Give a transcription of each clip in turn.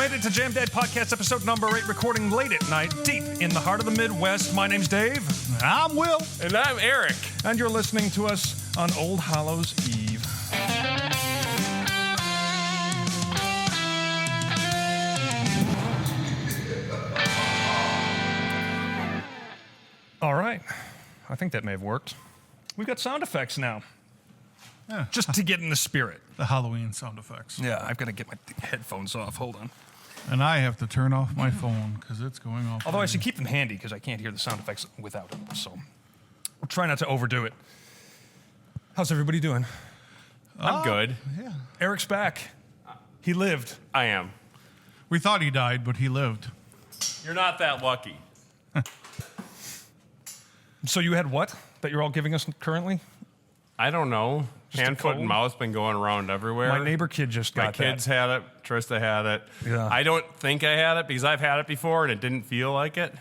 made it to Jam Dad Podcast episode number 8, recording late at night, deep in the heart of the Midwest. My name's Dave. I'm Will. And I'm Eric. And you're listening to us on Old Hallows Eve. All right. I think that may have worked. We've got sound effects now. Yeah. Just to get in the spirit. The Halloween sound effects. Yeah, I've got to get my headphones off. Hold on. And I have to turn off my phone because it's going off. Although I should keep them handy because I can't hear the sound effects without them. So we'll try not to overdo it. How's everybody doing? I'm good. Yeah. Eric's back. He lived. I am. We thought he died, but he lived. You're not that lucky. So you had what that you're all giving us currently? I don't know. Just Hand, a foot, cold? and mouth been going around everywhere. My neighbor kid just got My kids that. had it. Trista had it. Yeah. I don't think I had it because I've had it before and it didn't feel like it.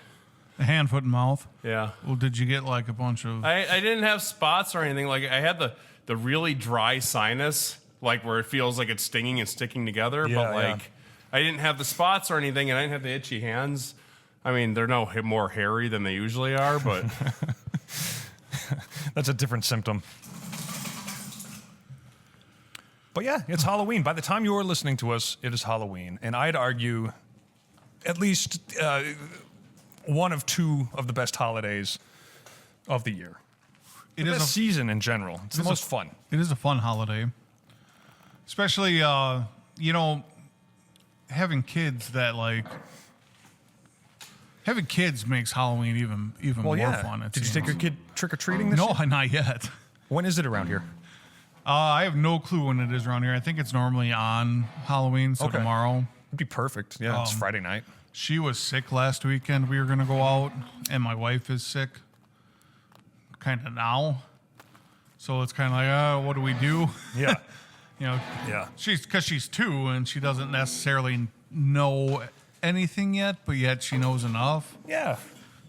The hand, foot, and mouth. Yeah. Well, did you get like a bunch of... I didn't have spots or anything. Like I had the really dry sinus, like where it feels like it's stinging and sticking together. Yeah, but like yeah. I didn't have the spots or anything, and I didn't have the itchy hands. I mean, they're no more hairy than they usually are, but That's a different symptom. But yeah, it's Halloween. By the time you are listening to us, it is Halloween. And I'd argue at least one of two of the best holidays of the year. It The is best season in general. It's the most fun. It is a fun holiday. Especially, having kids that like... Having kids makes Halloween even Well, more yeah. fun. it Did you seems. take your kid trick-or-treating this No, year? not yet. When is it around here? I have no clue when it is around here. I think it's normally on Halloween, so Okay. tomorrow. It'd be perfect. Yeah, it's Friday night. She was sick last weekend. We were going to go out, and my wife is sick kind of now. So it's kind of like, what do we do? Yeah. Yeah. Because she's 2, and she doesn't necessarily know anything yet, but yet she knows enough. Yeah.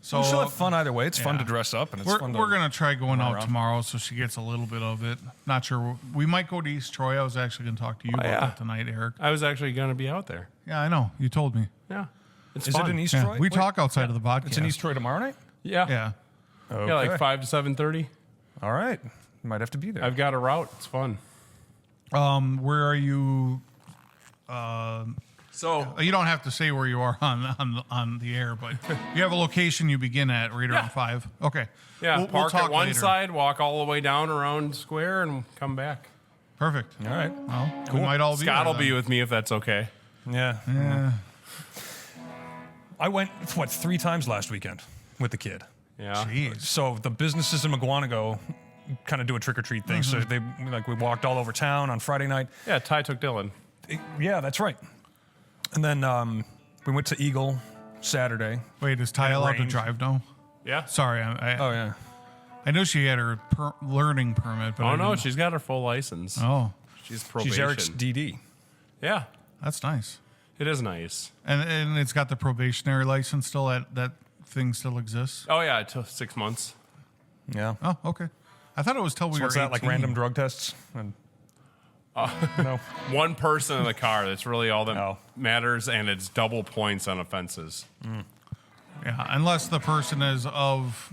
So She'll have fun either way. It's fun yeah. to dress up, and it's We're fun to... going to try going run out around. tomorrow so she gets a little bit of it. Not sure. We might go to East Troy. I was actually going to talk to you about yeah. that tonight, Eric. I was actually going to be out there. Yeah, I know. You told me. Yeah. It's Is fun. it in East Yeah, Troy? we Wait, talk outside of the podcast. It's in East Troy tomorrow night? Yeah. Yeah. Okay. Yeah, like 5 to 7:30. All right. Might have to be there. I've got a route. It's fun. Where are you? So You don't have to say where you are on the air, but you have a location you begin at right around 5. Okay. yeah, We'll park talk at one later. side, walk all the way down around square, and come back. Perfect. All right. Well, we might all be. Scott will there be then. with me if that's okay. Yeah. Yeah. I went, 3 times last weekend with the kid. Yeah. Jeez. So the businesses in McGuanago kind of do a trick-or-treat thing. So they we walked all over town on Friday night. Yeah, Ty took Dylan. Yeah, that's right. And then we went to Eagle Saturday. Wait, is Ty And it allowed to rained. drive now? Yeah. Sorry, Oh, yeah. I know she had her learning permit, but Oh I no, didn't- she's got her full license. Oh, She's probation. She's Eric's DD. Yeah, that's nice. it is nice. And it's got the probationary license still. That thing still exists. Oh yeah, until 6 months. Yeah. Oh, okay. I thought it was till we So were what's that, like 18. random drug tests? And, no. One person in the car. That's really all that Oh. matters, and it's double points on offenses. Yeah, unless the person is of,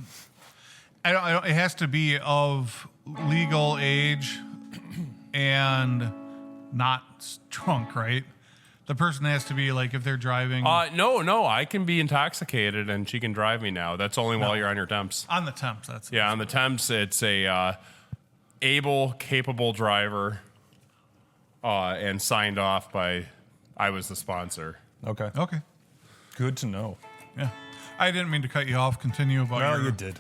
I don't, it has to be of legal age and not drunk, right? The person has to be like, if they're driving No, I can be intoxicated, and she can drive me now. That's only while you're on your temps. on the temps. That's Yeah, on the temps, it's a able, capable driver, and signed off by. I was the sponsor. Okay. okay. Good to know. Yeah, I didn't mean to cut you off. Continue about Well, your. you did.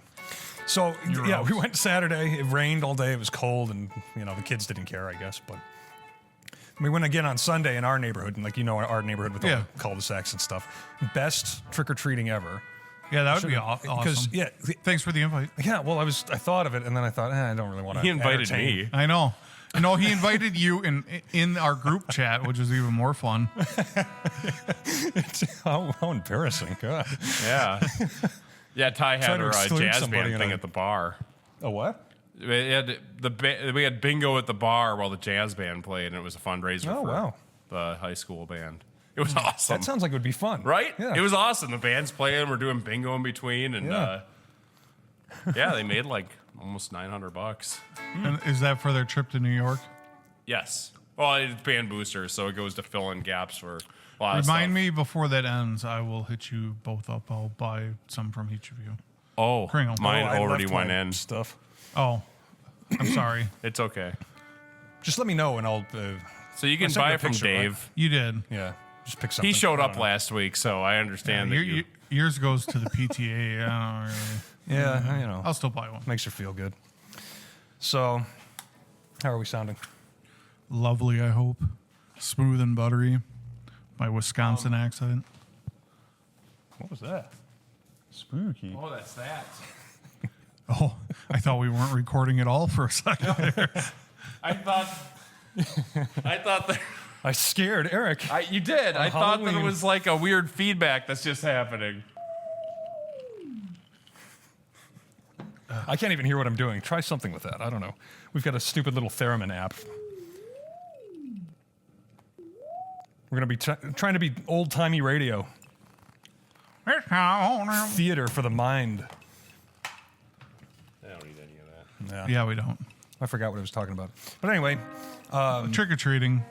So, Your yeah, routes. we went Saturday. It rained all day. It was cold, and, the kids didn't care, I guess. But we went again on Sunday in our neighborhood, and, our neighborhood with all Yeah. the cul-de-sacs and stuff. Best trick-or-treating ever. Yeah, that would be awesome. Because, yeah, Thanks for the invite. yeah, well, I thought of it, and then I thought, I don't really want to He invited me. I know. No, he invited you in our group chat, which was even more fun. how embarrassing. God. Yeah. Yeah, Ty Trying had to her exclude jazz somebody band and thing I- at the bar. A what? We had bingo at the bar while the jazz band played, and it was a fundraiser Oh, for wow. the high school band. It was awesome. That sounds like it would be fun. Right? Yeah. It was awesome. The band's playing. We're doing bingo in between. And Yeah. yeah, they made like almost $900. And is that for their trip to New York? Yes. Well, it's band boosters, so it goes to fill in gaps for a lot of Remind stuff. me before that ends. I will hit you both up. I'll buy some from each of you. Oh, Kringle. mine Oh, I already left went my in. stuff. Oh, I'm sorry. It's okay. Just let me know and I'll. So you can sent you buy a it from picture, right? Dave. You did. Yeah. Just pick something. He showed I up don't know. last week, so I understand that you. Yours goes to the PTA. I don't really. Yeah, you know, I'll still buy one. makes you feel good. So, how are we sounding? Lovely, I hope. Smooth and buttery. My Wisconsin accent. What was that? Spooky. Oh, that's that. Oh, I thought we weren't recording at all for a second there. I thought that I scared Eric. you did. I thought that it Halloween. was like a weird feedback that's just happening. I can't even hear what I'm doing. Try something with that. I don't know. We've got a stupid little theremin app. We're going to be trying to be old-timey radio. Theater for the mind. I don't need any of that. Yeah. Yeah, we don't. I forgot what I was talking about. But anyway, Trick or treating.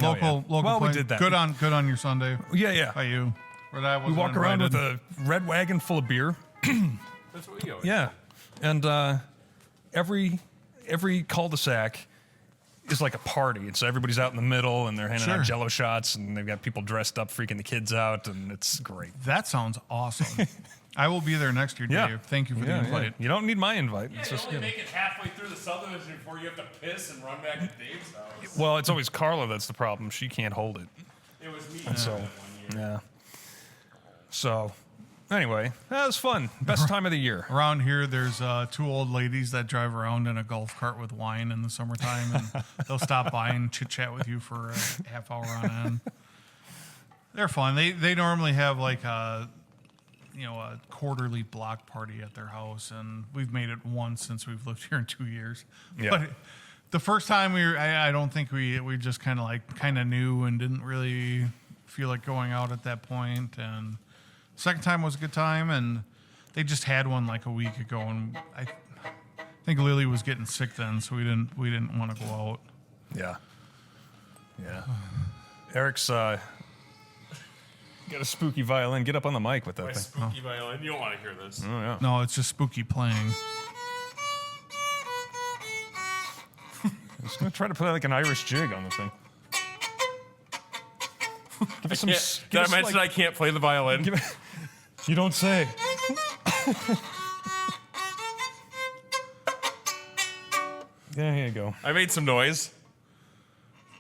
Local. Well, we play. did that. Good on your Sunday. yeah. By you. Where I We wasn't walk around with invited. a red wagon full of beer. That's what we go. Yeah. And every cul-de-sac is like a party. And so everybody's out in the middle and they're handing Sure. out Jello shots and they've got people dressed up freaking the kids out and it's great. That sounds awesome. I will be there next year, Dave. Yeah. Thank you for the invite. You don't need my invite. Yeah, It's you just, only you know. make it halfway through the subdivision before you have to piss and run back to Dave's house. Well, it's always Carla that's the problem. She can't hold it. It was me. So, that one year. yeah. So, anyway, that was fun. Best time of the year. Around here, there's two old ladies that drive around in a golf cart with wine in the summertime, and they'll stop by and chit chat with you for a half hour on end. They're fun. They normally have like a quarterly block party at their house, and we've made it once since we've lived here in 2 years. Yeah. But the first time I don't think we just kind of knew and didn't really feel like going out at that point. And second time was a good time, and they just had one like a week ago, and I think Lily was getting sick then, so we didn't want to go out. Yeah. Yeah. Eric's got a spooky violin. Get up on the mic with that My thing. spooky violin. You don't want to hear this. Oh, yeah. No, it's just spooky playing. I'm just going to try to play like an Irish jig on the thing. Give us some. Yeah, give did I us, mention like- I can't play the violin? You don't say. Yeah, here you go. I made some noise.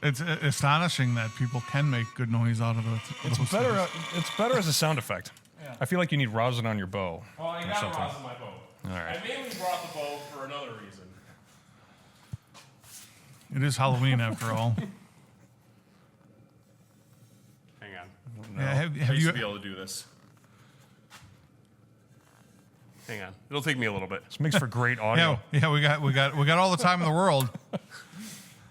It's astonishing that people can make good noise out of it. It's better. It's better as a sound effect. I feel like you need rosin on your bow. Well, I or got something. rosin my bow. All right. I mainly brought the bow for another reason. It is Halloween after all. Hang on. Yeah, have I used you? to be able to do this. Hang on. It'll take me a little bit. This makes for great audio. Yeah, we got all the time in the world.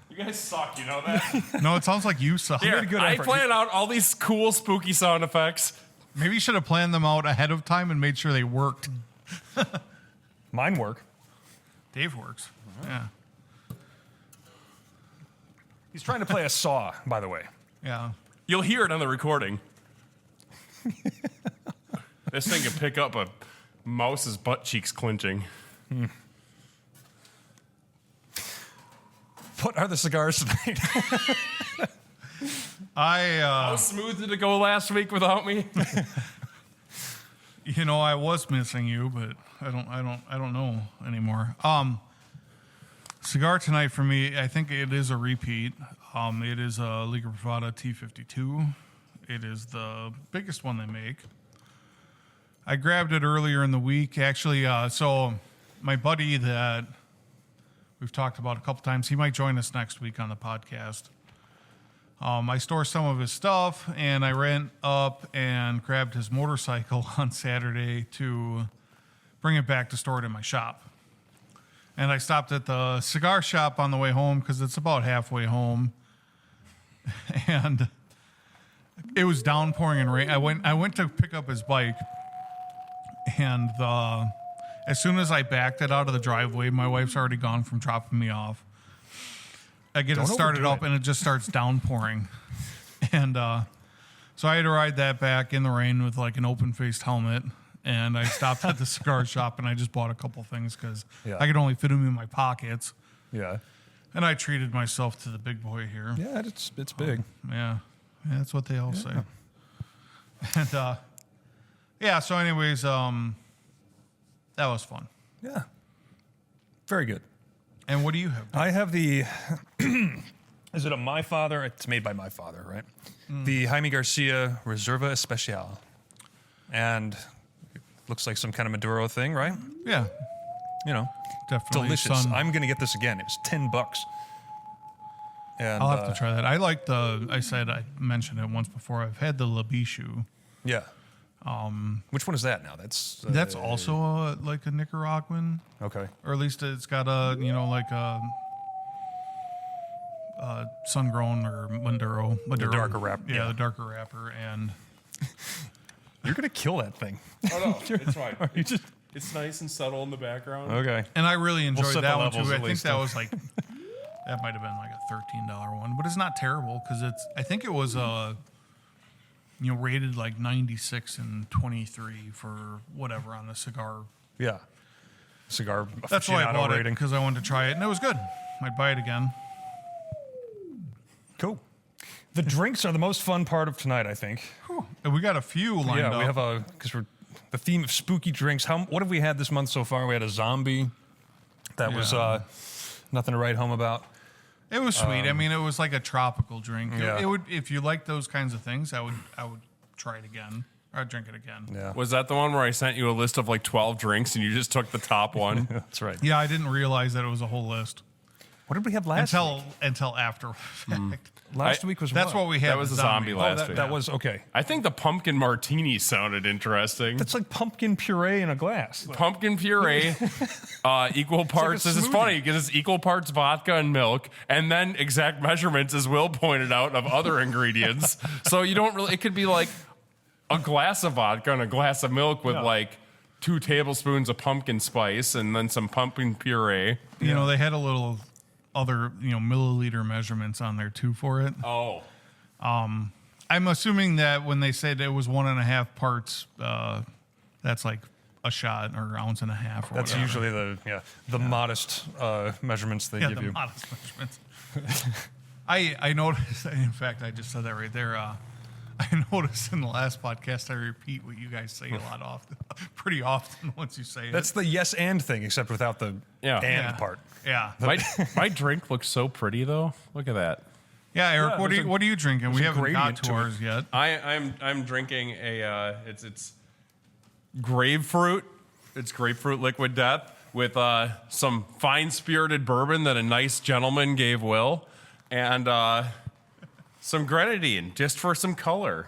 You guys suck, you know that? No, it sounds like you suck. Here, a good I effort. planned out all these cool, spooky sound effects. Maybe you should have planned them out ahead of time and made sure they worked. Mine work. Dave works. Yeah, He's trying to play a saw, by the way. yeah. You'll hear it on the recording. This thing can pick up a mouse's butt cheeks clenching. What are the cigars tonight? How smooth did it go last week without me? I was missing you, but I don't know anymore. Cigar tonight for me, I think it is a repeat. It is a Liga Privada T52. It is the biggest one they make. I grabbed it earlier in the week, actually. So my buddy that we've talked about a couple times, he might join us next week on the podcast. I store some of his stuff, and I ran up and grabbed his motorcycle on Saturday to bring it back to store it in my shop. And I stopped at the cigar shop on the way home because it's about halfway home. And It was downpouring and rain. I went to pick up his bike, and as soon as I backed it out of the driveway, my wife's already gone from dropping me off. I get Don't it started overdo up, it. and it just starts downpouring, and so I had to ride that back in the rain with like an open-faced helmet. And I stopped at the cigar shop, and I just bought a couple things because Yeah. I could only fit them in my pockets. Yeah. And I treated myself to the big boy here. Yeah, it's big. Yeah, that's what they all say. And yeah. So, anyways, that was fun. Yeah. Very good. And what do you have? I have the. Is it a My Father? It's made by My Father, right? The Jaime Garcia Reserva Especial, and it looks like some kind of Maduro thing, right? Yeah, You know, definitely. delicious. Sun. I'm gonna get this again. It was $10. And I'll have to try that. I like the. I mentioned it once before. I've had the Labishu. Yeah. Which one is that now? That's also like a Nicaraguan, okay. or at least it's got a like a. Sun grown or Maduro. darker wrap, Yeah, yeah. the darker wrapper. And You're gonna kill that thing. Oh no, it's fine. You just It's nice and subtle in the background. okay. I really enjoyed set that the one levels too. I at think least. that was like that might have been like a $13 one, but it's not terrible because I think it was rated like 96 and 23 for whatever on the cigar. Yeah. Cigar That's why I aficionado bought it rating. because I wanted to try it and it was good. I'd buy it again. Cool. The drinks are the most fun part of tonight, I think. And we got a few lined Yeah, up. we have because we're the theme of spooky drinks. What have we had this month so far? We had a zombie. That was Yeah. nothing to write home about. It was sweet. I mean, it was like a tropical drink. Yeah. It would, if you like those kinds of things, I would try it again. Or I'd drink it again. Yeah, Was that the one where I sent you a list of like 12 drinks and you just took the top one? that's right. Yeah, I didn't realize that it was a whole list What did we have last week? until after fact. Last week was That's what we had. That was the a zombie last that, week. that was okay. I think the pumpkin martini sounded interesting. That's like pumpkin puree in a glass. Pumpkin puree, equal parts. like a This is smoothie. funny because it's equal parts vodka and milk, and then exact measurements, as Will pointed out, of other ingredients. So you don't really. It could be like a glass of vodka and a glass of milk with Yeah. like 2 tablespoons of pumpkin spice and then some pumpkin puree. You know, they had a little other milliliter measurements on there too for it. Oh, I'm assuming that when they said it was 1.5 parts, that's like a shot or ounce and a half. Or That's whatever. usually the modest measurements they give the you. modest measurements. I noticed. In fact, I just said that right there. I noticed in the last podcast I repeat what you guys say a lot pretty often once you say That's it. the yes and thing, except without the Yeah. and Yeah. part. Yeah, my drink looks so pretty though. Look at that. yeah. Eric, Yeah, what are you drinking? We a haven't got gradient to to it. ours yet. I'm drinking a it's grapefruit. It's grapefruit liquid death with some fine spirited bourbon that a nice gentleman gave Will, and some grenadine just for some color.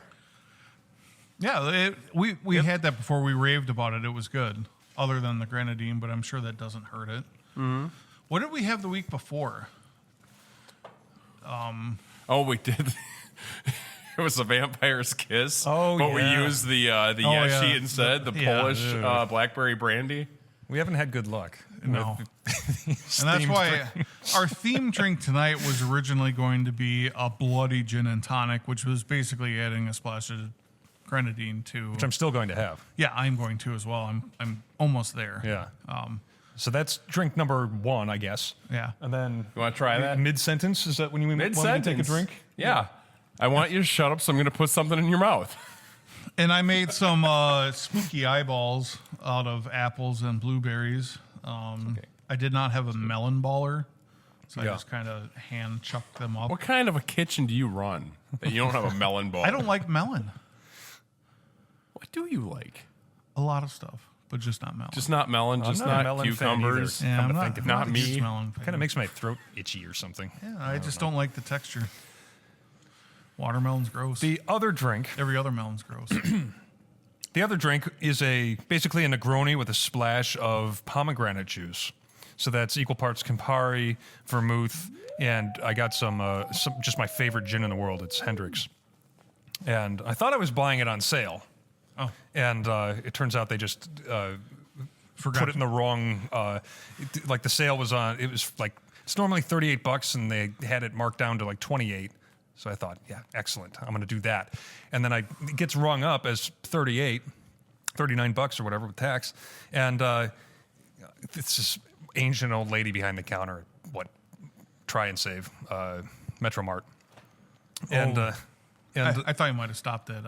Yeah, we had that before. We raved about it. It was good, other than the grenadine, but I'm sure that doesn't hurt it. Mm-hmm. What did we have the week before? Oh, we did. It was a vampire's kiss. Oh, but yeah. we used the Yeshi yeah. instead, the Yeah. Polish blackberry brandy. We haven't had good luck. No. with these And that's themed why drinks. our theme drink tonight was originally going to be a bloody gin and tonic, which was basically adding a splash of grenadine to. Which I'm still going to have. Yeah, I'm going to as well. I'm almost there. Yeah. So that's drink number 1, I guess. Yeah. And then You want to try that? mid sentence, is that when you want me to take a drink? Yeah. I want you to shut up, so I'm going to put something in your mouth. And I made some spooky eyeballs out of apples and blueberries. I did not have a melon baller, so I Yeah. just kind of hand chucked them up. What kind of a kitchen do you run that you don't have a melon ball? I don't like melon. What do you like? A lot of stuff, but just not melon. Just not melon, just not a not melon fan cucumbers. either. yeah, come I'm to not, think of I'm it. not Not a huge me. melon fan. Kind of makes my throat itchy or something. Yeah, I just don't like the texture. Watermelon's gross. The other drink, Every other melon's gross. is basically a Negroni with a splash of pomegranate juice. So that's equal parts Campari, vermouth, and I got some just my favorite gin in the world. It's Hendrick's. and I thought I was buying it on sale. Oh. And it turns out they just Forgot put it in the wrong. Like the sale was on. It was like it's normally $38, and they had it marked down to like 28. So I thought, yeah, excellent. I'm going to do that. And then it gets rung up as $39 or whatever with tax. And it's this ancient old lady behind the counter. Try and Save, Metro Mart. And I thought you might have stopped at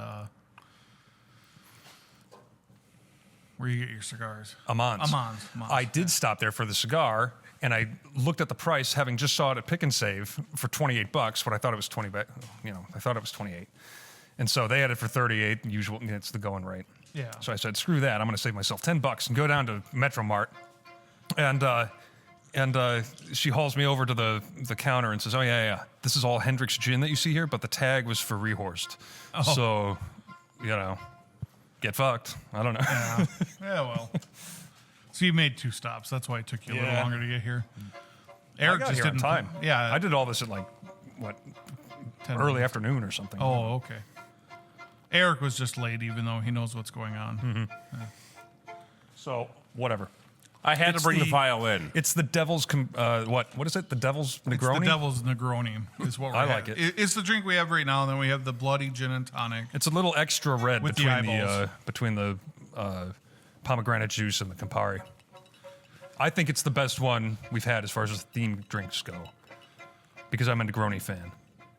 where you get your cigars. Amon's. I did Yeah. stop there for the cigar, and I looked at the price, having just saw it at Pick and Save for $28. What I thought it was I thought it was 28, and so they had it for 38. Usual, it's the going rate. Yeah. So I said, screw that. I'm going to save myself $10 and go down to Metro Mart, and she hauls me over to the counter and says, "Oh yeah, this is all Hendrick's gin that you see here, but the tag was for Rehorst. So, get fucked. I don't know." Yeah. Yeah, well. So you made 2 stops. That's why it took you a little Yeah. longer to get here. I Eric got just here on didn't. time. Yeah. I did all this at 10 early minutes. afternoon or something. Oh, okay. Eric was just late, even though he knows what's going on. Mm-hmm. So whatever. I had It's to bring the the- violin. It's the Devil's. What is it? The Devil's It's Negroni. the Devil's Negroni is what we're I like having. it. It's the drink we have right now. And then we have the Bloody Gin and Tonic. It's a little extra red With the between the pomegranate juice and the Campari. I think it's the best one we've had as far as themed drinks go, because I'm a Negroni fan,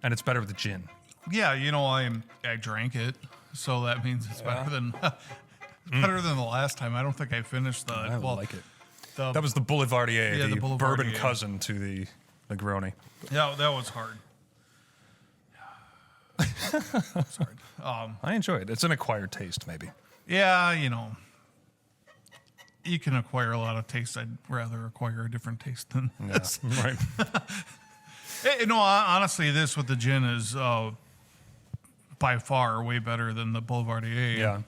and it's better with the gin. Yeah, I drank it, so that means it's better than better than the last time. I don't think I finished the. I like it. The, That was the Boulevardier, Yeah, the the Boulevardier. bourbon cousin to the Negroni. yeah, that was hard. Sorry. I enjoy it. It's an acquired taste, maybe. Yeah, you can acquire a lot of taste. I'd rather acquire a different taste than this. Right. Honestly, this with the gin is by far way better than the Boulevardier. Yeah.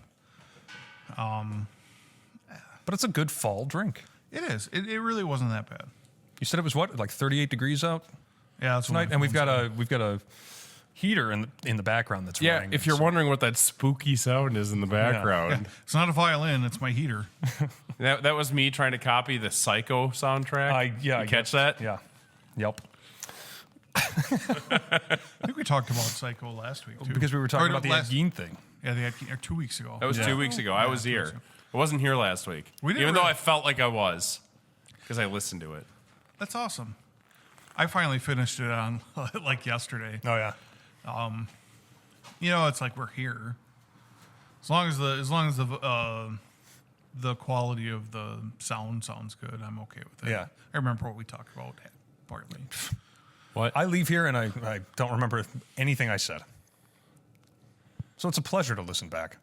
But it's a good fall drink. It is. It really wasn't that bad. You said it was what, like 38 degrees out Yeah, that's tonight, and we've got a heater in the background that's Yeah, running. if you're So- wondering what that spooky sound is in the background, It's not a violin. It's my heater. that was me trying to copy the Psycho soundtrack. yeah, You I catch guess. that? Yeah. Yep. I think we talked about Psycho last week too. Because we were talking Or about the last- Ed Gein thing. Yeah, they had 2 weeks ago. That was 2 weeks ago. I was here. I wasn't here last week, We didn't even though really- I felt like I was, because I listened to it. That's awesome. I finally finished it on like yesterday. Oh yeah. It's like we're here. As long as the quality of the sound sounds good, I'm okay with it. Yeah. I remember what we talked about partly. What? I leave here and I don't remember anything I said. So it's a pleasure to listen back.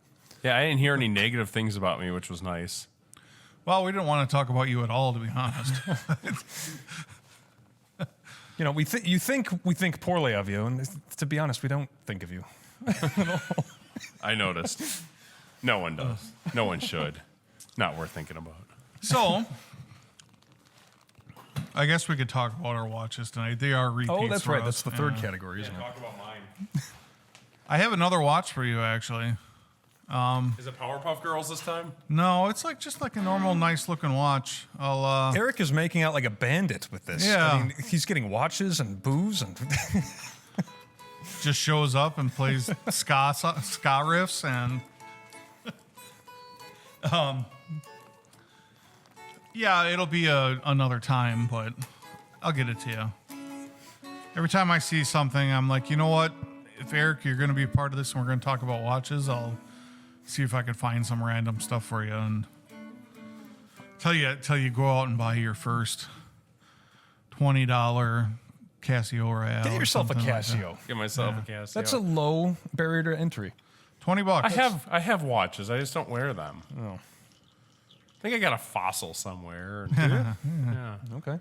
Yeah, I didn't hear any negative things about me, which was nice. Well, we didn't want to talk about you at all, to be honest. We think we think poorly of you, and to be honest, we don't think of you. I noticed. No one does. No one should. Not worth thinking about. So, I guess we could talk about our watches tonight. They are repeats. Oh, that's for right. us. That's the third Yeah. category, isn't it? Talk about mine. I have another watch for you, actually. Is it Powerpuff Girls this time? No, it's just like a normal, nice looking watch. I'll. Eric is making out like a bandit with this. Yeah. I mean, he's getting watches and booze and Just shows up and plays ska riffs and yeah, it'll be another time, but I'll get it to you. Every time I see something, I'm like, you know what? If Eric, you're going to be a part of this and we're going to talk about watches, I'll see if I can find some random stuff for you and tell you go out and buy your first $20 Casio Royale. get or yourself a something like that. Casio. Give myself a Casio. That's a low barrier to entry. $20. I have watches. I just don't wear them. Oh, I think I got a Fossil somewhere. yeah. Okay.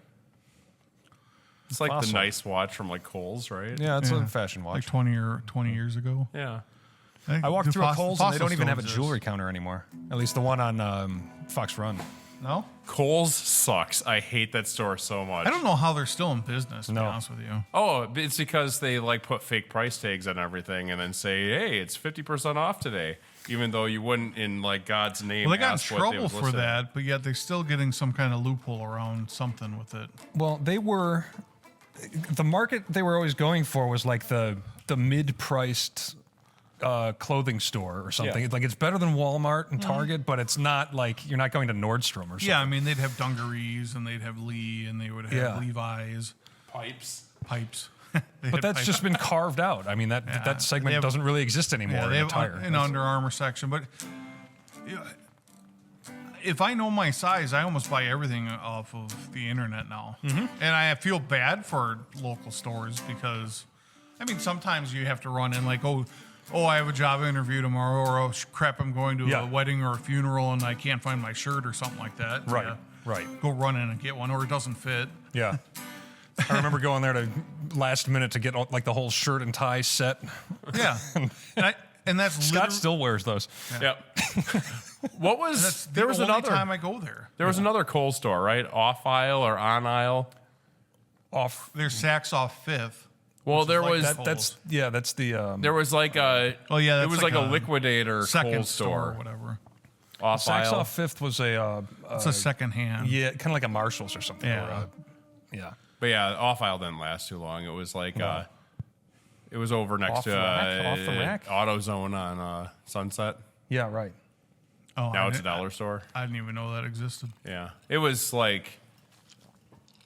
It's like the Fossil. nice watch from like Kohl's, right? Yeah, it's Yeah. a fashion watch. Like 20 years ago. Yeah. I walked through a Kohl's and they Fossil don't even still have a exists. jewelry counter anymore. At least the one on Fox Run. No? Kohl's sucks. I hate that store so much. I don't know how they're still in business, to be No. honest with you. Oh, it's because they like put fake price tags on everything and then say, "Hey, it's 50% off today," even though you wouldn't, in like God's name. Well, they got in ask what they trouble was for listed. that, but yet they're still getting some kind of loophole around something with it. Well, they were the market they were always going for was like the mid-priced clothing store or something. Yeah. Like it's better than Walmart and Target, but it's not like you're not going to Nordstrom or something. Yeah, I mean, they'd have dungarees and they'd have Lee and they would have Yeah. Levi's, Pipes. pipes. But that's just been carved out. I mean, that Yeah. that segment They have- doesn't really exist anymore Yeah, in they a have tire. an Under Armour section, but if I know my size, I almost buy everything off of the internet now, and I feel bad for local stores because, I mean, sometimes you have to run in like, oh, I have a job interview tomorrow, or oh crap, I'm going to Yeah. a wedding or a funeral and I can't find my shirt or something like that. Right, Yeah. right. Go run in and get one, or it doesn't fit. Yeah. I remember going there to last minute to get like the whole shirt and tie set. Yeah, and that's Scott still wears those. Yep. What was That's there was the only another time I go there. there was another Kohl's store, right? Off aisle or on aisle? Off. There's Saks off Fifth. Well, there like was that- That's that's the there was like a Oh, yeah, it that's was like like a a liquidator Second Kohl's store, or store. whatever. Off Saks aisle. off Fifth was a It's a second hand. yeah, kind of like a Marshalls or something. Yeah. Or yeah. But yeah, off aisle didn't last too long. It was like it was over next Off to the rack? Off the rack? AutoZone on Sunset. Yeah, right. Oh, Now I it's a didn't- dollar store. I didn't even know that existed. Yeah. It was like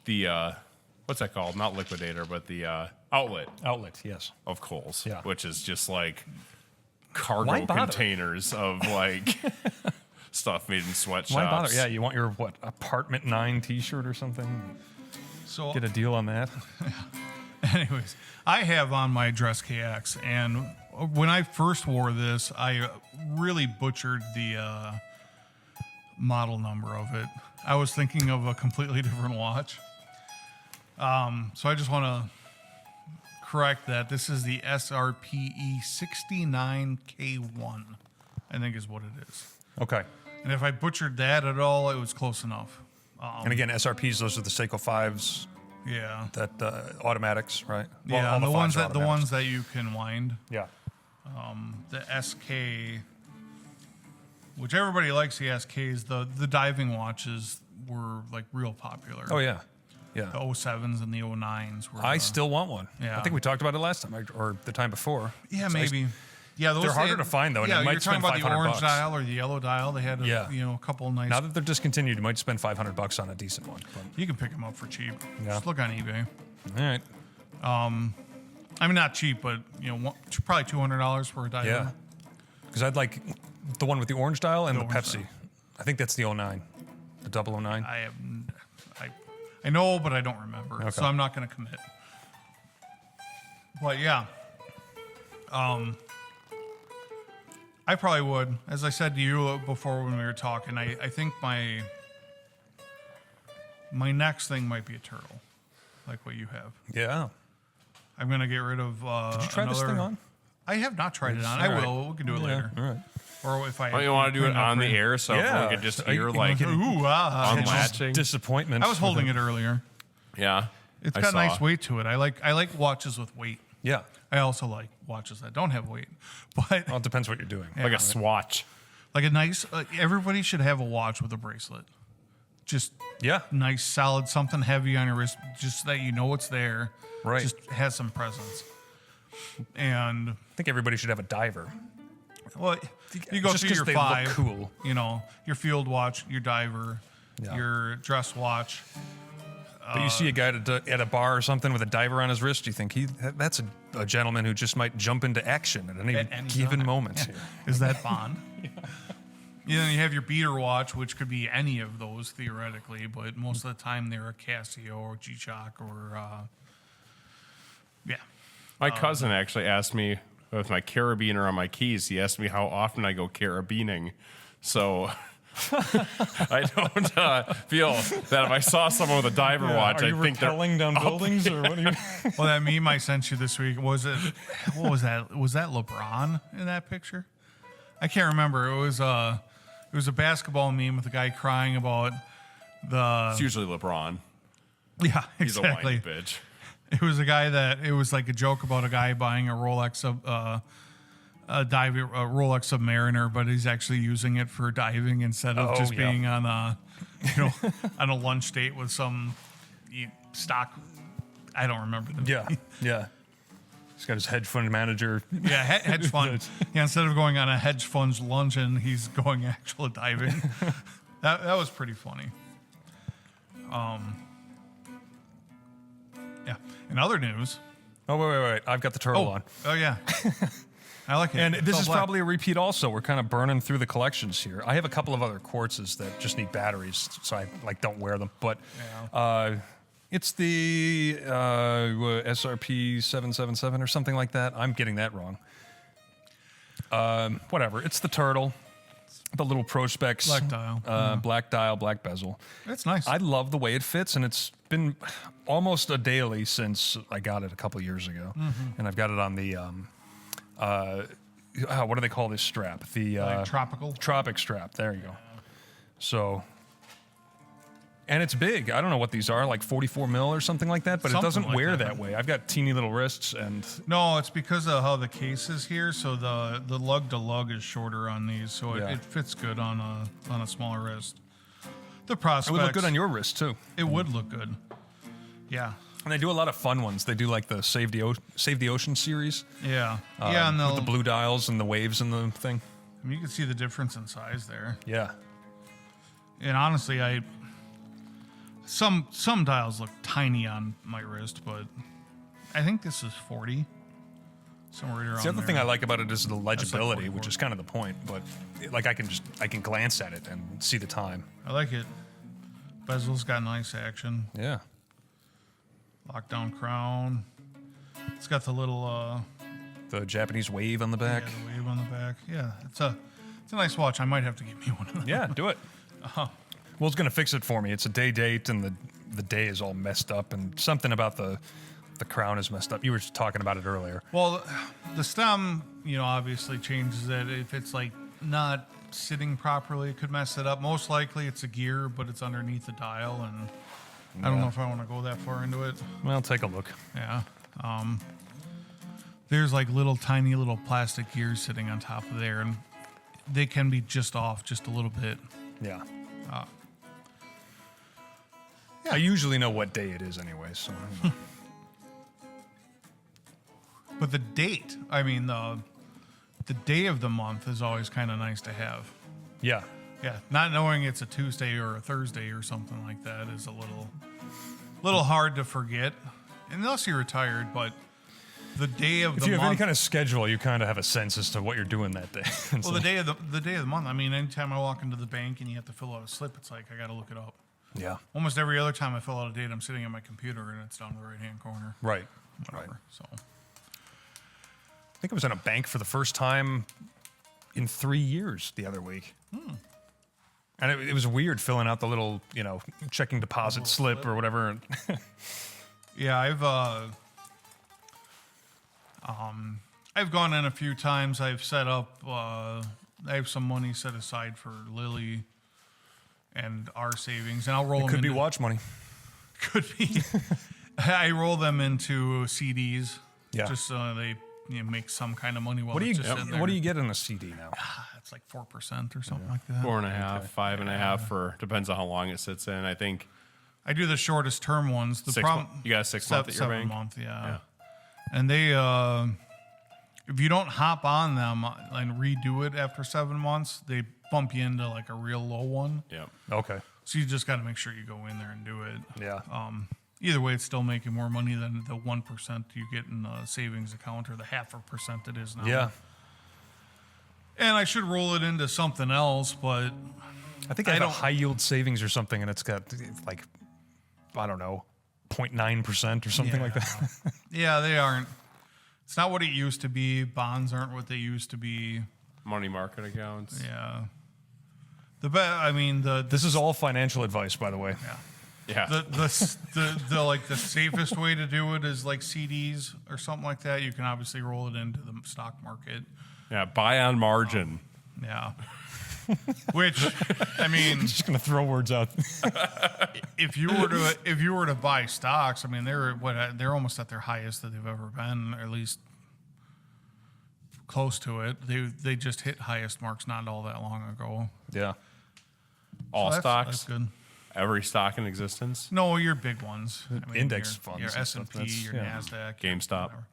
the what's that called? Not liquidator, but the outlet Outlet, yes. of Kohl's, Yeah. which is just like Why cargo bother? containers of like stuff made in sweatshops. Why bother? Yeah, you want your apartment 9 T-shirt or something? So, Get a deal on that. anyways, I have on my Dress KX, and when I first wore this, I really butchered the model number of it. I was thinking of a completely different watch. So I just want to correct that. This is the SRPE 69K1, I think is what it is. Okay. And if I butchered that at all, it was close enough. And again, SRPs, those are the Seiko 5s, Yeah. that automatics, right? Well, Yeah, all and the fives ones are that automatics. you can wind. Yeah. The SK, which everybody likes the SKs, the diving watches were like real popular. Oh yeah. The Yeah. 07s and the 09s were. I still want one. Yeah. I think we talked about it last time or the time before. Yeah, So I- maybe. Yeah, those They're harder to find, though, and Yeah, you might you're talking spend about the $500 orange dial or the yellow dial. They had Yeah. a couple nice. Now that they're discontinued, you might spend $500 on a decent one. But, you can pick them up for cheap. Yeah. Just look on eBay. all right. I mean, not cheap, but probably $200 for a dial. Yeah. Because I'd like the one with the orange dial and the, orange Pepsi. dial. I think that's the 09. The 009. I know, but I don't remember, Okay. so I'm not going to commit. But yeah, I probably would. As I said to you before when we were talking, I think my next thing might be a turtle, like what you have. Yeah. I'm going to get rid of. Did you try this thing on? I have not tried it on. All I right. will. We can do it later. All right. Or if I. Don't you want to do it on the air so Yeah. everyone could just So you hear can- like Ooh, unlatching? Disappointment. I was holding it earlier. Yeah. It's I got saw. nice weight to it. I like watches with weight. Yeah. I also like watches that don't have weight, but Well, it depends what you're doing. Like a swatch. like a nice. Everybody should have a watch with a bracelet. Just Yeah. nice, solid, something heavy on your wrist, just so that you know it's there. Right. Just has some presence. And I think everybody should have a diver. well, you go Just through 'cause your they look five. cool. You know, your field watch, your diver, Yeah. your dress watch. But you see a guy at a bar or something with a diver on his wrist, you think that's a gentleman who just might jump into action at any given time. moment. Is that Bond? You know, you have your beater watch, which could be any of those theoretically, but most of the time they're a Casio or G-Shock or, yeah. My cousin actually asked me with my carabiner on my keys. He asked me how often I go carabining. So I don't feel that if I saw someone with a diver watch, Are I you think they're rappelling down buildings or what are you? Well, that meme I sent you this week, what was that? Was that LeBron in that picture? I can't remember. It was was a basketball meme with a guy crying about It's usually LeBron. yeah, He's exactly. a whiny bitch. It was a guy that it was like a joke about a guy buying a Rolex Rolex Submariner, but he's actually using it for diving instead of just yeah. being on a on a lunch date with some stock. I don't remember the name. Yeah. He's got his hedge fund manager. Yeah, hedge fund. Yeah, instead of going on a hedge fund's luncheon, he's going actual diving. That was pretty funny. Yeah. In other news, Oh, wait. I've got the turtle on. oh yeah, I like it. And It's this all is black. probably a repeat also. We're kind of burning through the collections here. I have a couple of other quartzes that just need batteries, so I don't wear them. But it's the SRP 777 or something like that. I'm getting that wrong. Whatever. It's the turtle, the little Prospex. Black dial. Black dial, black bezel. It's nice. I love the way it fits, and it's been almost a daily since I got it a couple years ago. And I've got it on the, what do they call this strap? The tropical. Tropic strap. There you go. So, and it's big. I don't know what these are, like 44 mil or something like that, but it Something doesn't like wear that. that way. I've got teeny little wrists, and No, it's because of how the case is here. So the lug to lug is shorter on these, so Yeah. it fits good on a smaller wrist. The prospects. it would look good on your wrist too. It would look good. Yeah. And they do a lot of fun ones. They do like the Save the Ocean series. Yeah. Yeah, and with the blue dials and the waves and the thing. I mean, you can see the difference in size there. Yeah. And honestly, some dials look tiny on my wrist, but I think this is 40. Somewhere right around The other there. thing I like about it is the like legibility, 44. which is kind of the point. But like I can glance at it and see the time. I like it. Bezel's got nice action. Yeah. Lockdown crown. It's got the little The Japanese wave on the back. yeah, the wave on the back. Yeah, it's a nice watch. I might have to get me one of them. Yeah, do it. Will's gonna fix it for me. It's a day date, and the day is all messed up, and something about the crown is messed up. You were just talking about it earlier. Well, the stem, obviously changes it. If it's like not sitting properly, it could mess it up. Most likely, it's a gear, but it's underneath the dial, and I don't know if I want to go that far into it. Well, take a look. Yeah. There's like tiny little plastic gears sitting on top of there, and they can be just off just a little bit. Yeah. I usually know what day it is anyway, so. But the date, I mean, the day of the month is always kind of nice to have. Yeah. Yeah, not knowing it's a Tuesday or a Thursday or something like that is a little hard to forget, unless you're retired. But the day of If the you have month, any kind of schedule, you kind of have a sense as to what you're doing that day. well, the day of the month. I mean, anytime I walk into the bank and you have to fill out a slip, it's like I got to look it up. Yeah. Almost every other time I fill out a date, I'm sitting at my computer and it's down the right hand corner. Right. Whatever. Right. So I think I was in a bank for the first time in 3 years the other week. And it was weird filling out the little, checking deposit slip or whatever. yeah, I've gone in a few times. I've set up. I have some money set aside for Lily and our savings, and I'll roll them. Could be into, watch money. Could be. I roll them into CDs. Yeah. Just so they make some kind of money while What do it's you just sitting there. What do you get in a CD now? It's like 4% or something like that. 4.5, 5.5 for depends on how long it sits in. I think I do the shortest term ones. The 6 problem month. You got a 6 month at your 7 bank. month, yeah. And they, if you don't hop on them and redo it after 7 months, they bump you into like a real low one. Yeah. Okay. So you just got to make sure you go in there and do it. Yeah. Either way, it's still making more money than the 1% you get in the savings account or the 0.5% it is now. Yeah. And I should roll it into something else, but I think I have a high yield savings or something, and it's got like, I don't know, 0.9% or something like that. yeah, they aren't. It's not what it used to be. Bonds aren't what they used to be. Money market accounts. Yeah. The This is all financial advice, by the way. Yeah. the like the safest way to do it is like CDs or something like that. You can obviously roll it into the stock market. Yeah. Buy on margin. Yeah. Which, I mean, Just gonna throw words out. if you were to buy stocks, I mean, they're almost at their highest that they've ever been, or at least close to it. They just hit highest marks not all that long ago. Yeah. All So stocks, That's good. every stock in existence. No, your big ones. I mean, Index your, funds Your and S stuff, and P, that's- your yeah. Nasdaq, GameStop. whatever.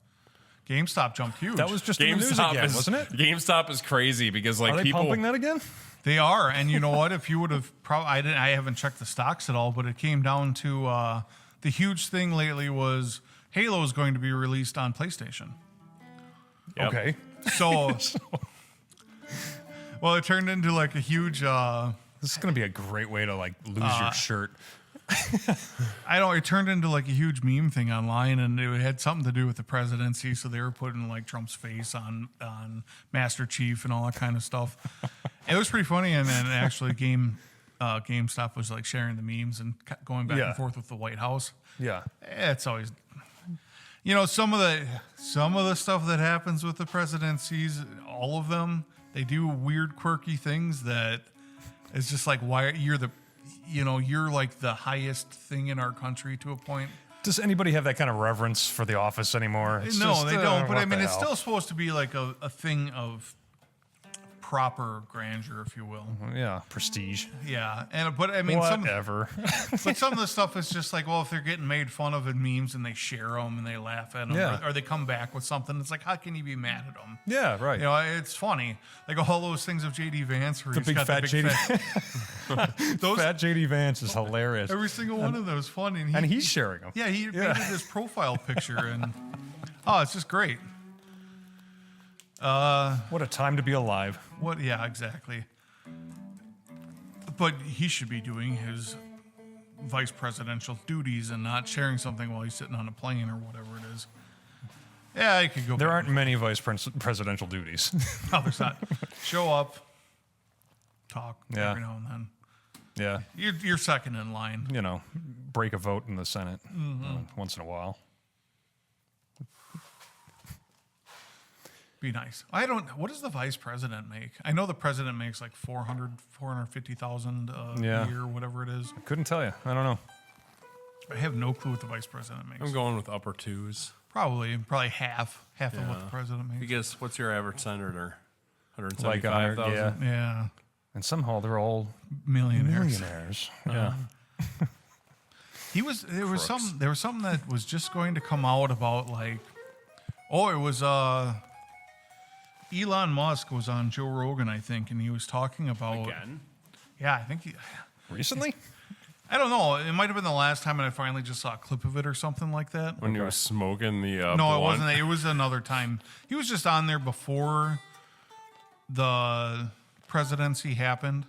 GameStop jumped huge. That was just in the news again, wasn't it? GameStop is crazy because like Are they people. pumping that again? They are, and you know what? If you would have, I haven't checked the stocks at all, but it came down to the huge thing lately was Halo is going to be released on PlayStation. Yep. Okay. So, well, it turned into like a huge. This is gonna be a great way to like lose your shirt. It turned into like a huge meme thing online, and it had something to do with the presidency. So they were putting like Trump's face on Master Chief and all that kind of stuff. It was pretty funny, and then actually GameStop was like sharing the memes and going back Yeah. and forth with the White House. Yeah. It's always, some of the stuff that happens with the presidencies, all of them, they do weird, quirky things that it's just like why you're like the highest thing in our country to a point. Does anybody have that kind of reverence for the office anymore? It's No, just, they don't. But what I mean, the it's hell? still supposed to be like a thing of proper grandeur, if you will. Yeah, prestige. Yeah, but I mean, Whatever. but some of the stuff is just like, well, if they're getting made fun of in memes and they share them and they laugh at them, Yeah. or they come back with something, it's like, how can you be mad at them? Yeah, right. It's funny. Like all those things of JD Vance, where The he's big got fat JD fat- those, Fat JD Vance is hilarious. every single one of those funny, And he's sharing them. yeah, he made it his profile picture, and it's just great. What a time to be alive. What? Yeah, exactly. But he should be doing his vice presidential duties and not sharing something while he's sitting on a plane or whatever it is. Yeah, I could go. There back. aren't many presidential duties. No, there's not. Show up, talk Yeah. every now and then. Yeah. You're second in line. Break a vote in the Senate Mm-hmm. once in a while. Be nice. What does the vice president make? I know the president makes like 450,000 Yeah. a year, whatever it is. Couldn't tell you. I don't know. I have no clue what the vice president makes. I'm going with upper twos. Probably half of what Yeah. the president makes. Because what's your average senator? Like 100, 175,000. yeah. Yeah, And somehow they're all millionaires. millionaires. Yeah. There was Crooks. something that was just going to come out about like, it was Elon Musk was on Joe Rogan, I think, and he was talking about Again. Yeah, I think Recently? I don't know. It might have been the last time, and I finally just saw a clip of it or something like that. When you were smoking the No, blunt. it wasn't. It was another time. He was just on there before the presidency happened.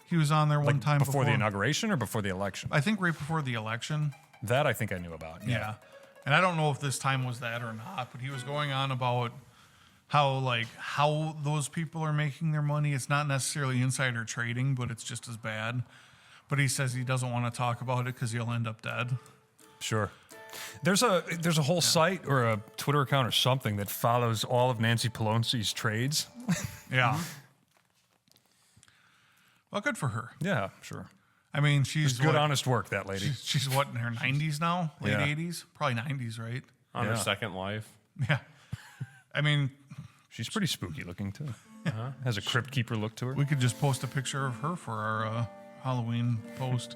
He was on there one time Before the inauguration or before the election? I think right before the election. That I think I knew about. Yeah. And I don't know if this time was that or not, but he was going on about how those people are making their money. It's not necessarily insider trading, but it's just as bad. But he says he doesn't want to talk about it because he'll end up dead. Sure. There's a whole site or a Twitter account or something that follows all of Nancy Pelosi's trades. Yeah. Well, good for her. Yeah, sure. I mean, she's Good, what, honest work, that lady. She's what, in her 90s now? Late Yeah. 80s? Probably 90s, right? on Yeah. her second life. Yeah. I mean, She's pretty spooky looking too. Has a crypt keeper look to her. we could just post a picture of her for our Halloween post.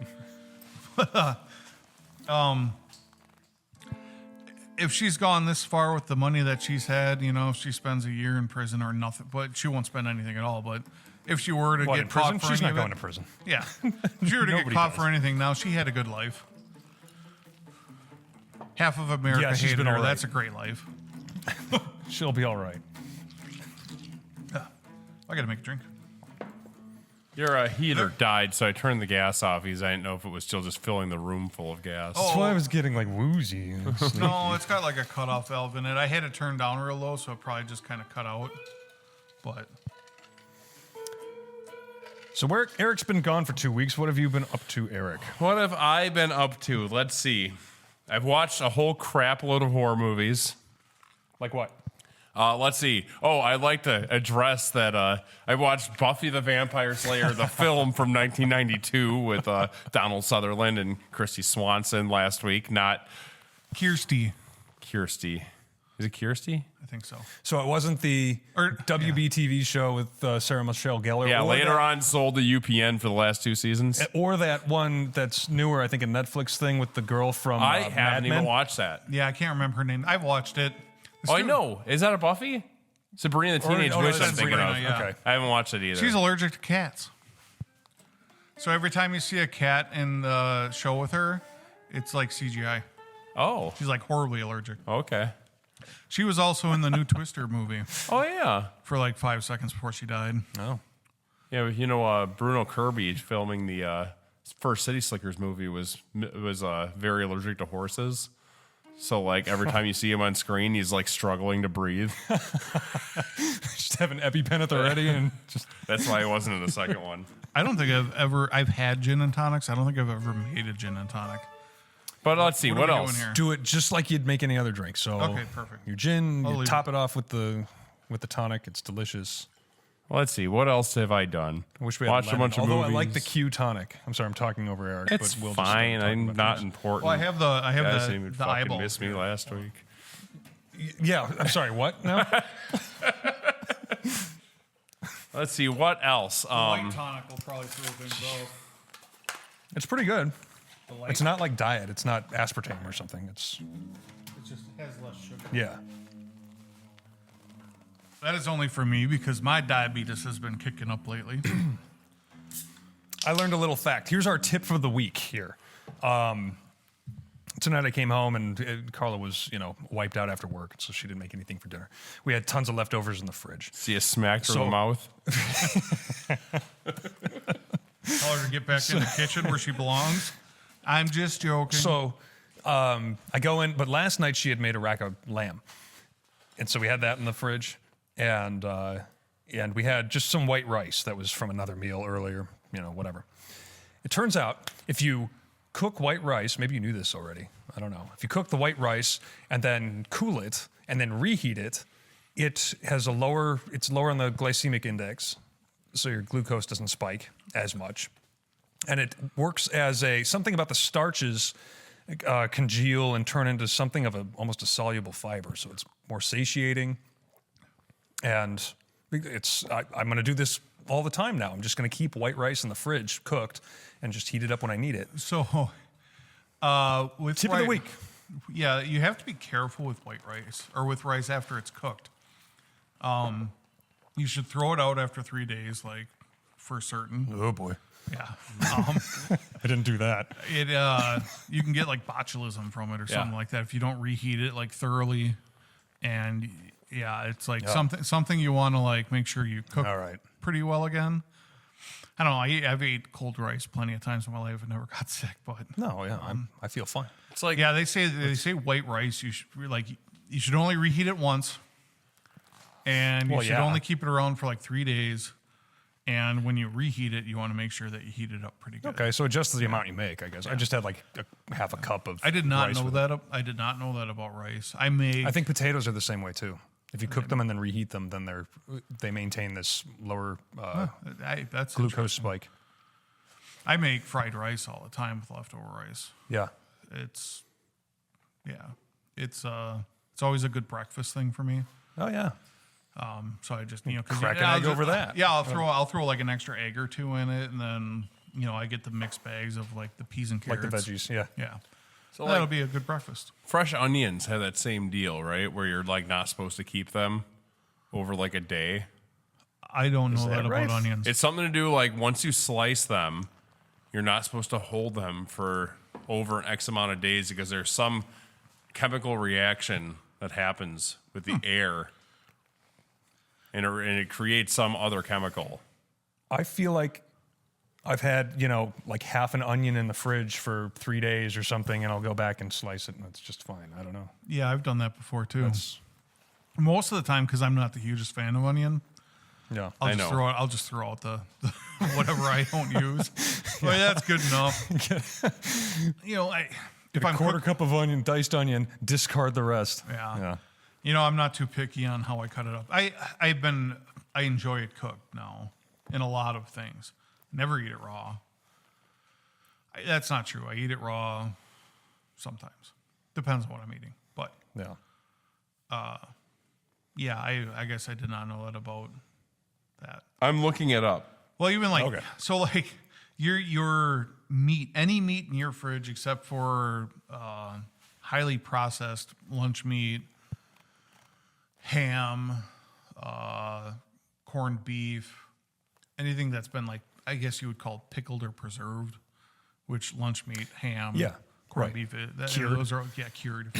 If she's gone this far with the money that she's had, if she spends a year in prison or nothing, but she won't spend anything at all. But if she were to What, get in prison? caught for She's any not of going it, to prison. yeah, if she were to get Nobody caught does. for anything now, she had a good life. Half of America Yeah, she's hated been her. all right. That's a great life. She'll be all right. Yeah. I got to make a drink. Your heater died, so I turned the gas off because I didn't know if it was still just filling the room full of gas. That's why I was getting like woozy. No, it's got like a cutoff valve in it. I had it turned down real low, so it probably just kind of cut out. But So Eric's been gone for 2 weeks. What have you been up to, Eric? What have I been up to? Let's see. I've watched a whole crap load of horror movies. Like what? Let's see. Oh, I'd like to address that I watched Buffy the Vampire Slayer, the film from 1992 with Donald Sutherland and Christy Swanson last week. Not Kirsty. Kirsty. Is it Kirsty? I think so. So it wasn't the WB TV show with Sarah Michelle Gellar. Yeah, or later that, on sold to UPN for the last 2 seasons. Or that one that's newer, I think, a Netflix thing with the girl from I Mad haven't even Men. watched that. Yeah, I can't remember her name. I've watched it. Oh, I know. Is that a Buffy? Sabrina the Teenage no, Witch that's I'm thinking Sabrina, of. yeah. Okay. I haven't watched it either. She's allergic to cats. So every time you see a cat in the show with her, it's like CGI. Oh, She's like horribly allergic. okay. She was also in the new Twister movie Oh, yeah. for like 5 seconds before she died. Oh. Yeah, you know, Bruno Kirby filming the first City Slickers movie was very allergic to horses. So, like, every time you see him on screen, he's, like, struggling to breathe. Just have an EpiPen at the ready and just... That's why he wasn't in the second one. I don't think I've had gin and tonics. I don't think I've ever made a gin and tonic. But let's see, what are we else? doing here? Do it just like you'd make any other drink. So Okay, perfect. your gin, I'll you leave top it off with the tonic. It's delicious. Let's see, what else have I done? I wish we had Watched a lemon. bunch of Although movies. I like the Q tonic. I'm sorry, I'm talking over Eric. It's but we'll fine. Just start I'm talking not about important. Well, I have Guys didn't even the fucking eyeball. miss me last week. things. Yeah, I'm sorry. What? No. Let's see, what else? White tonic will probably throw things off. It's pretty good. The light, It's not like diet. It's not aspartame or something. It's it just has less sugar. yeah. That is only for me because my diabetes has been kicking up lately. I learned a little fact. Here's our tip for the week here. Tonight I came home and Carla was, wiped out after work, so she didn't make anything for dinner. We had tons of leftovers in the fridge. See a smack through So- the mouth? Tell her to get back in the kitchen where she belongs. I'm just joking. So I go in, but last night she had made a rack of lamb, and so we had that in the fridge, and we had just some white rice that was from another meal earlier, whatever. It turns out if you cook white rice, maybe you knew this already, I don't know. If you cook the white rice and then cool it and then reheat it, it's lower on the glycemic index, so your glucose doesn't spike as much. And it works as something about the starches congeal and turn into something of almost a soluble fiber. So it's more satiating. And I'm going to do this all the time now. I'm just going to keep white rice in the fridge cooked and just heat it up when I need it. So, with Tip of the white- week. Yeah, you have to be careful with white rice or with rice after it's cooked. You should throw it out after 3 days, like for certain. Oh boy. Yeah. I didn't do that. You can get like botulism from it or something Yeah. like that if you don't reheat it like thoroughly. And yeah, it's like Yeah. something you want to like make sure you cook All right. pretty well again. I don't know. I've ate cold rice plenty of times in my life and never got sick, but No, yeah, I feel fine. It's like, yeah, they say white rice you should only reheat it once, and you Well, should yeah. only keep it around for like 3 days. And when you reheat it, you want to make sure that you heat it up pretty good. Okay, so adjust the amount you make, I guess. I just had like half a cup of I did not rice know with that. I did not know that about rice. I make I think potatoes are the same way too. If you cook them and then reheat them, then they maintain this lower that's glucose interesting. spike. I make fried rice all the time with leftover rice. Yeah. It's always a good breakfast thing for me. Oh yeah. So I just 'cause Crack an I'll egg just- over that. Yeah, I'll throw like an extra egg or two in it, and then I get the mixed bags of like the peas and Like carrots. the veggies. Yeah. Yeah, so that'll like be a good breakfast. fresh onions have that same deal, right? Where you're like not supposed to keep them over like a day. I don't know that that right? about onions. It's something to do like once you slice them, you're not supposed to hold them for over an X amount of days because there's some chemical reaction that happens with the air, and it creates some other chemical. I feel like I've had, like half an onion in the fridge for 3 days or something, and I'll go back and slice it, and it's just fine. I don't know. Yeah, I've done that before too. It's, Most of the time, because I'm not the hugest fan of onion, yeah. I know. I'll just throw out the whatever I don't use. Well, yeah, that's good enough. If I'm Quarter cup of onion, diced onion, discard the rest. Yeah. Yeah. You know, I'm not too picky on how I cut it up. I enjoy it cooked now in a lot of things. Never eat it raw. That's not true. I eat it raw sometimes. Depends on what I'm eating. But Yeah. yeah, I guess I did not know that about that. I'm looking it up. Well, even like Okay. so, like your meat, any meat in your fridge except for highly processed lunch meat, ham, corned beef, anything that's been like I guess you would call pickled or preserved, which lunch meat, ham, Yeah, corned right. beef, Cured. those are cured,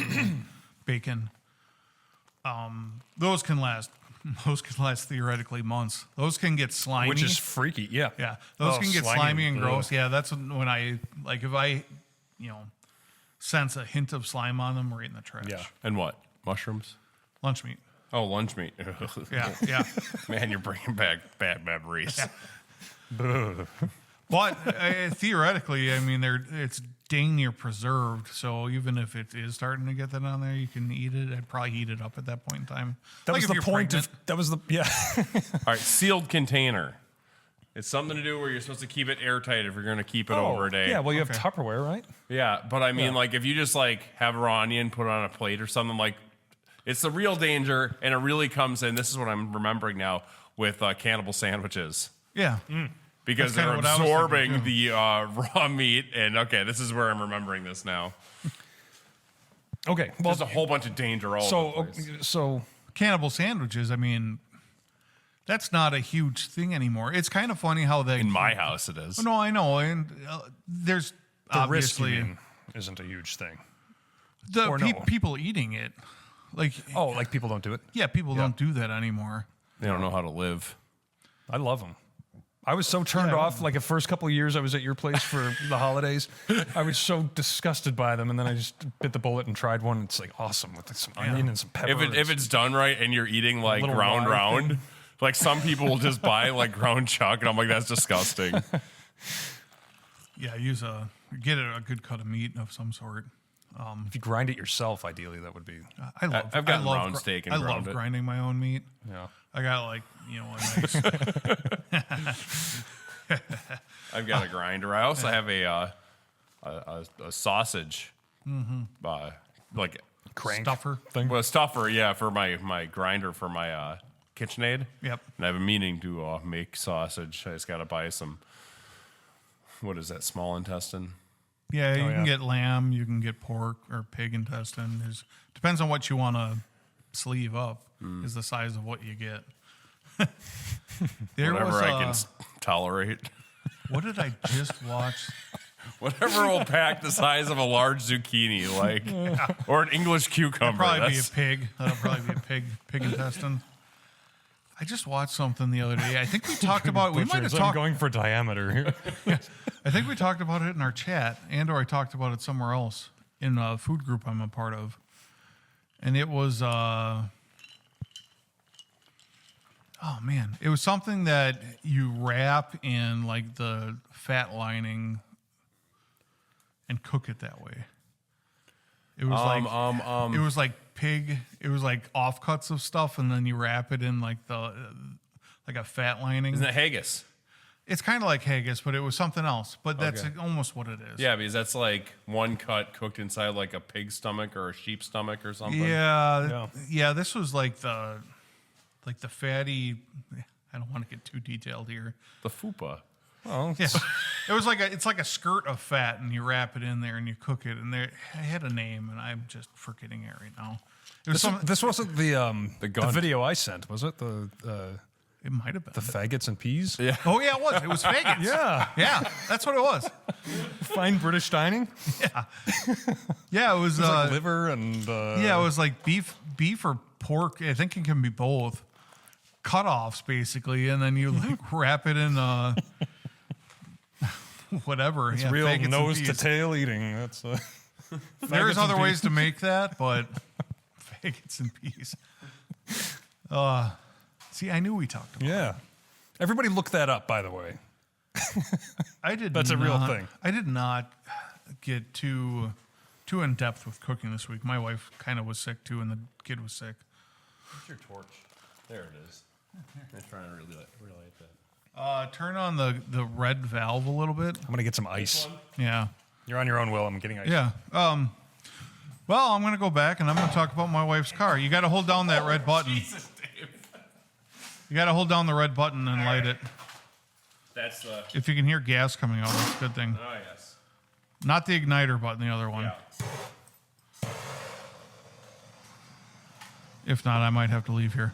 bacon. Those can last. Those can last theoretically months. Those can get slimy. Which is freaky. Yeah. Yeah, those can get slimy and ugh. gross. Yeah, that's when I like if I, sense a hint of slime on them, right in the trash. Yeah. And what? Mushrooms? Lunch meat. Oh, lunch meat. Yeah, yeah. Man, you're bringing back bad memories. But theoretically, I mean, it's dang near preserved. So even if it is starting to get that on there, you can eat it. I'd probably heat it up at that point in time. That Like was if the you're point pregnant. of. That was the. Yeah. All right, sealed container. It's something to do where you're supposed to keep it airtight if you're going to keep it over a day. Yeah. Well, you have Okay. Tupperware, right? Yeah, but I mean, Yeah. like, if you just like have a raw onion, put it on a plate or something, like, it's the real danger, and it really comes in. This is what I'm remembering now with cannibal sandwiches Yeah. because That's kinda they're what I was thinking, absorbing too. the raw meat. And okay, this is where I'm remembering this now. Okay. Well, There's a whole bunch of danger all over the place. so Cannibal sandwiches. I mean, that's not a huge thing anymore. It's kind of funny how they. In my house, it is. No, I know, and there's the risk, you obviously mean, isn't a huge thing. the or no. people eating it. Like, Oh, like people don't do it. yeah, people don't do that anymore. They don't know how to live. I love them. I was so turned Yeah. off. Like the first couple of years I was at your place for the holidays, I was so disgusted by them, and then I just bit the bullet and tried one. It's like awesome with some onion and some pepper. If it's done right and you're eating like little ground rye round, thing. like some people will just buy like ground chuck, and I'm like, that's disgusting. Yeah, get a good cut of meat of some sort. if you grind it yourself, ideally that would be. I love. I've gotten I love round steak and I ground love it. grinding my own meat. Yeah. I got like a nice. I've got a grinder. I also have a sausage, like Crank Stuffer. thing. well, stuffer, yeah, for my grinder for my KitchenAid. Yep. And I have a meaning to make sausage. I just got to buy some. What is that? Small intestine. Yeah, you yeah. can get lamb, you can get pork or pig intestine. Depends on what you want to sleeve up. Is the size of what you get. There Whatever was I can tolerate. what did I just watch? Whatever will pack the size of a large zucchini, like, or an English cucumber. Probably be a That's- pig. That'll probably be a pig intestine. I just watched something the other day. I think we talked about. We might have I'm talked. going for diameter here. I think we talked about it in our chat, or I talked about it somewhere else in a food group I'm a part of, and it was. Oh man, it was something that you wrap in like the fat lining and cook it that way. It was it was like pig. It was like offcuts of stuff, and then you wrap it in like like a fat lining. Isn't it haggis? It's kind of like haggis, but it was something else. But that's Okay. almost what it is. Yeah, because that's like one cut cooked inside like a pig's stomach or a sheep's stomach or something. Yeah. This was like the fatty. I don't want to get too detailed here. The fupa. Oh, Yeah, it was like it's like a skirt of fat, and you wrap it in there and you cook it. And there, I had a name, and I'm just forgetting it right now. It was this wasn't the gun. video I sent, was it? The It might have been. faggots and peas. Yeah. Oh yeah, it was. It was faggots. Yeah. Yeah, that's what it was. Fine British dining. Yeah, it was. Like liver and Yeah, it was like beef or pork. I think it can be both. Cutoffs basically, and then you like wrap it in whatever. it's yeah, real faggots and nose to peas. tail eating. That's There's faggots other and ways to make that, but faggots and peas. See, I knew we talked about. yeah. Everybody look that up, by the way. I did. That's a real not- thing. I did not get too in depth with cooking this week. My wife kind of was sick too, and the kid was sick. Where's your torch? There it is. I'm trying to relight that. Turn on the red valve a little bit. I'm gonna get some ice. Yeah. You're on your own, Will. I'm getting ice. Yeah. Well, I'm going to go back and I'm going to talk about my wife's car. You got to hold down that red button. Jesus, Dave. You got to hold down the red button and light it. That's the. If you can hear gas coming out, that's a good thing. Oh yes. Not the igniter button, the other one. Yeah. If not, I might have to leave here.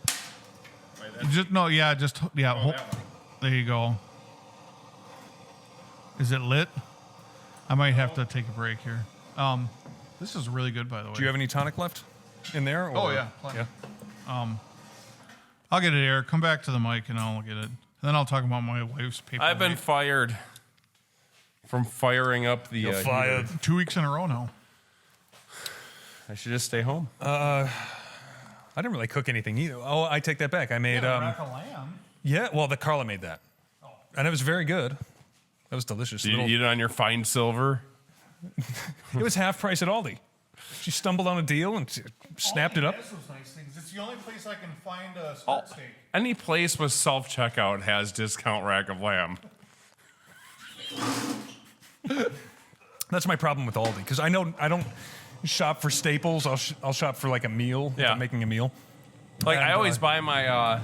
Wait, that's Just hold, that one. there you go. Is it lit? I might have to take a break here. This is really good, by the way. Do you have any tonic left in there? Or? Oh, yeah, plenty. Yeah. I'll get it, Eric. Come back to the mic and I'll get it. Then I'll talk about my wife's paper. I've been fired from firing up the. You're fired. 2 weeks in a row now. I should just stay home. I didn't really cook anything either. Oh, I take that back. I made. Rack of lamb. Yeah, well, the Carla made that, and it was very good. That was delicious. Did you eat it on your fine silver? It was half price at Aldi. She stumbled on a deal and snapped it up. Those nice things. It's the only place I can find a Oh, skirt steak. any place with self checkout has discount rack of lamb. That's my problem with Aldi because I don't shop for staples. I'll shop for like a meal. Yeah. If I'm making a meal. Like And, I always buy my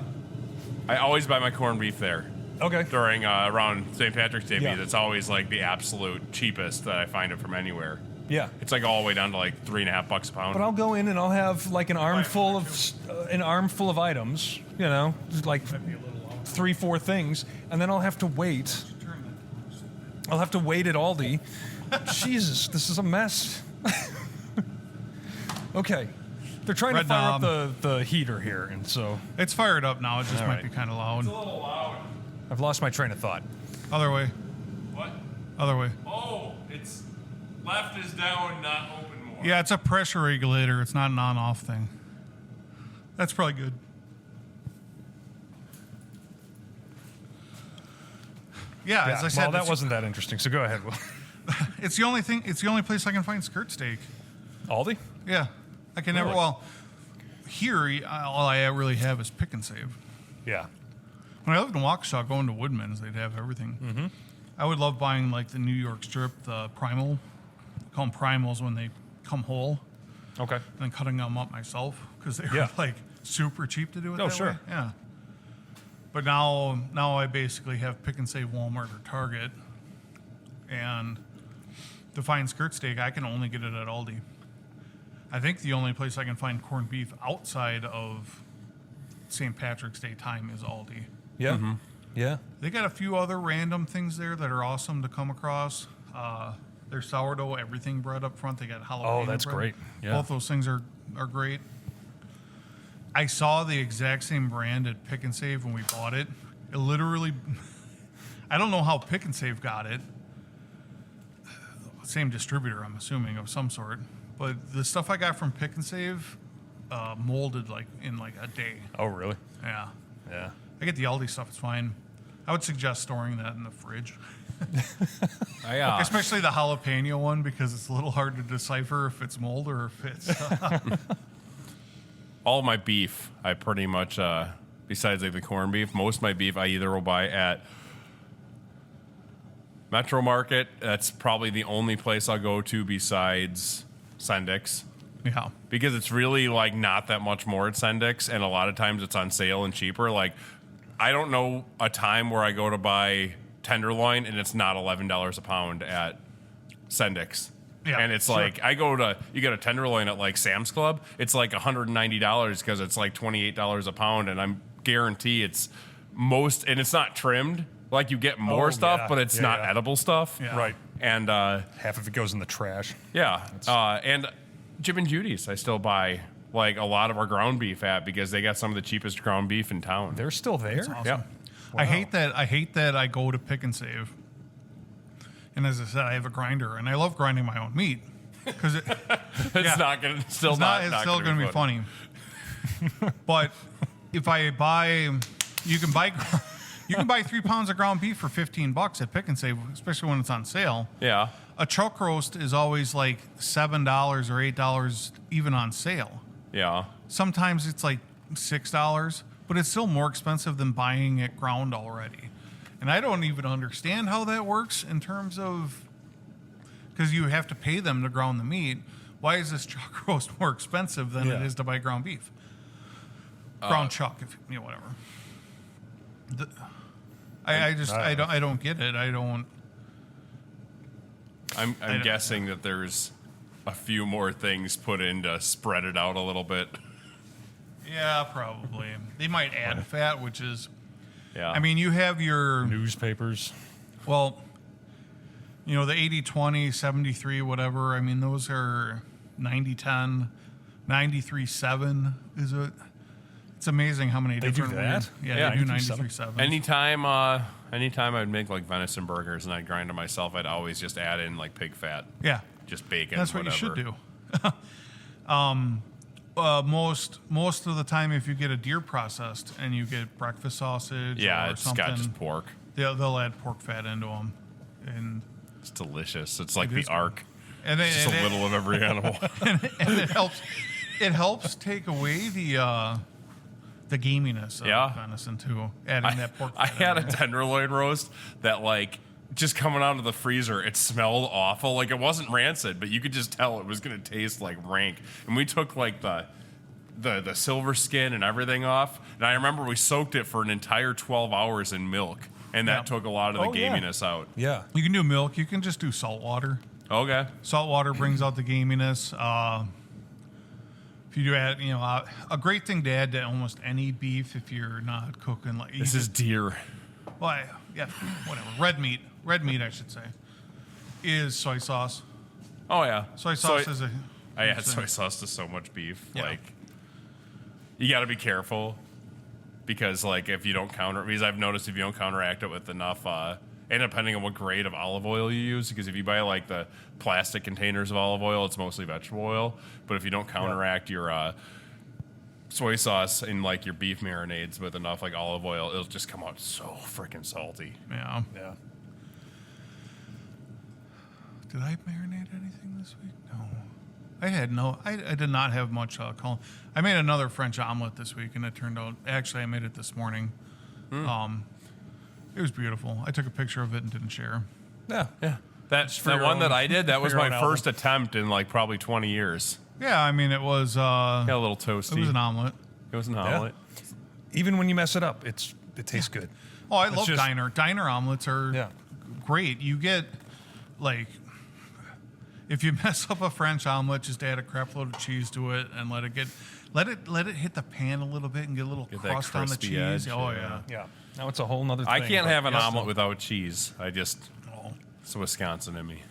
corned beef there Okay. during around St. Patrick's Day. Yeah. Because it's always like the absolute cheapest that I find it from anywhere. Yeah. It's like all the way down to like $3.50 a pound. But I'll go in and I'll have like an armful of items. You know, like 3-4 things, and then I'll have to wait. I'll have to wait at Aldi. Jesus, this is a mess. Okay. They're trying to Red fire knob. up the heater here, and so It's fired up now. It just All might right. be kind of loud. a little loud. I've lost my train of thought. Other way. What? Other way. Oh, it's left is down, not open more. Yeah, it's a pressure regulator. It's not an on-off thing. That's probably good. Yeah, as I said, well, that it's, wasn't that interesting. So go ahead, Will. it's the only thing. It's the only place I can find skirt steak. Aldi? Yeah, I can never. Really? Well, here all I really have is Pick and Save. Yeah. When I lived in Waukesha, going to Woodman's, they'd have everything. Mm-hmm. I would love buying like the New York strip, the primal. I call them primals when they come whole, Okay. and then cutting them up myself because they were Yeah. like super cheap to do it. Oh, that sure. way. Yeah. But now I basically have Pick and Save Walmart or Target, and to find skirt steak, I can only get it at Aldi. I think the only place I can find corned beef outside of St. Patrick's Day time is Aldi. Yeah. Mm-hmm. Yeah. They got a few other random things there that are awesome to come across. Their sourdough everything bread up front. They got jalapeno Oh, that's bread. great. Yeah. Both those things are great. I saw the exact same brand at Pick and Save when we bought it. It literally, I don't know how Pick and Save got it. Same distributor, I'm assuming, of some sort. But the stuff I got from Pick and Save molded like in like a day. Oh, really? Yeah. Yeah. I get the Aldi stuff, it's fine. I would suggest storing that in the fridge. Especially the jalapeno one because it's a little hard to decipher if it's mold or if it's. All my beef, I pretty much, besides like the corned beef, most of my beef I either will buy at Metro Market. That's probably the only place I'll go to besides Sendix. Yeah. Because it's really like not that much more at Sendix, and a lot of times it's on sale and cheaper. Like, I don't know a time where I go to buy tenderloin and it's not $11 a pound at Sendix. Yeah, And it's sure. like you get a tenderloin at like Sam's Club, it's like $190 because it's like $28 a pound, and I'm guarantee it's and it's not trimmed. Like you get more Oh, stuff, yeah. but it's Yeah, not yeah. edible stuff. Yeah. Right. And Half of it goes in the trash. yeah, and Jim and Judy's, I still buy like a lot of our ground beef at because they got some of the cheapest ground beef in town. They're still there? Awesome. Yeah. I hate that I go to Pick and Save. And as I said, I have a grinder, and I love grinding my own meat because It's Yeah. not gonna it's still going to be funny. But if I buy, you can buy 3 pounds of ground beef for $15 at Pick and Save, especially when it's on sale. Yeah. A chuck roast is always like $7 or $8 even on sale. Yeah. Sometimes it's like $6, but it's still more expensive than buying it ground already. And I don't even understand how that works in terms of, because you have to pay them to ground the meat. Why is this chuck roast more expensive than it is to buy ground beef? Ground chuck, if you know, whatever. I don't get it. I'm guessing that there's a few more things put in to spread it out a little bit. Yeah, probably. They might add fat, which is, Yeah. I mean, you have your, Newspapers. well, you know, the 80-20, 73, whatever. I mean, those are 90-10, 93-7 is it? It's amazing how many They do different that? Yeah, Yeah, they do 93-7. 93-7. Anytime I'd make like venison burgers and I'd grind them myself, I'd always just add in like pig fat, Yeah, just bacon. that's what whatever. you should do. Most of the time, if you get a deer processed and you get breakfast sausage Yeah, or it's something, got just pork. they'll add pork fat into them. And It's delicious. It's like It the is good. ark. and, Just a little of every animal. and it helps take away the gaminess of Yeah. venison too, adding that pork fat I in had a there. tenderloin roast that like just coming out of the freezer, it smelled awful. Like it wasn't rancid, but you could just tell it was gonna taste like rank. And we took like the silver skin and everything off. And I remember we soaked it for an entire 12 hours in milk. And that Yeah. took a lot of the Oh, yeah. gaminess out. Yeah. You can do milk. You can just do salt water. Okay. Salt water brings out the gaminess. If you do add, you know, a great thing to add to almost any beef if you're not cooking like This is deer. well, yeah, whatever. Red meat, I should say, is soy sauce. Oh yeah. Soy sauce is a. I add it's a- soy sauce to so much beef. Yeah. Like, you got to be careful because, like, if you don't because I've noticed if you don't counteract it with enough, and depending on what grade of olive oil you use, because if you buy like the plastic containers of olive oil, it's mostly vegetable oil. But if you don't counteract your soy sauce in like your beef marinades with enough like olive oil, it'll just come out so freaking salty. Yeah. Yeah. Did I marinate anything this week? No. I did not have much I made another French omelet this week, and it turned out. Actually, I made it this morning. It was beautiful. I took a picture of it and didn't share. Yeah. Yeah. That your one own- that I did, that was for your my own first attempt in like probably 20 years. Yeah, I mean, it was. Got a little toasty. It was an omelet. It was an omelet. Even when you mess it up, it tastes good. Oh, I It's love just- diner omelets are Yeah. great. You get like if you mess up a French omelet, just add a crap load of cheese to it and let it hit the pan a little bit and get a little Get that crust on the crispy cheese. edge, Oh yeah. yeah. Yeah. Now it's a whole nother thing. I can't but have an yes, omelet without cheese. It's Wisconsin in me.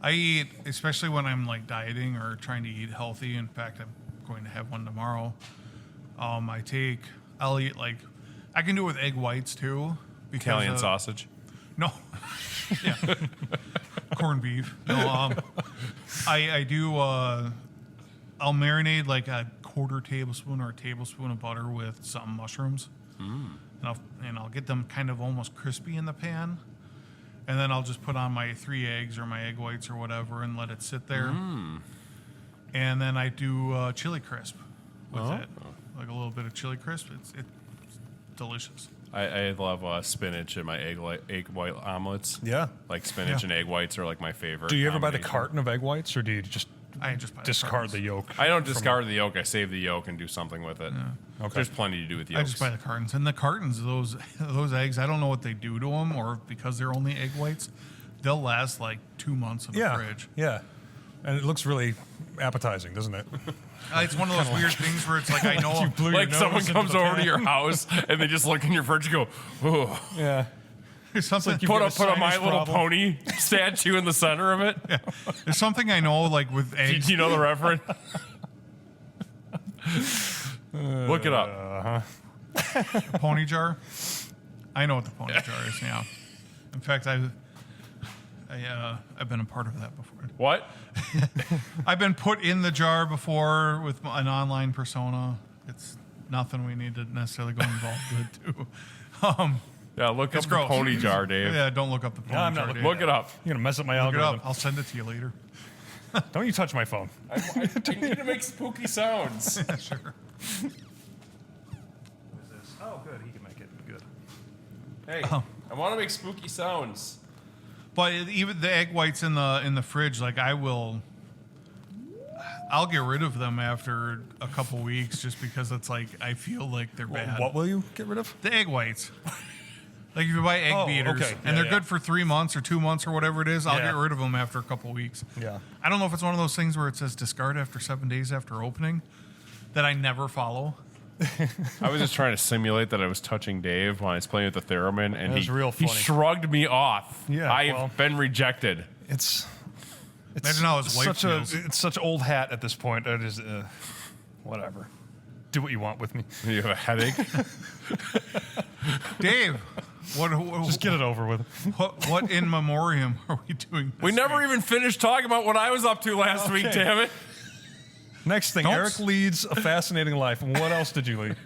I eat, especially when I'm like dieting or trying to eat healthy. In fact, I'm going to have one tomorrow. I'll eat like, I can do it with egg whites too. Because Italian sausage. No. Yeah. Corned beef. No, I do, I'll marinate like a quarter tablespoon or a tablespoon of butter with some mushrooms. And I'll get them kind of almost crispy in the pan. And then I'll just put on my 3 eggs or my egg whites or whatever and let it sit there. And then I do chili crisp with it. Like a little bit of chili crisp. It's delicious. I love spinach in my egg white omelets. Yeah. Like spinach Yeah. and egg whites are like my favorite. Do you ever buy the combination. carton of egg whites, or do you just I just buy the discard cartons. the yolk? I don't discard the yolk. I save the yolk and do something with it. Okay. There's plenty to do with I yolks. just buy the cartons. And the cartons, those eggs, I don't know what they do to them, or because they're only egg whites, they'll last like 2 months in the Yeah. fridge. Yeah. And it looks really appetizing, doesn't it? It's one of those weird things where it's like I know. blew your Like someone nose into comes the over to pan. your house and they just look in your fridge and go, "Oh, Yeah. There's something. you put got a a My sinus Little problem." Pony statue in the center of it." There's something I know, like with Do eggs. you know the reference? Look it up. Pony jar. I know what the pony jar is. Yeah. In fact, I've been a part of that before. What? I've been put in the jar before with an online persona. It's nothing we need to necessarily go involved with too. Yeah, look up It's the gross. pony jar, Dave. Yeah, don't look up the pony I'm not jar. looking- Dave. Look it up. You're going to mess up my Look it algorithm. up. I'll send it to you later. Don't you touch my phone. I need to make spooky sounds. Sure. Oh, good. He can make it. Good. Hey, I want to make spooky sounds. But even the egg whites in the fridge, like I'll get rid of them after a couple weeks just because it's like I feel like they're bad. What will you get rid of? The egg whites. Like if you buy egg beaters okay. and Yeah, they're good for 3 months or 2 months or whatever it is, I'll Yeah. get rid of them after a couple weeks. Yeah. I don't know if it's one of those things where it says discard after 7 days after opening that I never follow. I was just trying to simulate that I was touching Dave when I was playing with the theremin, and That was real he funny. shrugged me off. Yeah, I've well. been rejected. It's Imagine how his wife such feels. it's such old hat at this point. It is whatever. Do what you want with me. You have a headache. Dave, what Just get it over with. what in memoriam are we doing? We this never week? even finished talking about what I was up to last week. Okay. Damn it! Next thing, Don't Eric leads a fascinating life. And what else did you lead?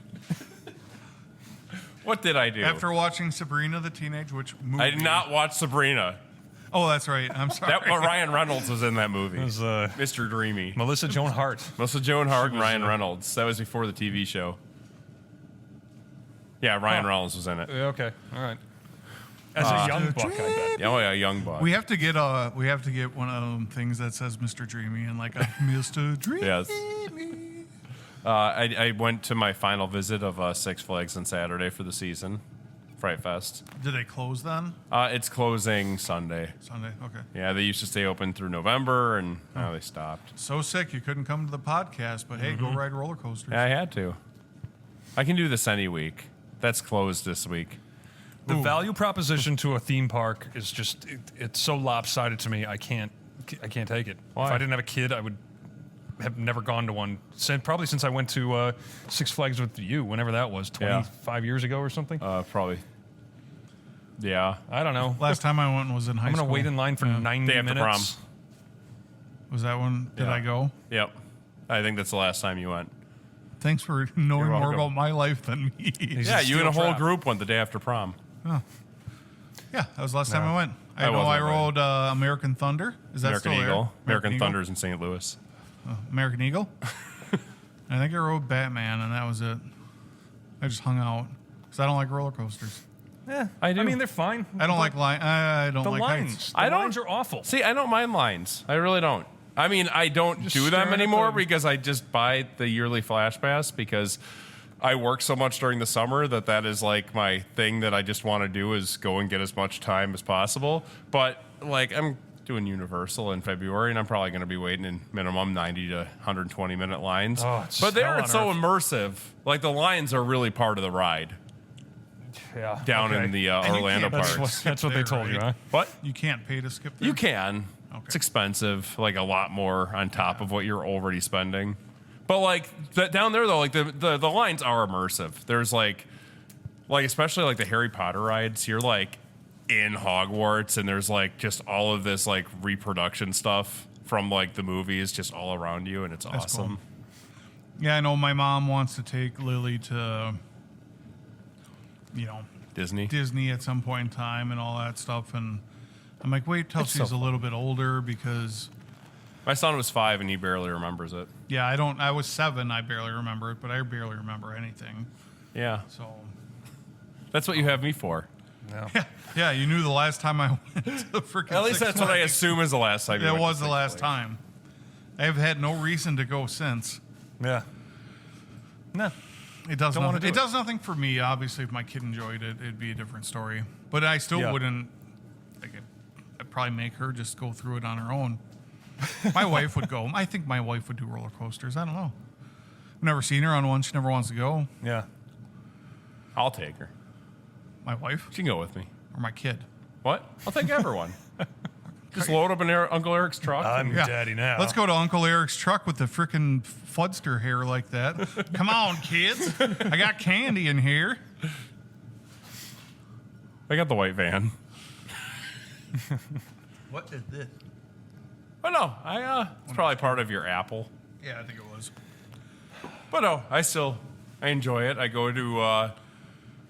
What did I do? After watching Sabrina the Teenage Witch movie. I did not watch Sabrina. Oh, that's right. I'm sorry. Ryan Reynolds was in that movie. It was Mr. Dreamy. Melissa Joan Hart. Melissa Joan Hart and Ryan Reynolds. That was before the TV show. Yeah, Ryan Reynolds was in it. Okay, all right. As a young buck, I bet. Oh yeah, young buck. We have to get one of them things that says Mr. Dreamy and like a Mr. Dreamy. Yes. I went to my final visit of Six Flags on Saturday for the season, Fright Fest. Did they close then? It's closing Sunday. Sunday. Okay. Yeah, they used to stay open through November, and now they stopped. So sick you couldn't come to the podcast, but hey, go ride roller coasters. Yeah, I had to. I can do this any week. That's closed this week. The value proposition to a theme park is just it's so lopsided to me. I can't take it. Why? If I didn't have a kid, I would have never gone to one. Probably since I went to Six Flags with you, whenever that was, 25 years ago or something. Probably. Yeah. I don't know. Last time I went was in high I'm school. gonna wait in line for 90 Day after minutes. Was that one? Did Yeah. I go? Yep. I think that's the last time you went. Thanks for knowing You're more welcome. about my life than me. He's Yeah, a you steel and a whole trap. group went the day after prom. Yeah, that was the last time I went. I I know wasn't I invited. rode American Thunder. Is that American still there? Eagle. American Eagle? Thunder's in St. Louis. American Eagle. I think I rode Batman, and that was it. I just hung out because I don't like roller coasters. Yeah, I do. I mean, they're fine. I don't like I don't the like lines. heights. The I don't- lines are awful. See, I don't mind lines. I really don't. I mean, I don't Just do them staring at anymore the- because I just buy the yearly Flash Pass because I work so much during the summer that is like my thing that I just want to do is go and get as much time as possible. But like I'm doing Universal in February and I'm probably going to be waiting in minimum 90 to 120 minute lines. Oh, it's but there hell it's on so earth. immersive. Like the lines are really part of the ride Yeah, down okay. in the you Orlando can't- That's parks. what they there, told you, right? huh? What? You can't pay to skip there. You can. Okay. It's expensive, like a lot more on top of what you're already spending. But like down there though, like the lines are immersive. There's like especially like the Harry Potter rides, you're like in Hogwarts and there's like just all of this like reproduction stuff from like the movies just all around you and it's That's awesome. cool. Yeah, I know my mom wants to take Lily to, Disney. Disney at some point in time and all that stuff, and I'm like, wait till It's so she's a little bit older because, My son was 5 and he barely remembers it. yeah, I was 7, I barely remember it, but I barely remember anything. Yeah. So, That's what you have me for. yeah, you knew the last time I went to the freaking. At least Six that's what I Flags. assume is the last time you That went to was the Six last Flags. time. I have had no reason to go since. Yeah. No. It does Don't wanna nothing. do It it. does nothing for me. Obviously, if my kid enjoyed it, it'd be a different story. But I still Yeah. wouldn't. Like, I'd probably make her just go through it on her own. My wife would go. I think my wife would do roller coasters. I don't know. I've never seen her on one. She never wants to go. Yeah. I'll take her. My wife She can go with me. or my kid. What? I'll take everyone. Just load up in Uncle Eric's truck. I'm your daddy now. Let's go to Uncle Eric's truck with the frickin' fudster hair like that. Come on, kids. I got candy in here. I got the white van. What is this? But no, it's probably part of your Apple. Yeah, I think it was. But no, I enjoy it. I go to,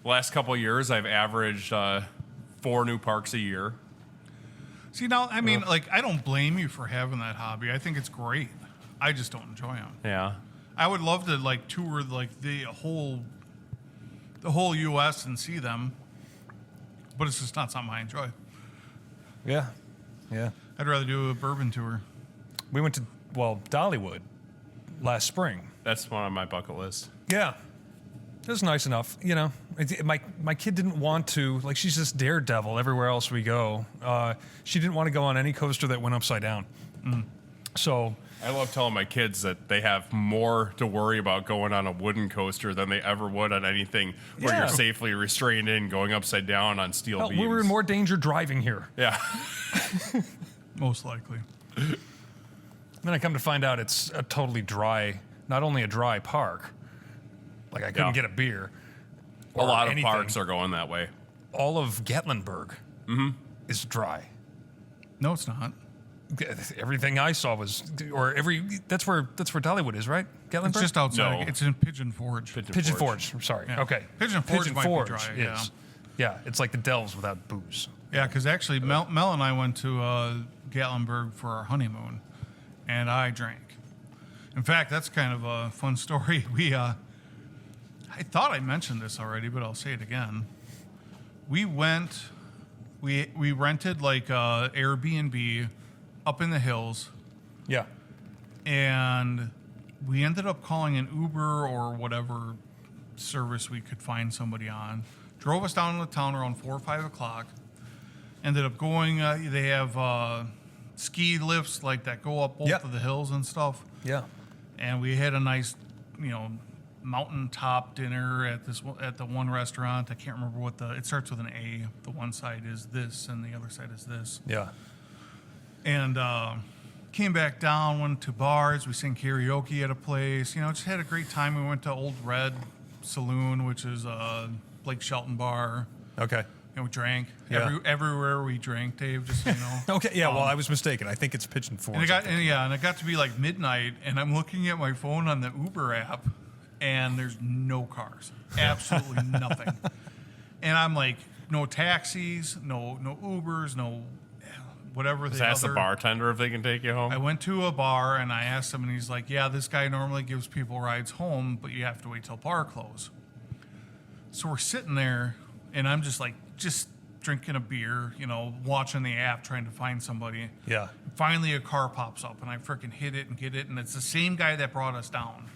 last couple of years, I've averaged 4 new parks a year. See, now, I mean, like, I don't blame you for having that hobby. I think it's great. I just don't enjoy them. Yeah. I would love to, like, tour, like, the whole the whole U.S. and see them, but it's just not something I enjoy. Yeah. Yeah. I'd rather do a bourbon tour. We went to, Dollywood last spring. That's one on my bucket list. Yeah. It was nice enough. My kid didn't want to, like, she's this daredevil everywhere else we go. She didn't want to go on any coaster that went upside down. So, I love telling my kids that they have more to worry about going on a wooden coaster than they ever would on anything where Yeah. you're safely restrained in going upside down on steel hell, beams. we were in more danger driving here. Yeah. Most likely. Then I come to find out it's a totally dry, not only a dry park, like I couldn't Yeah. get a beer. A or lot of anything. parks are going that way. All of Gatlinburg is dry. No, it's not. Everything I saw was, that's where Dollywood is, right? Gatlinburg? It's just outside. No. It's in Pigeon Forge. Pigeon Forge. I'm sorry. Yeah. Okay. Pigeon Forge might be dry, yeah. Yeah, it's like the Dells without booze. Yeah, because actually, Mel and I went to Gatlinburg for our honeymoon, and I drank. In fact, that's kind of a fun story. I thought I mentioned this already, but I'll say it again. We rented like a Airbnb up in the hills, Yeah. and we ended up calling an Uber or whatever service we could find somebody on. Drove us down to the town around 4 or 5 o'clock. Ended up going. They have ski lifts like that go up both Yep. of the hills and stuff. Yeah. And we had a nice, mountaintop dinner at the one restaurant. I can't remember what it starts with an A. The one side is this, and the other side is this. Yeah. And came back down, went to bars. We sang karaoke at a place. Just had a great time. We went to Old Red Saloon, which is a Blake Shelton bar. Okay. We drank. Yeah. Everywhere we drank, Dave, just so you know. Okay. Yeah. I was mistaken. I think it's Pigeon Forge. And it got to be like midnight, and I'm looking at my phone on the Uber app, and there's no cars, absolutely nothing. And I'm like, no taxis, no Ubers, no whatever. Just ask the bartender if they can take you home. I went to a bar and I asked him, and he's like, "Yeah, this guy normally gives people rides home, but you have to wait till bar close." So we're sitting there, and I'm just drinking a beer, watching the app, trying to find somebody. Yeah. Finally, a car pops up, and I freaking hit it and get it, and it's the same guy that brought us down.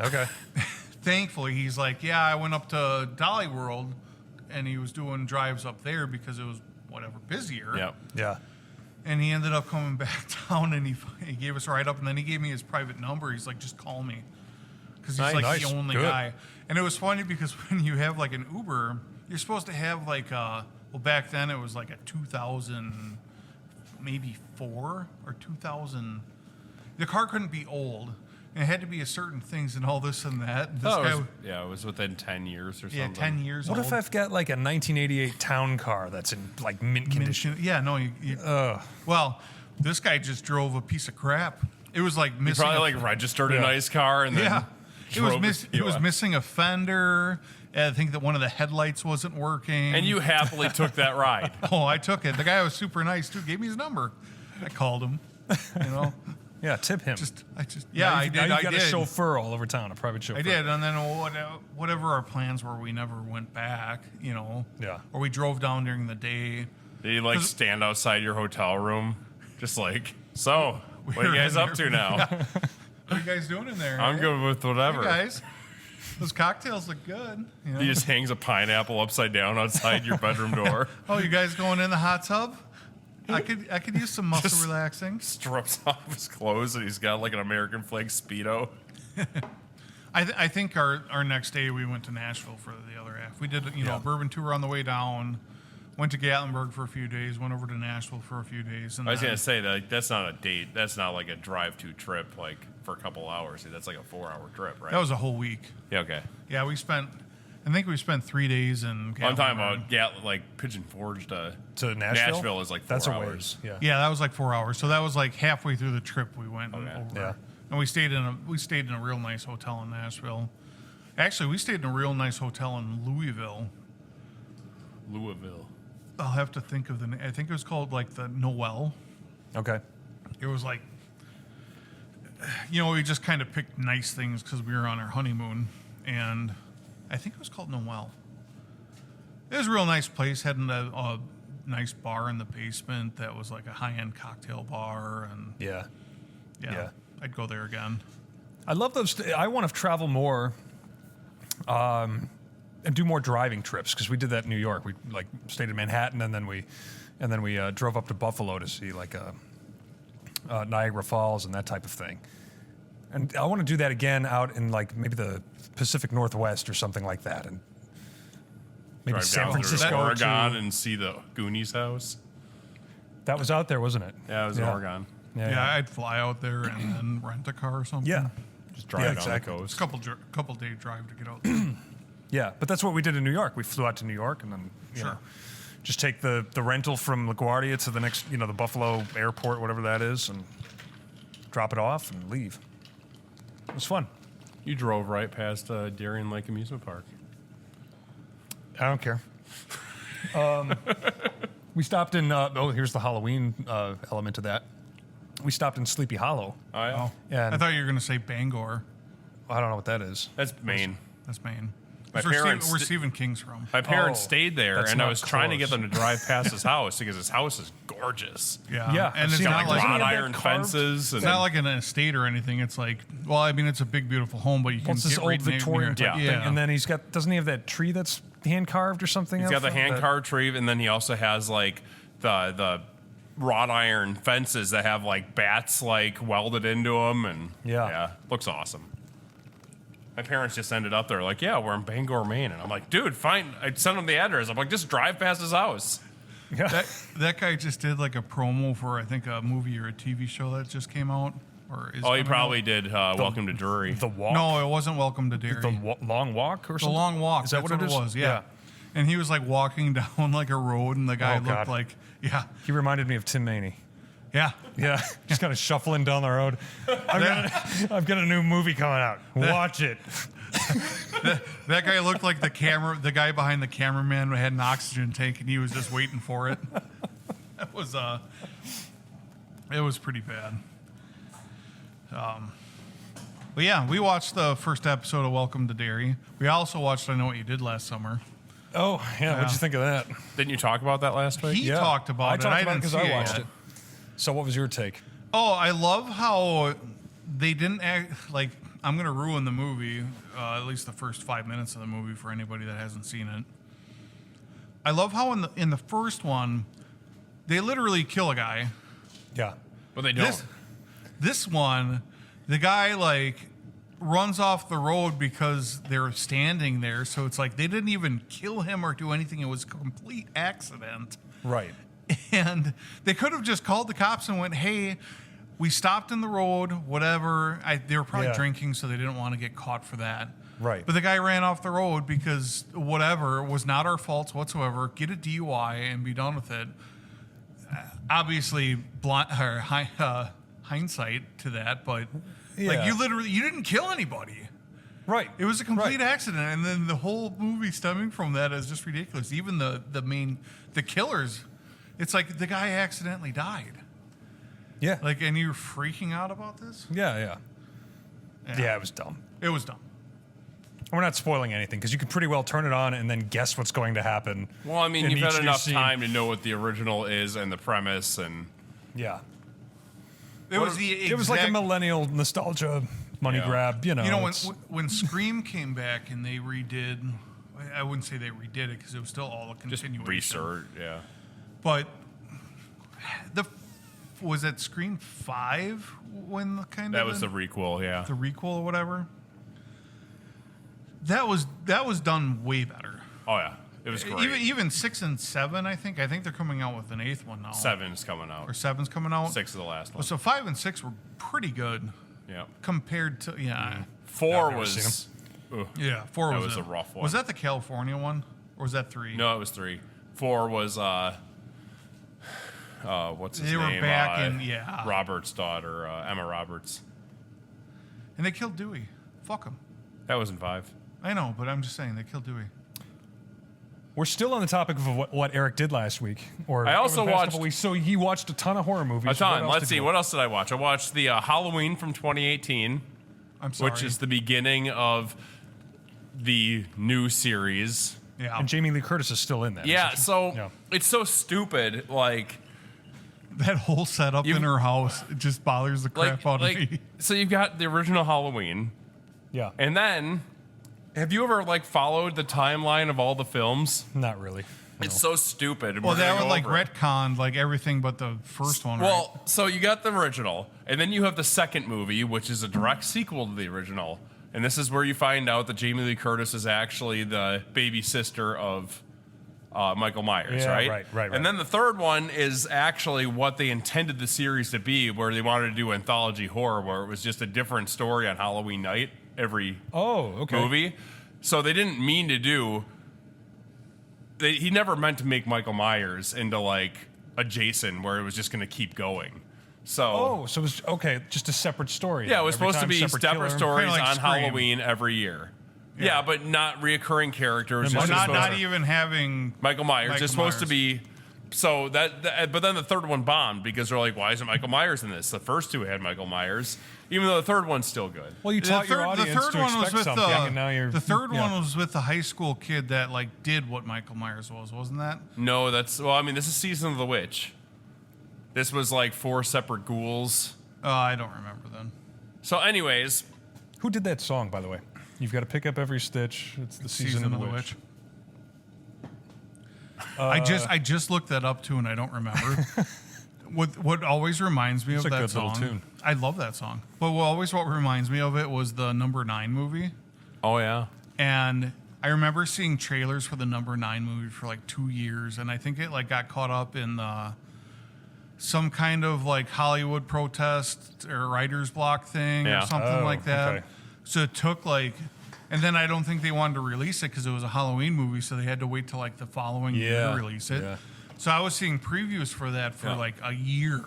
Okay. Thankfully, he's like, "Yeah, I went up to Dolly World," and he was doing drives up there because it was busier. Yep. Yeah. And he ended up coming back down, and he gave us a ride up, and then he gave me his private number. He's like, "Just call me," because he's like Nice. the only Good. guy. And it was funny because when you have like an Uber, you're supposed to have like back then it was like a 2000, maybe 4 or 2000. The car couldn't be old. It had to be a certain things and all this and that. This It was within 10 years or something. yeah, 10 years What old. if I've got like a 1988 town car that's in like mint condition? Yeah, no. Well, this guy just drove a piece of crap. It was like You missing. probably registered a Yeah. nice car and then Yeah. It was drove it was missing a fender. I think that one of the headlights wasn't working. And you happily took that ride. Oh, I took it. The guy was super nice too. Gave me his number. I called him. Yeah, tip him. Yeah, I did. Now I you've got did. a chauffeur all over town, a private chauffeur. I did, and then whatever our plans were, we never went back. Yeah. Or we drove down during the day. Did you stand outside your hotel room? Just so, what are We're you guys in up there. to now? What are you guys doing in there? I'm good with whatever. Hey guys, those cocktails look good. He just hangs a pineapple upside down outside your bedroom door. Oh, you guys going in the hot tub? I could use some muscle Just- relaxing. Strips off his clothes and he's got like an American flag Speedo. I think our next day we went to Nashville for the other half. We did a bourbon tour on the way down. Went to Gatlinburg for a few days. Went over to Nashville for a few days. And I was then- gonna say that that's not a date. That's not like a drive-to trip for a couple hours. That's like a 4-hour trip, right? that was a whole week. yeah. Okay. Yeah, I think we spent 3 days in Gatlinburg. I'm talking about Pigeon Forge to To Nashville? Nashville is like 4 That's a hours. ways. Yeah. Yeah, that was like 4 hours. So that was like halfway through the trip we went Okay. over. Yeah. And we stayed in a real nice hotel in Nashville. Actually, we stayed in a real nice hotel in Louisville. Louisville. I'll have to think of the name. I think it was called like the Noel. Okay. It was like, we just kind of picked nice things because we were on our honeymoon, and I think it was called Noel. It was a real nice place. Had a nice bar in the basement that was like a high-end cocktail bar, and Yeah. yeah, I'd go there again. I love those. I want to travel more and do more driving trips because we did that in New York. We like stayed in Manhattan and then we drove up to Buffalo to see like Niagara Falls and that type of thing. And I want to do that again out in like maybe the Pacific Northwest or something like that, and maybe Drive San down through Francisco. Oregon to- and see the Goonies house. that was out there, wasn't it? Yeah, it was in Oregon. Yeah, I'd fly out there and then rent a car or something. Yeah. Just drive Yeah, down exactly. the It's coast. a couple day drive to get out there. Yeah, but that's what we did in New York. We flew out to New York and then you know, just take the rental from LaGuardia to the next, the Buffalo airport, whatever that is, and drop it off and leave. It was fun. You drove right past Darien Lake Amusement Park. I don't care. We stopped in. Here's the Halloween element to that. We stopped in Sleepy Hollow. Oh, yeah. And I thought you were going to say Bangor. I don't know what that is. That's Maine. That's Maine. My That's where parents where st- Stephen King's from. My parents Oh, stayed there, that's and I not was trying to get close. them to drive past his house because his house is gorgeous. Yeah, Yeah, and I've it's seen not it. like Doesn't he Wrought have that iron carved? fences. it's And not like an estate or anything. It's like, well, I mean, it's a big, beautiful home, but you can What's this get old right near Victorian it. type thing? Yeah, And then he's got. Doesn't he have that tree that's hand carved or something? he's up got the front? hand That- carved tree, and then he also has like the wrought iron fences that have like bats like welded into them, and Yeah. looks awesome. My parents just ended up there like, yeah, we're in Bangor, Maine, and I'm like, dude, fine. I sent them the address. I'm like, just drive past his house. Yeah. that guy just did like a promo for I think a movie or a TV show that just came out. Or is Oh, he coming probably out. did. Welcome to Drury. The walk. No, it wasn't Welcome to Derry. Long walk or The something. Long Walk. Is that that's what it is? was? Yeah. And he was like walking down like a road, and the guy Oh, looked God. like, yeah, He reminded me of Tim Maney. yeah. Yeah, just kind of shuffling down the road. I've got a new movie coming out. Watch it. That guy looked like the guy behind the cameraman who had an oxygen tank, and he was just waiting for it. It was pretty bad. But yeah, we watched the first episode of Welcome to Derry. We also watched I Know What You Did Last Summer. Oh, yeah. What'd you think of that? Didn't you talk about that last week? He talked about I it. talked I about it didn't because see I it watched yet. it. So, what was your take? Oh, I love how they didn't act like I'm going to ruin the movie, at least the first 5 minutes of the movie for anybody that hasn't seen it. I love how in the first one, they literally kill a guy. Yeah. But they don't. This one, the guy like runs off the road because they're standing there. So it's like they didn't even kill him or do anything. It was a complete accident. Right. And they could have just called the cops and went, hey, we stopped in the road, whatever. They were probably Yeah. drinking, so they didn't want to get caught for that. Right. But the guy ran off the road because whatever, it was not our fault whatsoever. Get a DUI and be done with it. Obviously, hindsight to that, but like Yeah. you didn't kill anybody. Right. It was a complete Right. accident, and then the whole movie stemming from that is just ridiculous. Even the killers, it's like the guy accidentally died. Yeah. Like, and you're freaking out about this? Yeah. Yeah, it was dumb. It was dumb. We're not spoiling anything because you can pretty well turn it on and then guess what's going to happen. Well, I mean, in you've each had new enough scene. time to know what the original is and the premise, and Yeah. It was the exact, It was like a millennial nostalgia money Yeah. grab. You know. when Scream came back and they redid, I wouldn't say they redid it because it was still all a just continuation. research. Yeah. But was that Scream 5 when the kind That of was the requel. Yeah. the requel or whatever? That was done way better. Oh yeah. It was great. Even 6 and 7, I think they're coming out with an 8th one now. 7's coming Or out. 7's coming out. 6 is the last one. So 5 and 6 were pretty good Yeah. compared to 4 never was. Ugh. Yeah, 4 That was was a rough one. Was that the California one, or was that 3? No, it was 3. 4 was what's his They were name? back in Robert's daughter, Emma Roberts. And they killed Dewey. Fuck them. That was in 5. I know, but I'm just saying they killed Dewey. We're still on the topic of what Eric did last week. Or I also over the past watched- couple weeks. So he watched a ton of horror movies. A ton. What else Let's did see. you What watch? else did I watch? I watched the Halloween from 2018, I'm sorry. which is the beginning of the new series Yeah. And Jamie Lee Curtis is still in that. Yeah, isn't she? so Yeah. it's so stupid. Like, That whole setup in her house, it just bothers the crap out of me. so you've got the original Halloween, Yeah. and then have you ever like followed the timeline of all the films? Not really. It's so stupid. and Well, we're gonna that would go like over it. retconned like everything but the first one, right? Well, so you got the original, and then you have the second movie, which is a direct sequel to the original. And this is where you find out that Jamie Lee Curtis is actually the baby sister of Michael Myers, Yeah, right? right. And then the third one is actually what they intended the series to be, where they wanted to do anthology horror, where it was just a different story on Halloween night every Oh, okay. movie. So they didn't mean to do. He never meant to make Michael Myers into like a Jason, where it was just going to keep going. So Oh, so it was okay. Just a separate story. yeah, then. it was Every supposed to time be separate separate killer. stories Kinda like on Scream. Halloween every year. Yeah, but not reoccurring characters. Then Just Michael not supposed not to- even having Michael Myers. Michael It's supposed to Myers. be. So but then the third one bombed because they're like, why isn't Michael Myers in this? The first two had Michael Myers, even though the third one's still good. Well, you taught your audience to expect something, and now you're the third yeah. one was with the high school kid that like did what Michael Myers was, wasn't that? No, this is Season of the Witch. This was like 4 separate ghouls. I don't remember then. So, anyways, Who did that song, by the way? You've got to pick up every stitch. It's the season, of the witch. I just looked that up too, and I don't remember. What always reminds me It's of a that good little song? tune. I love that song. But what reminds me of it was the Number 9 movie, oh yeah, and I remember seeing trailers for the Number 9 movie for like 2 years, and I think it like got caught up in some kind of like Hollywood protest or writer's block thing Yeah. or something Oh, like that. okay. So it took like, and then I don't think they wanted to release it because it was a Halloween movie, so they had to wait till like the following year Yeah, to release it. yeah. So I was seeing previews for that for Yeah. like a year,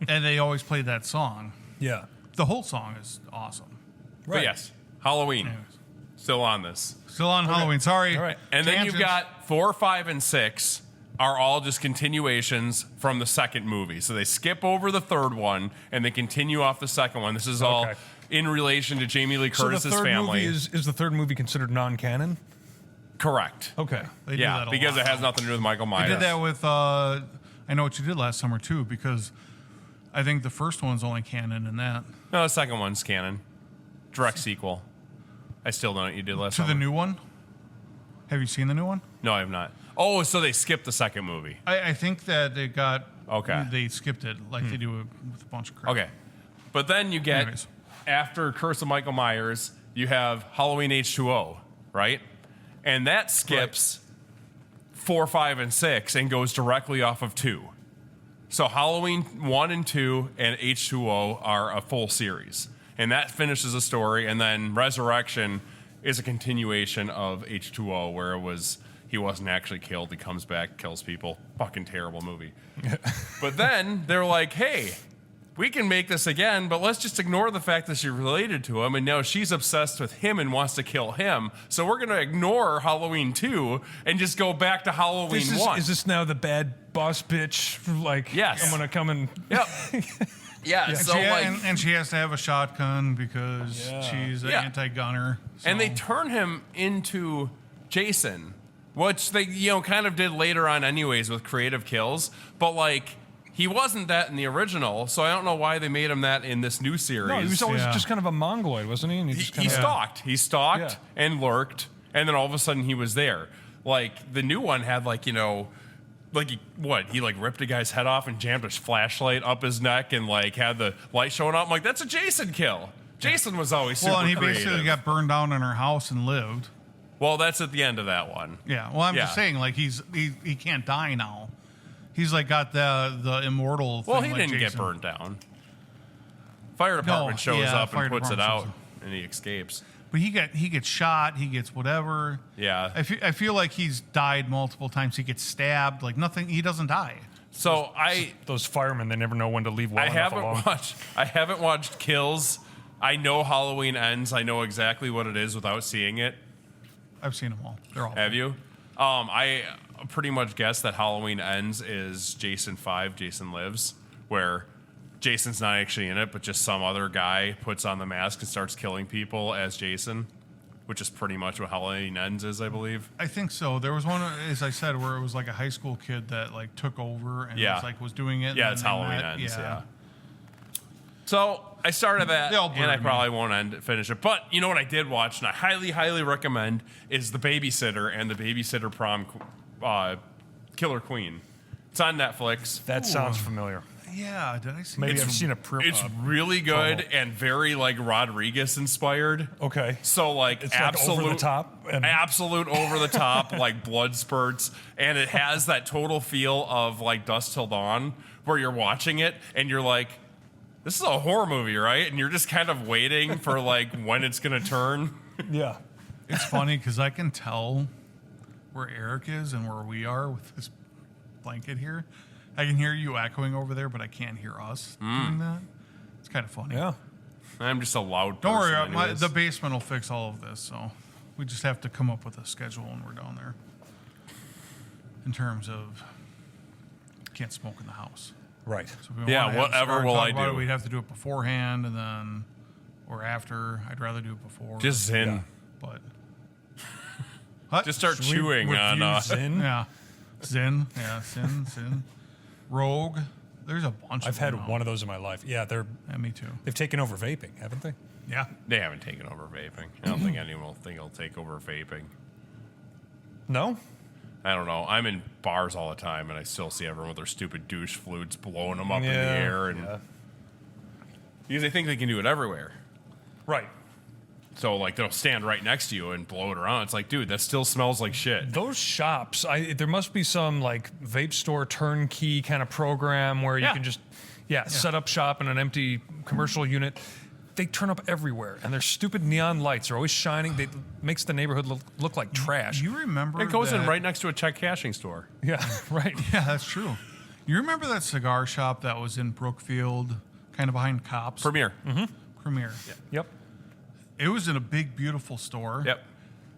and they always played that song. Yeah. The whole song is awesome. but yes, Halloween Anyways. still on this. Still on Halloween. Sorry. All right. And then you've Tangents. got 4, 5, and 6 are all just continuations from the second movie. So they skip over the third one and they continue off the second one. This is all Okay. in relation to Jamie Lee So the Curtis's third family. movie is the third movie considered non-canon? Correct. Okay. They do Yeah, that a because lot. it has nothing to do with Michael I Myers. did that with I Know What You Did Last Summer too, because I think the first one's only canon in that. No, the second one's canon. Direct sequel. I still don't know what you did last To the summer. new one? Have you seen the new one? No, I have not. Oh, so they skipped the second movie. I think that it got Okay. They skipped it like they do with a bunch of crap. Okay. But then you get, Anyways. after Curse of Michael Myers, you have Halloween H2O, right? And that skips 4, 5, and 6 and goes directly off of 2. So Halloween 1 and 2 and H2O are a full series. And that finishes a story. And then Resurrection is a continuation of H2O, where he wasn't actually killed. He comes back, kills people. Fucking terrible movie. But then they're like, hey, we can make this again, but let's just ignore the fact that she's related to him, and now she's obsessed with him and wants to kill him. So we're going to ignore Halloween 2 and just go back to Halloween 1. Is this now the bad boss bitch? Like, Yes. I'm going to come and... Yep. Yeah, And, so she, like, and she has to have a shotgun because Yeah. she's an Yeah. anti-gunner. and they so- turn him into Jason, which they, kind of did later on anyways with creative kills, but like, he wasn't that in the original, so I don't know why they made him that in this new series. No, he was always Yeah. just kind of a mongoloid, wasn't he? And He, just he kind of, stalked. He stalked Yeah. and lurked, and then all of a sudden he was there. Like the new one had like he like ripped a guy's head off and jammed his flashlight up his neck and like had the light showing up. I'm like, that's a Jason kill. Jason was always super Well, and he creative. basically got burned down in her house and lived. Well, that's at the end of that one. Yeah. Well, I'm Yeah. just saying, like he can't die now. He's like got the immortal thing. Well, he like didn't get Jason. burned down. Fire department shows yeah, up fire and puts it department out, shows and he escapes. But he gets shot. He gets whatever. Yeah. I feel like he's died multiple times. He gets stabbed. Like nothing. He doesn't die. So those firemen, they never know when to leave well I enough alone. haven't watched Kills. I know Halloween Ends. I know exactly what it is without seeing it. I've seen them all. They're all. Have you? I pretty much guess that Halloween Ends is Jason 5, Jason Lives, where Jason's not actually in it, but just some other guy puts on the mask and starts killing people as Jason. which is pretty much what Halloween Ends is, I believe. I think so. There was one, as I said, where it was like a high school kid that like took over and Yeah. was doing it. Yeah, and it's then they Halloween met. Ends. Yeah. So I started that, They all and I blurred me. probably won't finish it. But you know what I did watch, and I highly, highly recommend is The Babysitter and The Babysitter Prom Killer Queen. It's on Netflix. That sounds familiar. Yeah, did I see? Maybe that? I've seen It's really good promo. and very like Rodriguez inspired. Okay. So like It's like over the top and- absolute over the top like blood spurts, and it has that total feel of like Dusk Till Dawn, where you're watching it and you're like, this is a horror movie, right? And you're just kind of waiting for like when it's gonna turn. Yeah. It's funny because I can tell where Eric is and where we are with this blanket here. I can hear you echoing over there, but I can't hear us doing that. It's kind of funny. Yeah. I'm just a loud Don't person. worry, anyways. the basement will fix all of this. So we just have to come up with a schedule when we're down there. In terms of can't smoke in the house. Right. So if we Yeah, wanna have a whatever cigar and will talk I about do? it, we'd have to do it beforehand and then or after. I'd rather do it before. Just Zin. Yeah. but what? Just start Should we chewing on. review Zin? Yeah. Zin. Yeah, Zin. Rogue. There's a bunch I've of had them now. one of those in my life. Yeah, Yeah, me too. they've taken over vaping, haven't they? Yeah. They haven't taken over vaping. I don't think anyone will think it'll take over vaping. No? I don't know. I'm in bars all the time, and I still see everyone with their stupid douche flutes blowing them up in the Yeah, air, and yeah. because they think they can do it everywhere. Right. So like they'll stand right next to you and blow it around. It's like, dude, that still smells like shit. Those shops, there must be some like vape store turnkey kind of program where you Yeah. can just, set up shop in an empty commercial unit. They turn up everywhere, and their stupid neon lights are always shining. They makes the neighborhood look like trash. You remember It goes in that- right next to a check cashing store. Yeah, right. Yeah, that's true. You remember that cigar shop that was in Brookfield, kind of behind Cops? Premier. Premier. Yep. It was in a big, beautiful store. Yep.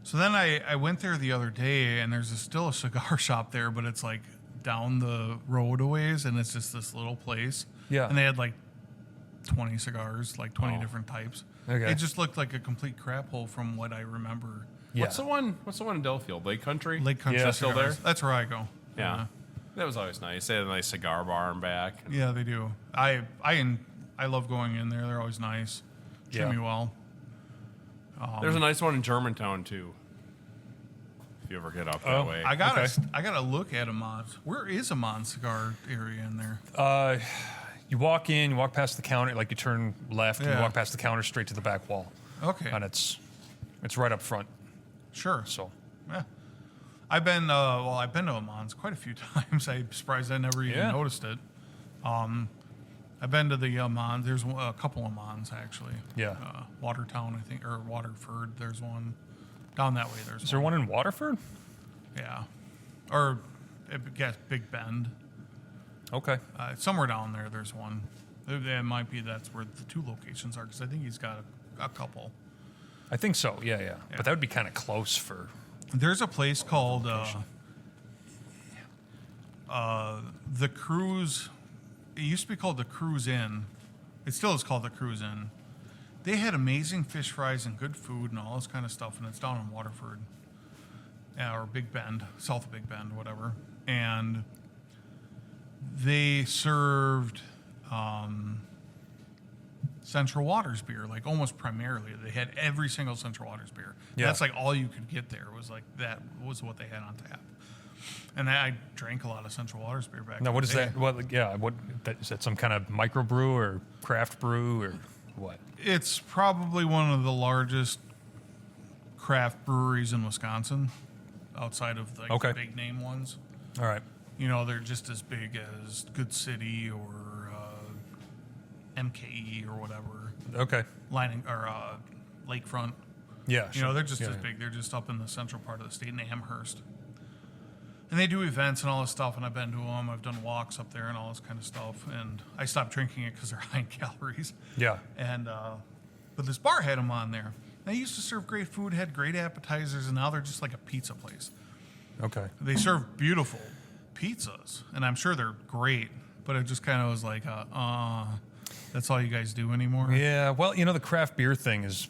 So then I went there the other day, and there's still a cigar shop there, but it's like down the road a ways, and it's just this little place. Yeah. And they had like 20 cigars, like 20 different types. Okay. It just looked like a complete crap hole from what I remember. Yeah. What's the one in Delafield? Lake Country? Lake Country Yeah, still Cigars. there? That's where I go. Yeah. That was always nice. They had a nice cigar bar in back. Yeah, they do. I love going in there. They're always nice. Treat Yeah. me well. There's a nice one in Germantown too. If you ever get up that Oh, way. I gotta Okay. I gotta look at Amon's. Where is Amon's cigar area in there? You walk in, you walk past the counter, like you turn left, and Yeah. you walk past the counter straight to the back wall, Okay, and it's right up front. sure. So Yeah. I've been to Amon's quite a few times. I'm surprised I never even Yeah. noticed it. I've been to the Amon's. There's a couple Amon's actually. Yeah. Watertown, I think, or Waterford. There's one down that way. There's is there one in Waterford? Yeah, or I guess Big Bend. Okay. Somewhere down there, there's one. It might be that's where the two locations are because I think he's got a couple. I think so. Yeah. But that would be kind of close for. There's a place called the Cruise. It used to be called the Cruise Inn. It still is called the Cruise Inn. They had amazing fish fries and good food and all this kind of stuff, and it's down in Waterford, or Big Bend, south of Big Bend, whatever. And they served Central Waters beer, like almost primarily. They had every single Central Waters beer. Yeah. That's like all you could get there was like that was what they had on tap. And I drank a lot of Central Waters beer back. Now, in what the is day. that? What? Yeah. What? Is that some kind of microbrew or craft brew or what? It's probably one of the largest craft breweries in Wisconsin, outside of like Okay. the big name ones. All right. You know, they're just as big as Good City or MKE or whatever, Okay. Lining or Lakefront. Yeah. You know, they're just Yeah, as yeah. big. They're just up in the central part of the state in Amherst. And they do events and all this stuff, and I've been to them. I've done walks up there and all this kind of stuff. And I stopped drinking it because they're high in calories. Yeah. And but this bar had them on there. They used to serve great food, had great appetizers, and now they're just like a pizza place. Okay. They serve beautiful pizzas, and I'm sure they're great. But it just kind of was like, that's all you guys do anymore. Yeah. Well, the craft beer thing is.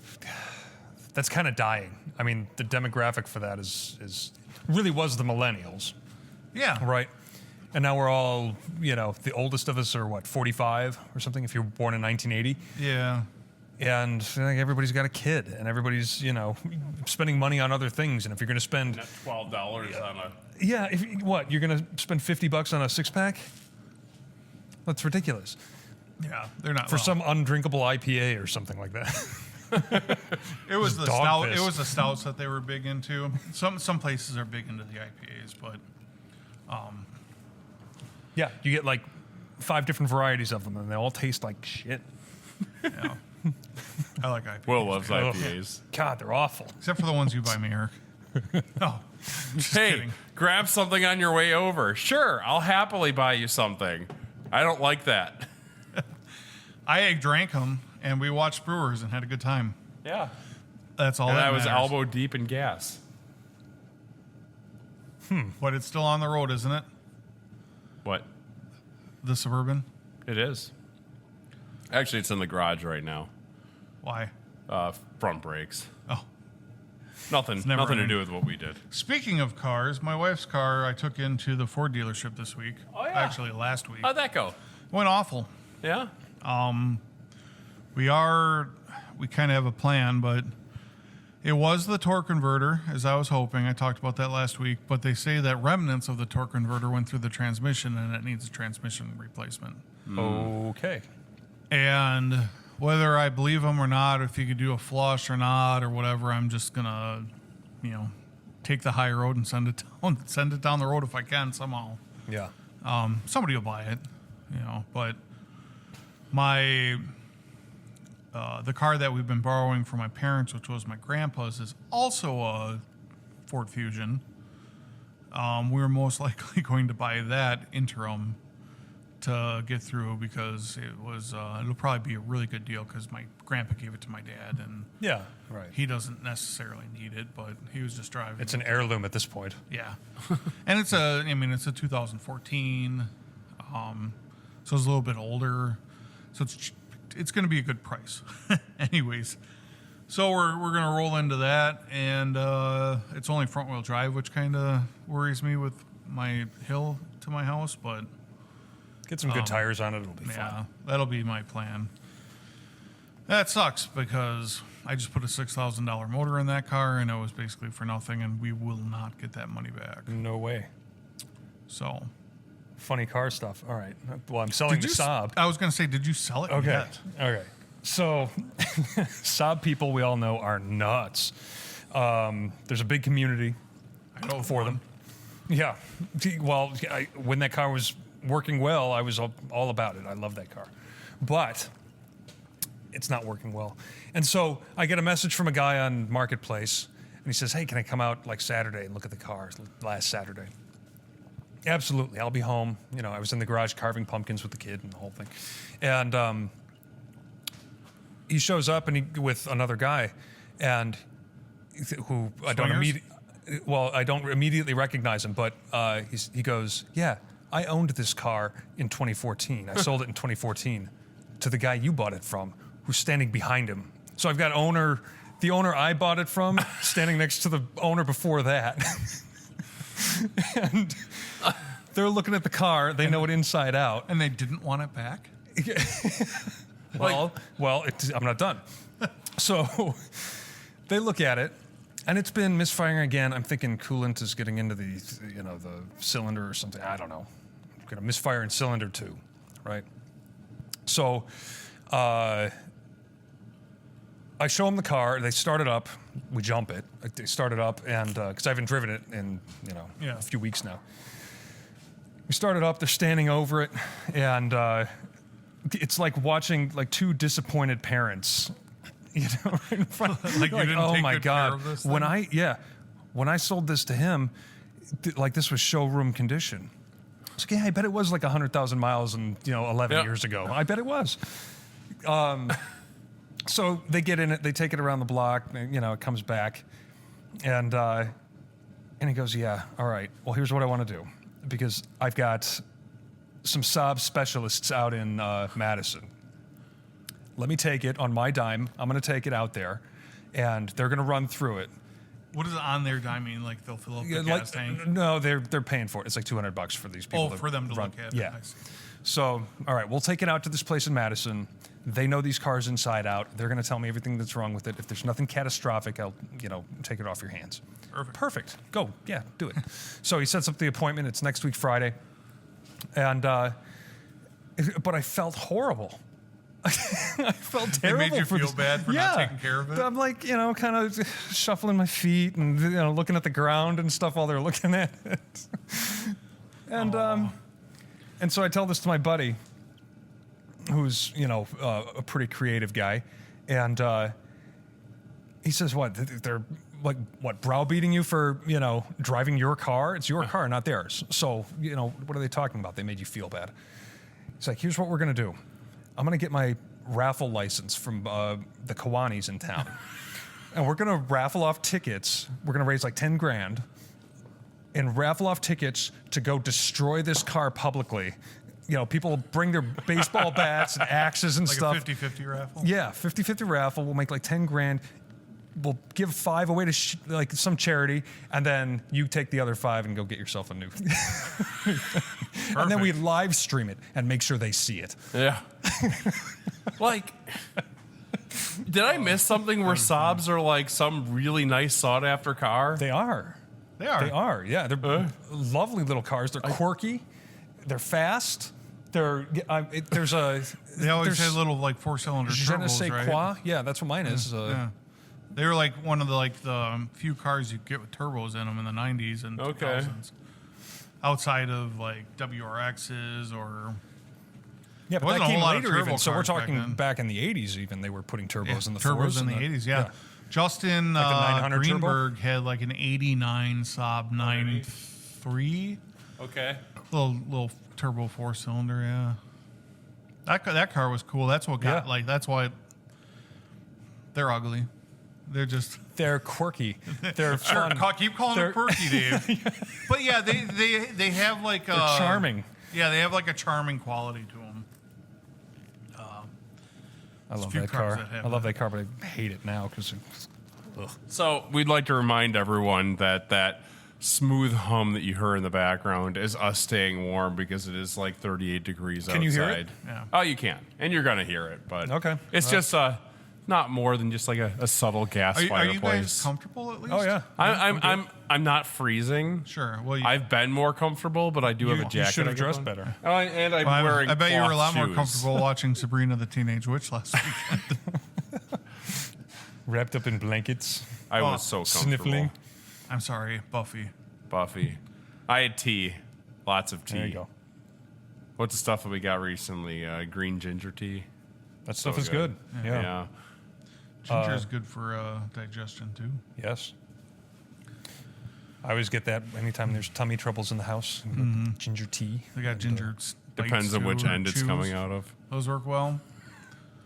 that's kind of dying. I mean, the demographic for that is really was the millennials, Yeah. right? And now we're all, the oldest of us are what, 45 or something if you're born in 1980. Yeah. And everybody's got a kid and everybody's, spending money on other things. And if you're going to spend, Not $12 on a. yeah, you're going to spend $50 on a six pack? That's ridiculous. Yeah. They're not For some undrinkable IPA or something like that. It was the dog stout. piss. It was the stouts that they were big into. Some places are big into the IPAs, but Yeah, you get like 5 different varieties of them and they all taste like shit. yeah. I like IPAs. Will loves IPAs. God, they're awful. Except for the ones you buy me, Eric. Oh, just Hey, kidding. grab something on your way over. Sure, I'll happily buy you something. I don't like that. I drank them, and we watched Brewers and had a good time. Yeah. That's all And that that was matters. elbow deep in gas. But it's still on the road, isn't it? What? The Suburban. It is. Actually, it's in the garage right now. Why? Front brakes. Oh. Nothing never to ending. do with what we did. Speaking of cars, my wife's car I took into the Ford dealership this week. Oh, yeah. Actually, last week. How'd that go? Went awful. Yeah? We kind of have a plan, but it was the torque converter, as I was hoping. I talked about that last week, but they say that remnants of the torque converter went through the transmission and it needs a transmission replacement. Okay. And whether I believe them or not, if you could do a flush or not or whatever, I'm just gonna, take the high road and send it down the road if I can somehow. Yeah. Somebody will buy it, but my the car that we've been borrowing from my parents, which was my grandpa's, is also a Ford Fusion. We're most likely going to buy that interim to get through because it'll probably be a really good deal because my grandpa gave it to my dad and Yeah. Right. he doesn't necessarily need it, but he was just driving. It's an heirloom at this point. Yeah, and it's a 2014, so it's a little bit older, so it's going to be a good price. Anyways, so we're going to roll into that, and it's only front wheel drive, which kind of worries me with my hill to my house, but Get some good tires on it. It'll be yeah, fun. that'll be my plan. That sucks because I just put a $6,000 motor in that car, and it was basically for nothing, and we will not get that money back. No way. So, Funny car stuff. All right. Well, I'm selling the Saab. I was going to say, did you sell it Okay. yet? Okay. So, Saab people we all know are nuts. There's a big community I know for them. Yeah. Well, when that car was working well, I was all about it. I love that car. But it's not working well. And so I get a message from a guy on Marketplace, and he says, hey, can I come out like Saturday and look at the car last Saturday? Absolutely. I'll be home. I was in the garage carving pumpkins with the kid and the whole thing. And he shows up with another guy, and who I don't Swingers? I don't immediately recognize him, but he goes, yeah, I owned this car in 2014. I sold it in 2014 to the guy you bought it from, who's standing behind him. So I've got the owner I bought it from, standing next to the owner before that. And they're looking at the car. They know it inside out. And they didn't want it back? I'm not done. So they look at it, and it's been misfiring again. I'm thinking coolant is getting into the cylinder or something. I don't know. Going to misfire in cylinder 2, right? So I show them the car. They start it up. We jump it. They start it up, and because I haven't driven it in a few weeks now. We start it up. They're standing over it, and it's like watching like two disappointed parents. Right in front. Like you didn't oh take my good God. care of this When thing? when I sold this to him, this was showroom condition. I was like, yeah, I bet it was like 100,000 miles and 11 years ago. I bet it was. So they get in it, they take it around the block, it comes back, and he goes, yeah, all right. Well, here's what I want to do, because I've got some Saab specialists out in Madison. Let me take it on my dime. I'm going to take it out there, and they're going to run through it. What is on there? I mean, like they'll fill up the Like, gas tank. no, they're paying for it. It's like $200 for these people. Oh, for them to run. look at. Yeah. I see. So, all right, we'll take it out to this place in Madison. They know these cars inside out. They're going to tell me everything that's wrong with it. If there's nothing catastrophic, I'll, take it off your hands. Perfect. Go. Yeah, do it. So he sets up the appointment. It's next week, Friday. And, but I felt horrible. I felt They terrible. made you for feel this. bad for not taking care of it? I'm like, kind of shuffling my feet and looking at the ground and stuff while they're looking at it. And so I tell this to my buddy, who's a pretty creative guy, and he says, "What? They're like what? Browbeating you for driving your car? It's your car, not theirs. So what are they talking about? They made you feel bad." He's like, "Here's what we're gonna do. I'm gonna get my raffle license from the Kiwanis in town, and we're gonna raffle off tickets. We're gonna raise like 10 grand." And raffle off tickets to go destroy this car publicly. People bring their baseball bats and axes and Like stuff. a 50-50 raffle? Yeah, 50-50 raffle. We'll make like 10 grand. We'll give 5 away to some charity, and then you take the other 5 and go get yourself a new. And then we live stream it and make sure they see it. Yeah. Like, did I miss something where Saabs are like some really nice sought after car? They are. They are. They are. Yeah, they're lovely little cars. They're quirky. They're fast. There's a. They always there's had little like 4-cylinder Je ne turbos, sais right? quoi. Yeah, that's what mine is. Yeah. They were like one of the few cars you get with turbos in them in the 90s and Okay. 2000s. Outside of like WRXs or Yeah, but wasn't that a came whole lot of later turbo even. So we're cars back talking then. back in the 80s even. They were putting turbos in the turbos fours in and the 80s. Yeah. Justin Like the 900 turbo? Greenberg had like an 89 Saab 9.3. Okay. Little turbo 4-cylinder, yeah. That car was cool. That's what got Yeah. that's why they're ugly. They're just They're quirky. They're fun. keep calling They're- them quirky, Dave. But yeah, they have like They're charming. Yeah, they have like a charming quality to them. I love few that cars car. that have I love that car, but I hate it now because. So we'd like to remind everyone that smooth hum that you heard in the background is us staying warm because it is like 38 degrees outside. Can you hear it? Yeah. Oh, you can. And you're going to hear it. But Okay. it's just not more than just like a subtle gas Are you fireplace. guys comfortable at least? Oh yeah. I'm not freezing. Sure. Well, I've been more comfortable, but I do have a jacket. You should have I can dressed put on. better. Oh, and I'm well, wearing I bet you were a lot cloth more shoes. comfortable watching Sabrina the Teenage Witch last week. Wrapped up in blankets. I was so comfortable. Sniffling. I'm sorry, Buffy. Buffy. I had tea. Lots of tea. There you go. What's the stuff that we got recently? Green ginger tea. That stuff So is good. good. Yeah. Ginger is good for digestion too. Yes. I always get that anytime there's tummy troubles in the house. Ginger tea. They got ginger. Depends on which end it's coming out. out of. Those work well.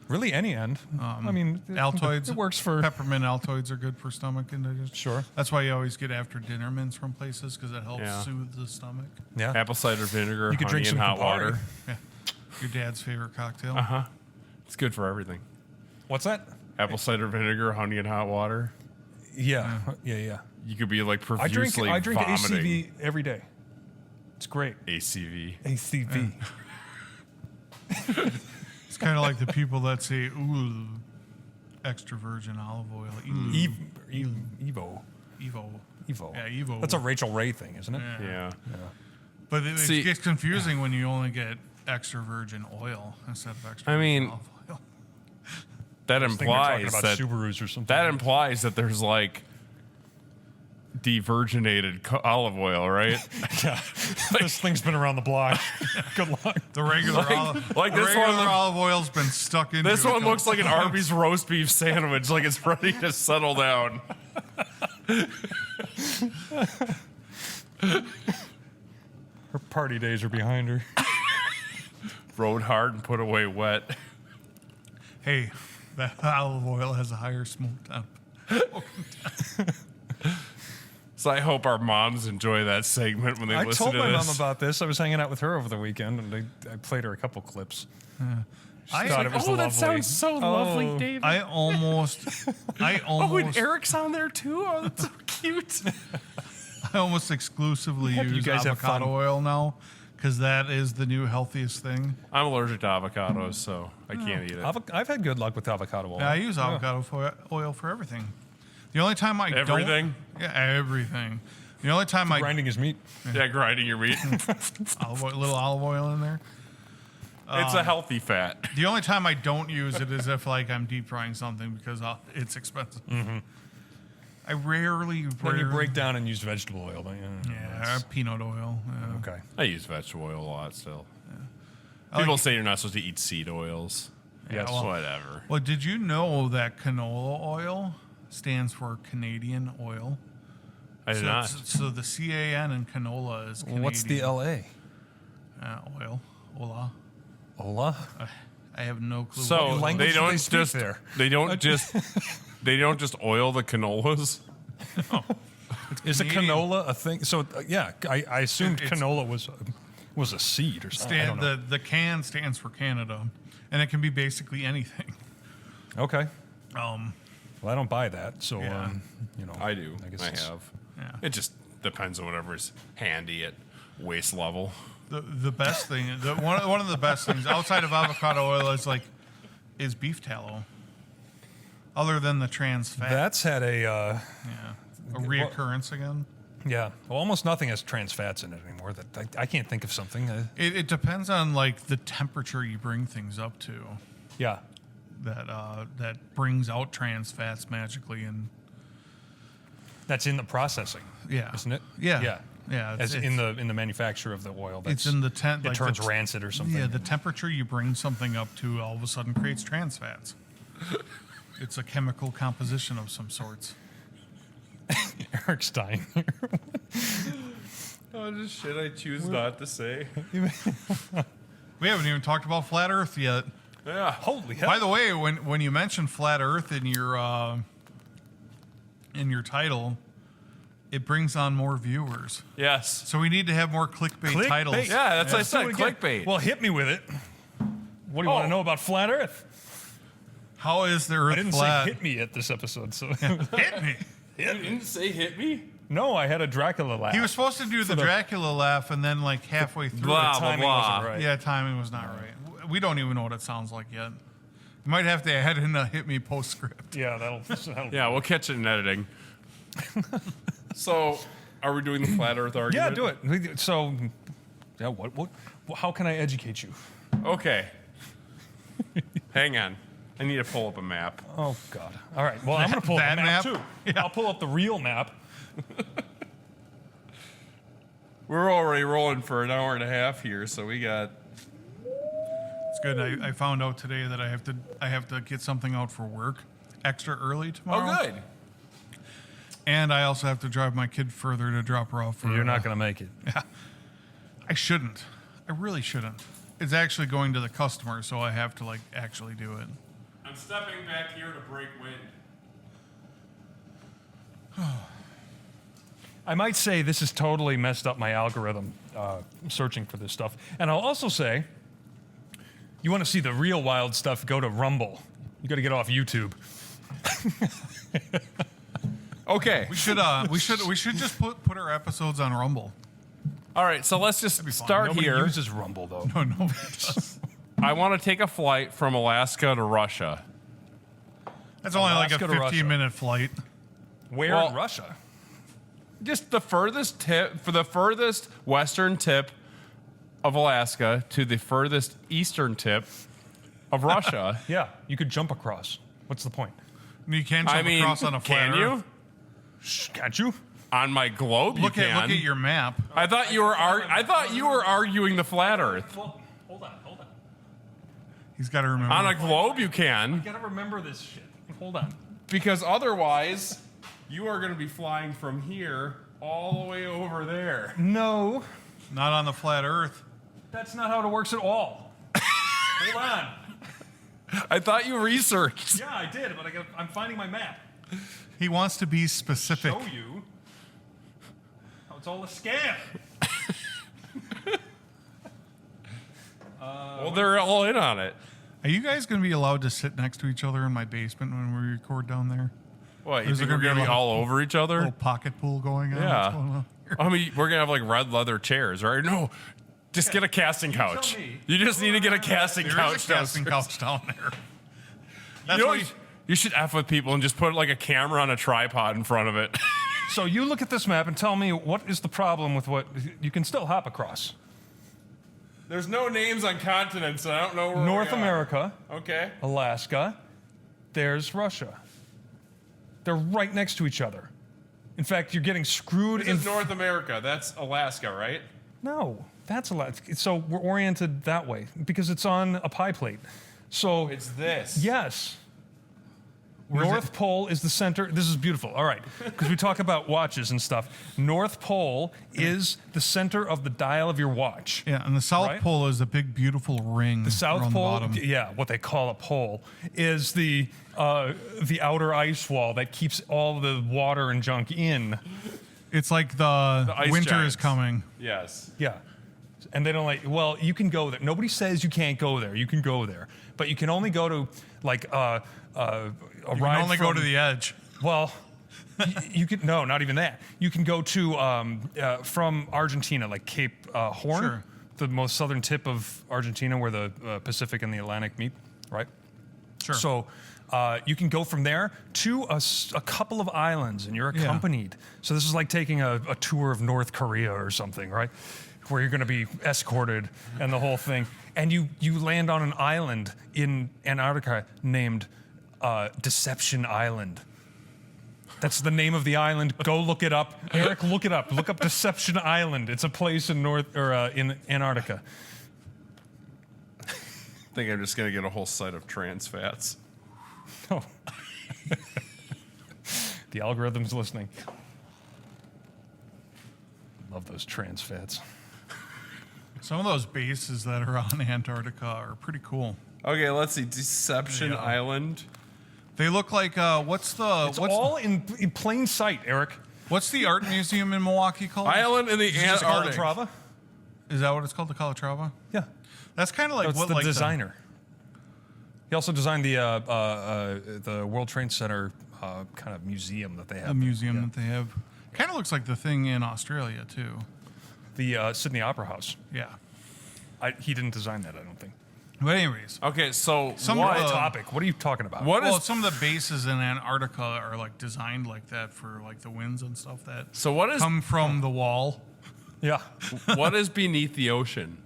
Really, any end. I mean, Altoids. It works for. Peppermint Altoids are good for stomach and digestion. Sure. That's why you always get after dinner mints from places because it helps Yeah. soothe the stomach. Yeah. Apple cider vinegar, You could honey, drink and some hot Campari. water. Yeah. Your dad's favorite cocktail. It's good for everything. What's that? Apple cider vinegar, honey, and hot water. Yeah. Yeah. You could be like I drink profusely vomiting. ACV every day. It's great. ACV. ACV. It's kind of like the people that say, ooh, extra virgin olive oil. Evo. Evo. Evo. Yeah, Evo. That's a Rachel Ray thing, isn't it? Yeah. But it See- gets confusing when you only get extra virgin oil instead of extra I virgin mean, olive oil. That I think they're talking implies about that Subarus or something. that implies that there's like devirginated olive oil, right? Yeah. This thing's been around the block. Good luck. The regular, olive, like the this regular one look- olive oil's been stuck into This it one a looks like an couple Arby's roast beef sandwich, like it's ready to settle down. Her party days are behind her. Rode hard and put away wet. times. Hey, that olive oil has a higher smoke temp. So I hope our moms enjoy that segment when they I listen told to my this. mom about this. I was hanging out with her over the weekend, and I played her a couple clips. I thought it was Oh, lovely. that sounds so lovely, Oh. David. I almost Oh, and Eric's on there too. Oh, that's so cute. I almost exclusively Hope you use guys have avocado fun. oil now because that is the new healthiest thing. I'm allergic to avocados, so I can't eat it. I've had good luck with avocado oil. Yeah, I use avocado oil for everything. The only time I Everything? don't, yeah, everything. The only time I Grinding his meat. Yeah, grinding your meat. little olive oil in there. It's a healthy fat. The only time I don't use it is if like I'm deep frying something because it's expensive. I rarely Then you break down and use vegetable oil, don't you? Yeah, peanut oil. Yeah. Okay. I use vegetable oil a lot still. People say you're not supposed to eat seed oils. Yes. well- Whatever. Well, did you know that canola oil stands for Canadian oil? I did not. So the CAN in canola is Canadian. What's the LA? Oil? Ola? Ola? I have no clue. So What language they do don't they speak just there? they don't just they don't just oil the canolas. Is a Canadian. canola a thing? So yeah, I assumed It's- canola was a seed or something. I don't know. the can stands for Canada, and it can be basically anything. Okay. Um, Well, I don't buy that, so Yeah. you know. I do. I guess I it's- have. Yeah. It just depends on whatever's handy at waist level. the best thing, one of the best things outside of avocado oil is beef tallow. Other than the trans fat, That's had a yeah, a reoccurrence again. yeah. Well, almost nothing has trans fats in it anymore. That I can't think of something. It depends on like the temperature you bring things up to. Yeah. That brings out trans fats magically, and That's in the processing. yeah, Isn't it? Yeah, Yeah. yeah. As in the manufacture of the oil. it's in the tent. It turns rancid or something. Yeah, the temperature you bring something up to all of a sudden creates trans fats. It's a chemical composition of some sorts. Eric's dying. Oh, just shit I choose not to say. We haven't even talked about flat Earth yet. Yeah. Holy hell. By the way, when you mention flat Earth in your title, it brings on more viewers. Yes. So we need to have more clickbait titles. Clickbait. Yeah, that's what I Let's do said. it again. Clickbait. Well, hit me with it. What do you want Oh. to know about flat Earth? How is the Earth I didn't flat? say hit me at this episode, so Hit me. You didn't say hit me? no, I had a Dracula laugh. He was supposed to do the Dracula laugh, and then like halfway through, Blah, it, blah, timing blah. wasn't right. yeah, timing was not right. We don't even know what it sounds like yet. You might have to add in a hit me postscript. Yeah, that'll Yeah, we'll catch it in editing. So, are we doing the flat Earth Yeah, argument? do it. So, yeah, what? How can I educate you? Okay. Hang on. I need to pull up a map. Oh God! All right. Well, I'm going to pull up That the map, map? too. I'll pull up the real map. We're already rolling for an hour and a half here, so we got. It's good. I found out today that I have to get something out for work extra early tomorrow. Oh, good. And I also have to drive my kid further to drop her off. For, You're not going to make it. I shouldn't. I really shouldn't. It's actually going to the customer, so I have to like actually do it. I'm stepping back here to break wind. I might say this has totally messed up my algorithm searching for this stuff. And I'll also say, you want to see the real wild stuff, go to Rumble. You got to get off YouTube. Okay. We should just put our episodes on Rumble. All right, so let's just fun. start Nobody here. uses Rumble, though. Oh no, it does. I want to take a flight from Alaska to Russia. That's only like a Alaska to Russia. 15-minute flight. Where Well- in Russia? Just the furthest tip, for the furthest western tip of Alaska to the furthest eastern tip of Russia. Yeah, you could jump across. What's the point? You can't jump I mean, across on a flat can you? Earth. Can't you? On my globe, Look you can. at your map. I thought you were arguing the flat Earth. Well, hold on. He's got to remember. On a globe, you can, You got to remember this shit. Hold on. because otherwise, you are going to be flying from here all the way over there. No, Not on the flat Earth. that's not how it works at all. Hold on. I thought you researched. Yeah, I did, but I'm finding my map. He wants to be specific. Show you how it's all a scam. Well, they're all in on it. Are you guys going to be allowed to sit next to each other in my basement when we record down there? What, you Is think there we're gonna going be to be a all over each A other? little pocket pool going on? Yeah. What's going on here? I mean, we're going to have like red leather chairs, right? No, just get a casting couch. me. You just need to get a casting There couch is a casting downstairs. couch down there. That's You know, what you should F with people and just put like a camera on a tripod in front of it. So you look at this map and tell me what is the problem with what you can still hop across. There's no names on continents, so I don't know where North America, Okay. Alaska, there's Russia. They're right next to each other. In fact, you're getting screwed This in. is North America. That's Alaska, right? No, that's Alaska. So we're oriented that way because it's on a pie plate. So It's this. yes. North Pole is the center. This is beautiful. All right. Because we talk about watches and stuff. North Pole is the center of the dial of your watch. Yeah, and the South Right? Pole is a big, beautiful ring. The South around Pole, the bottom. yeah, what they call a pole, is the outer ice wall that keeps all the water and junk in. It's like the ice winter giants. is coming. Yes. Yeah. And they don't like, well, you can go there. Nobody says you can't go there. You can go there. But you can only go to, like, a You ride can only go from- to the edge. Well, you could, no, not even that. You can go to, from Argentina, like Cape Horn, Sure. the most southern tip of Argentina where the Pacific and the Atlantic meet, right? Sure. So you can go from there to a couple of islands, and you're Yeah. accompanied. So this is like taking a tour of North Korea or something, right? Where you're going to be escorted and the whole thing. And you land on an island in Antarctica named Deception Island. That's the name of the island. Go look it up. Eric, look it up. Look up Deception Island. It's a place in in Antarctica. I think I'm just going to get a whole site of trans fats. Oh. The algorithm's listening. Love those trans fats. Some of those bases that are on Antarctica are pretty cool. Okay, let's see. Deception Yeah. Island. They look like what's It's all in plain sight, Eric. the art museum in Milwaukee called? Island in the Is it Antarctic. Calatrava? Is that what it's called? The Calatrava? Yeah. That's kind of like That's what the like designer. He also designed the World Trade Center kind of museum that they have. a museum that they have. Kind of looks like the thing in Australia too. The Sydney Opera House. Yeah. He didn't design that, I don't think. But anyways, Okay, so Some what? of the- Topic. What are you talking about? What well, is some of the bases in Antarctica are like designed like that for like the winds and stuff that so what is come from the wall. Yeah. what is beneath the ocean?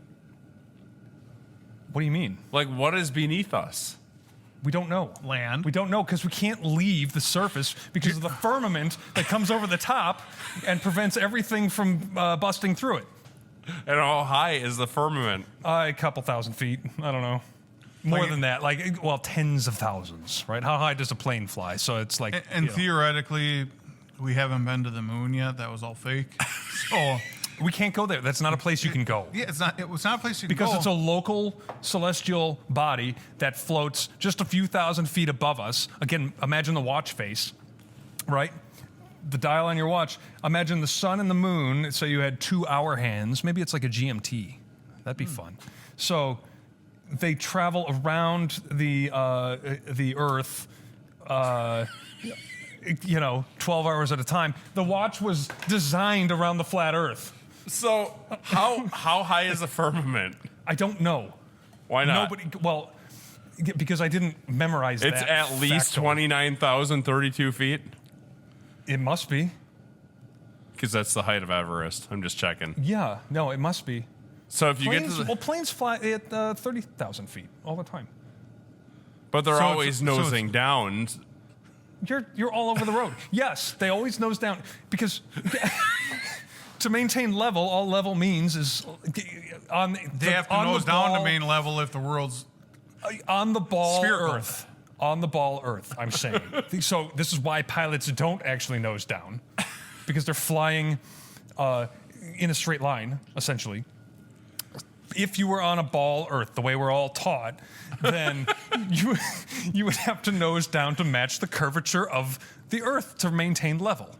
What do you mean? Like what is beneath us? We don't know. Land. We don't know because we can't leave the surface because of the firmament that comes over the top and prevents everything from busting through it. And how high is the firmament? A couple thousand feet. I don't know. More Like- than that. Like, well, tens of thousands, right? How high does a plane fly? So it's like. And you know, theoretically, we haven't been to the moon yet. That was all fake. So we can't go there. That's not a place you can go. yeah, it's not a place you can Because go. it's a local celestial body that floats just a few thousand feet above us. Again, imagine the watch face, right? The dial on your watch. Imagine the sun and the moon. So you had 2 hour hands. Maybe it's like a GMT. That'd be fun. So they travel around the Earth, 12 hours at a time. The watch was designed around the flat Earth. So how high is the firmament? I don't know. Why not? Nobody. Well, because I didn't memorize It's that. at least factoid. 29,032 feet. It must be. Because that's the height of Everest. I'm just checking. Yeah. No, it must be. So if you get to Planes, the, well, planes fly at 30,000 feet all the time. but they're So always it's- so nosing down. You're all over the road. Yes, they always nose down because to maintain level, all level means is on. they have to nose down to main level if the world's on the ball Spherical. Earth. On the ball Earth, I'm saying. So this is why pilots don't actually nose down, because they're flying in a straight line, essentially. If you were on a ball Earth, the way we're all taught, then you would have to nose down to match the curvature of the Earth to maintain level.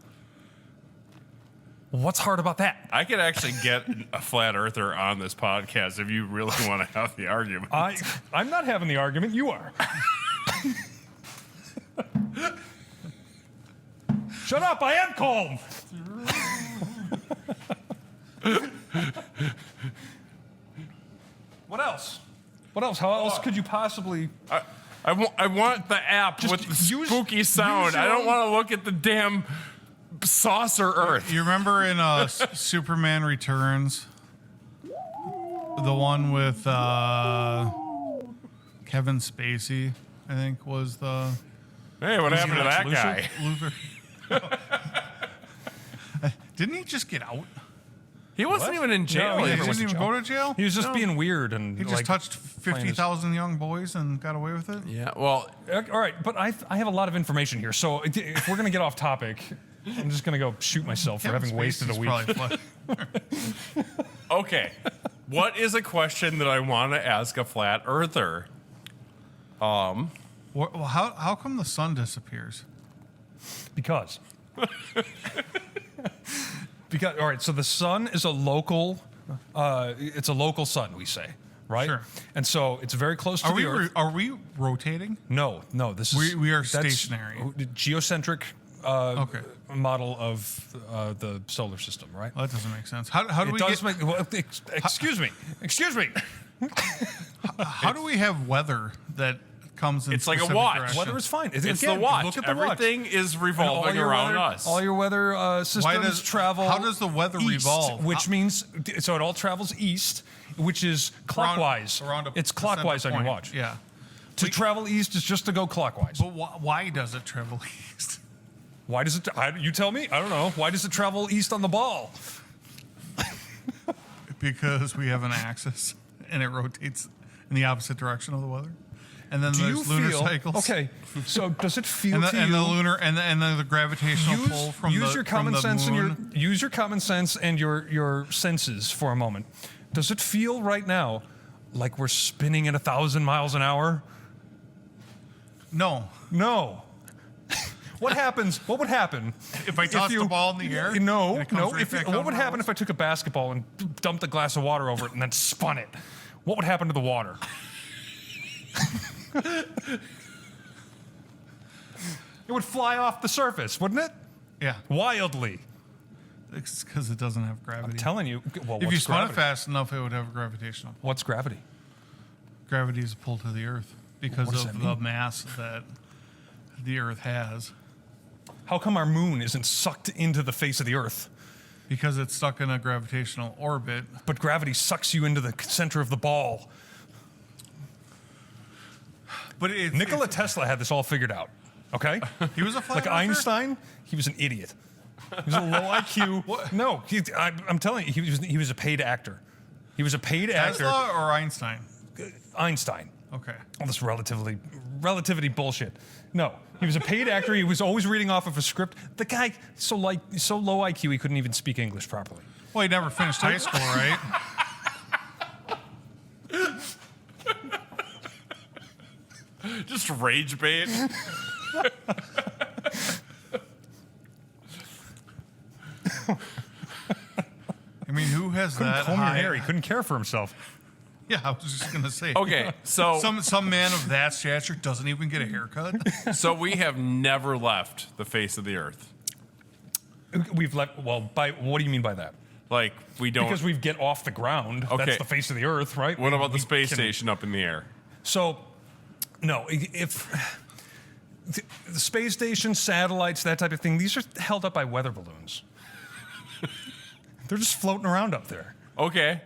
What's hard about that? I could actually get a flat earther on this podcast if you really want to have the argument. I'm not having the argument. You are. Shut up! I am calm. What else? What else? How else could you possibly? I want the app Just with the use- spooky use sound. your I don't own- want to look at the damn saucer Earth. You remember in Superman Returns, the one with Kevin Spacey, I think was the Hey, what happened to that Lex guy? Luthor. Didn't he just get out? He wasn't What? even in jail. No, he He never went didn't to even jail. go to jail. He was just being weird and He just like, touched playing his- 50,000 young boys and got away with it. Yeah, well, All right, but I have a lot of information here. So if we're gonna get off topic, I'm just gonna go shoot myself for having wasted a Spacey's week. probably okay. What is a question that I want to ask a flat earther? Well, how come the sun disappears? Because. Because all right, so the sun is a local, it's a local sun, we say, right? Sure. And so it's very close to Are the we Earth. are we rotating? No, this is We are that's stationary. geocentric Okay. model of the solar system, right? Well, that doesn't make sense. How do It we does get, make. Well, excuse me. how do we have weather that comes in It's like a specific watch. direction? Weather is fine. It's Again, the watch. Look at the Everything watch. is And revolving around us. All your weather systems travel. how does the weather east, revolve? Which means so it all travels east, which is clockwise. Around it's clockwise on your watch. Yeah. To travel east is just to go clockwise. But why does it travel east? Why does it? You tell me. I don't know. Why does it travel east on the ball? Because we have an axis and it rotates in the opposite direction of the weather. And then Do you there's lunar feel cycles. okay? So does it feel And the, to and you? the lunar and then the gravitational pull from use the your from common the sense and moon. use your common sense and your senses for a moment. Does it feel right now like we're spinning at 1,000 miles an hour? No. No. What happens? What would happen If I toss the ball in the air? No, and it comes no. right back What down would to happen us? if I took a basketball and dumped a glass of water over it and then spun it? What would happen to the water? It would fly off the surface, wouldn't it? Yeah. Wildly. It's because it doesn't have gravity. I'm telling you. Well, if you what's spun gravity? it fast enough, it would have a gravitational pull. What's gravity? Gravity is a pull to the Earth because What does of that the mean? mass that the Earth has. How come our moon isn't sucked into the face of the Earth, Because it's stuck in a gravitational orbit. but gravity sucks you into the center of the ball? But it's, Nikola Tesla had this all figured out. Okay, he was a flat like earther? Einstein, he was an idiot. He was a low IQ. No, I'm telling you, he was a paid actor. He was a paid actor. Tesla or Einstein? Einstein. Okay. All this relativity bullshit. No, he was a paid actor. He was always reading off of a script. The guy so low IQ he couldn't even speak English properly. Well, he never finished high school, right? Just rage bait. I mean, who has Couldn't that comb your high? hair. He couldn't care for himself. Yeah, I was just gonna say. Okay, so Some man of that stature doesn't even get a haircut. so we have never left the face of the Earth. We've left. Well, by what do you mean by that? Like we don't. Because we get off the ground. Okay. That's the face of the Earth, right? What about the We space can- station up in the air? So, no, if the space station, satellites, that type of thing, these are held up by weather balloons. They're just floating around up there. Okay.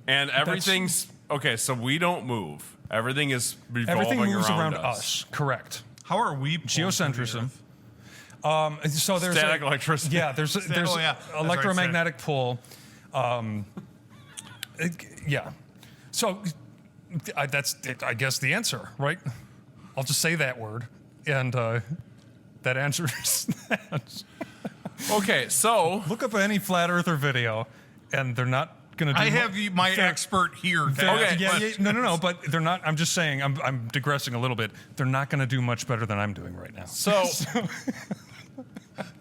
And everything's okay. So we don't move. Everything is revolving Everything moves around us. us. Correct. How are we pulled to the Geocentrism. Earth? So there's Static electricity. Yeah, there's Oh, yeah. That's right, electromagnetic pull. Yeah. So that's I guess the answer, right? I'll just say that word, and that answers that. Okay, so Look up any flat earther video, and they're not going to do I have my they're- expert here. to they're- ask Okay. yeah, questions. no, but they're not. I'm just saying. I'm digressing a little bit. They're not going to do much better than I'm doing right now. so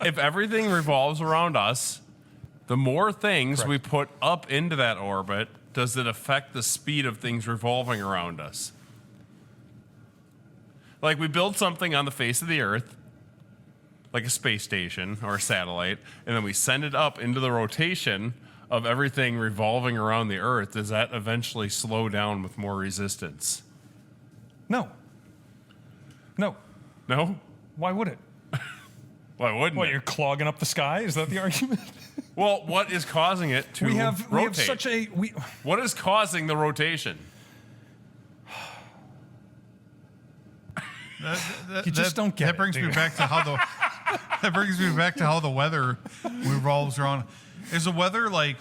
if everything revolves around us, the more things Correct. we put up into that orbit, does it affect the speed of things revolving around us? Like we build something on the face of the Earth, like a space station or a satellite, and then we send it up into the rotation of everything revolving around the Earth. Does that eventually slow down with more resistance? No. No. No? Why would it? Why wouldn't What, it? you're clogging up the sky? Is that the argument? Well, what is causing it to we have rotate? such a What is causing the rotation? You just don't get that it, brings do me you? back to how the that brings me back to how the weather revolves around. Is the weather like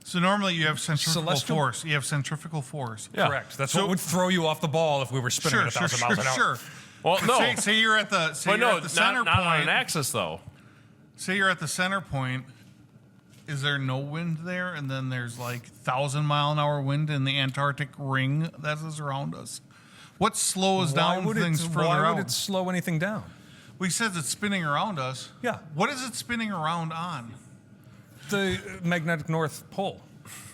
so? Normally you have centrifugal Celestial? force. You have centrifugal force. Yeah. correct. That's So- what would throw you off the ball if we were spinning Sure, at sure, 1,000 sure, miles an hour. sure. Well, no. Say you're at the But you're no, at the center not on an point. axis, though. Say you're at the center point. Is there no wind there? And then there's like 1,000-mile-an-hour wind in the Antarctic ring that is around us. What slows Why down would things it, further why out? would it slow anything down? Well, he says it's spinning around us. Yeah. What is it spinning around on? The magnetic North Pole.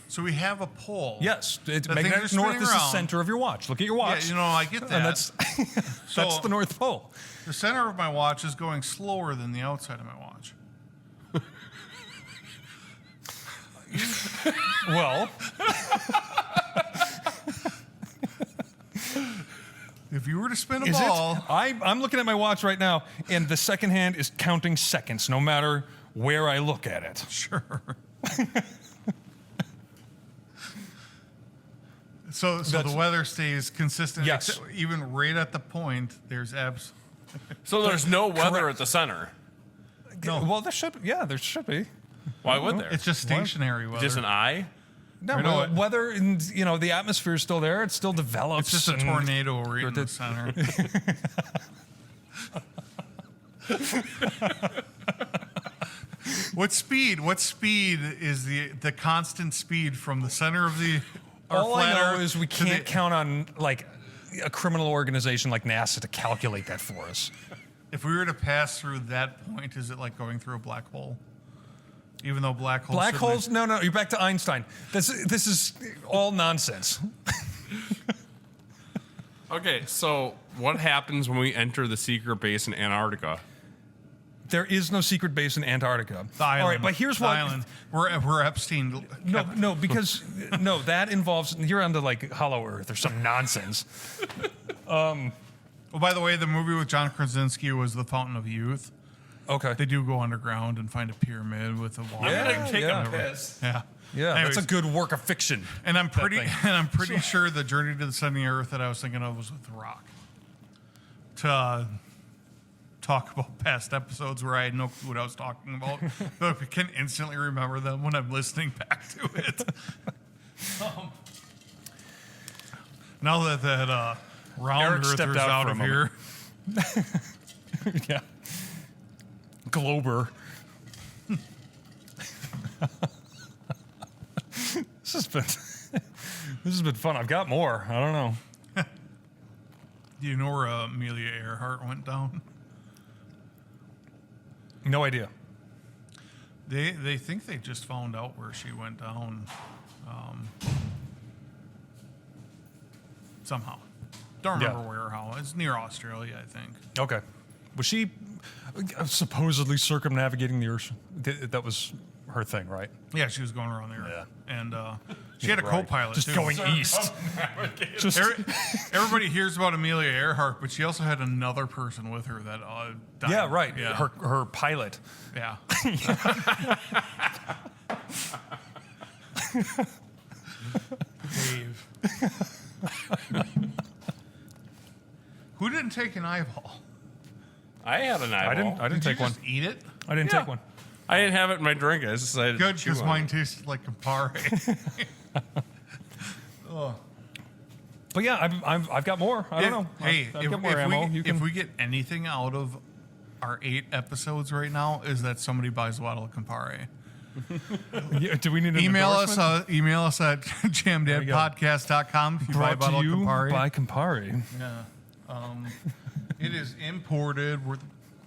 So we have a pole. Yes, things are magnetic spinning North is the around. center of your watch. Look at your Yeah, watch. you know, I get that. And that's that's So- the North Pole. The center of my watch is going slower than the outside of my watch. Well, If you were to spin a is ball, it? I'm looking at my watch right now, and the second hand is counting seconds, no matter where I look at it. sure. So the That's- weather stays consistent. Yes. except even right at the point, there's So there's no weather Correct. at the center. No. Well, there should. Yeah, there should be. Why would there? It's just stationary weather. just an eye? No, I know it. weather and the atmosphere is still there. It still develops. It's just a and- tornado right in the center. What speed is the constant speed from the center of the our All I flat know Earth is we to the- can't count on like a criminal organization like NASA to calculate that for us. If we were to pass through that point, is it like going through a black hole? Even though black holes Black certainly- holes? No. You're back to Einstein. This is all nonsense. Okay, so what happens when we enter the secret base in Antarctica? There is no secret base in Antarctica. The island. All right, but here's the what. island. We're Epstein. No, because that involves you're onto like Hollow Earth or some nonsense. Oh, by the way, the movie with John Krasinski was The Fountain of Youth. Okay. They do go underground and find a pyramid with a wall. Yeah, I'm gonna take yeah. a piss. Yeah. Yeah, Anyways, that's a good work of fiction. And I'm pretty thing. sure the journey to the center of the Earth that I was thinking of was with The Rock. To talk about past episodes where I had no clue what I was talking about, but I can instantly remember them when I'm listening back to it. Now that round Eric stepped earther's out out for a of moment. here, Yeah. Glober. This has been fun. I've got more. I don't know. do you know where Amelia Earhart went down? No idea. They think they just found out where she went down somehow. Don't remember Yeah. where or how. It's near Australia, I think. Okay. Was she supposedly circumnavigating the Earth? That was her thing, right? Yeah, she was going around there. Yeah. And she had a Right. co-pilot Just too. going east. Just Everybody hears about Amelia Earhart, but she also had another person with her that died. yeah, right. Yeah. Her pilot. Yeah. Dave. Who didn't take an eyeball? I had an eyeball. I didn't Did take you one. just eat it? I didn't Yeah. take one. I didn't have it in my drink. I just decided Good, to chew because on mine it. tasted like Campari. But yeah, I've got more. I don't know. Hey, I've got more ammo. You can. if we get anything out of our 8 episodes right now, is that somebody buys a bottle of Campari. Yeah, do we need an Email us endorsement? at jamdadpodcast.com if you buy a Brought bottle to you of Campari. by Campari. Yeah. It is imported.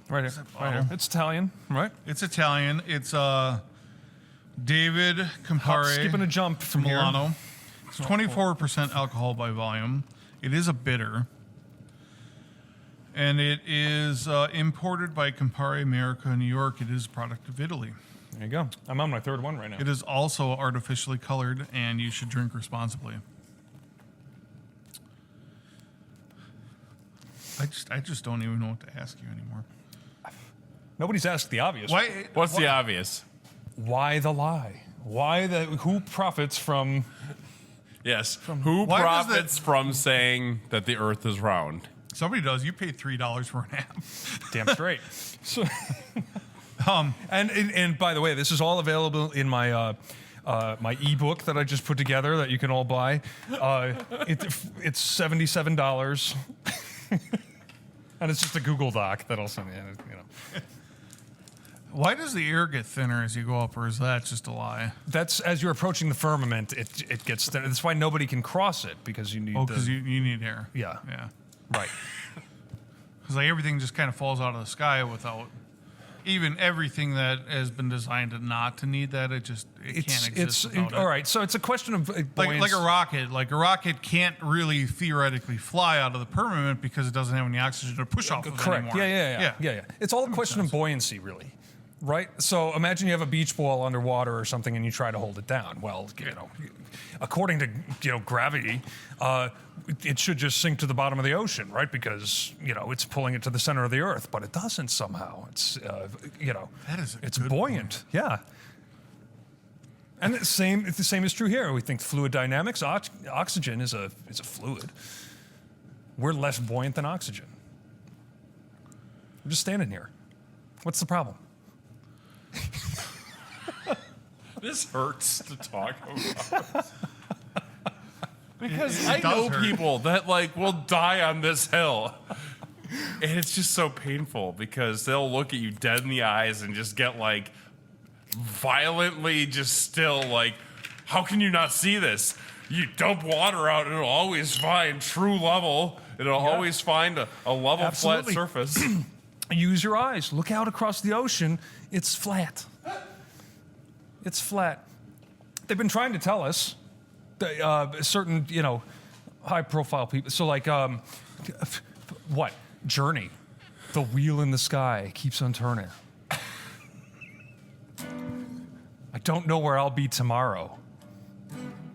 Right here. Right here. It's Italian, right? It's Italian. It's David Campari. Skipping a jump from here. Milano. It's 24% alcohol by volume. It is a bitter. And it is imported by Campari America, New York. It is a product of Italy. There you go. I'm on my third one right now. It is also artificially colored, and you should drink responsibly. I just don't even know what to ask you anymore. Nobody's asked the obvious. Why? What's the obvious? Why the lie? Who profits from? Yes. Who Why does profits from saying that the Earth is round? Somebody does. You paid $3 for an app. Damn straight. So, and by the way, this is all available in my my ebook that I just put together that you can all buy. It's $77, and it's just a Google Doc that I'll send you. You know, Why does the air get thinner as you go up, or is that just a lie? that's as you're approaching the firmament, it gets thinner. That's why nobody can cross it because you need. Oh, because you need air. Yeah. Yeah. Right. Because like everything just kind of falls out of the sky without even everything that has been designed to not to need that. It can't exist without it. All right. So it's a question of Like buoyancy. a rocket. Like a rocket can't really theoretically fly out of the firmament because it doesn't have any oxygen to push off of Correct. anymore. Yeah. It's all a question of buoyancy, really. Right? So imagine you have a beach ball underwater or something and you try to hold it down. Well, according to, gravity, it should just sink to the bottom of the ocean, right? Because, it's pulling it to the center of the earth, but it doesn't somehow. It's, That is a it's good buoyant. Yeah. And the same is true here. We think fluid dynamics, oxygen is a fluid. We're less buoyant than oxygen. I'm just standing here. What's the problem? This hurts to talk about. Because It I know does hurt. people that will die on this hill. And it's just so painful because they'll look at you dead in the eyes and just get violently just still how can you not see this? You dump water out and it'll always find true level. It'll always find a level Absolutely. flat surface. Use your eyes. Look out across the ocean. It's flat. It's flat. They've been trying to tell us, certain, high-profile people. So, what? Journey. The wheel in the sky keeps on turning. I don't know where I'll be tomorrow.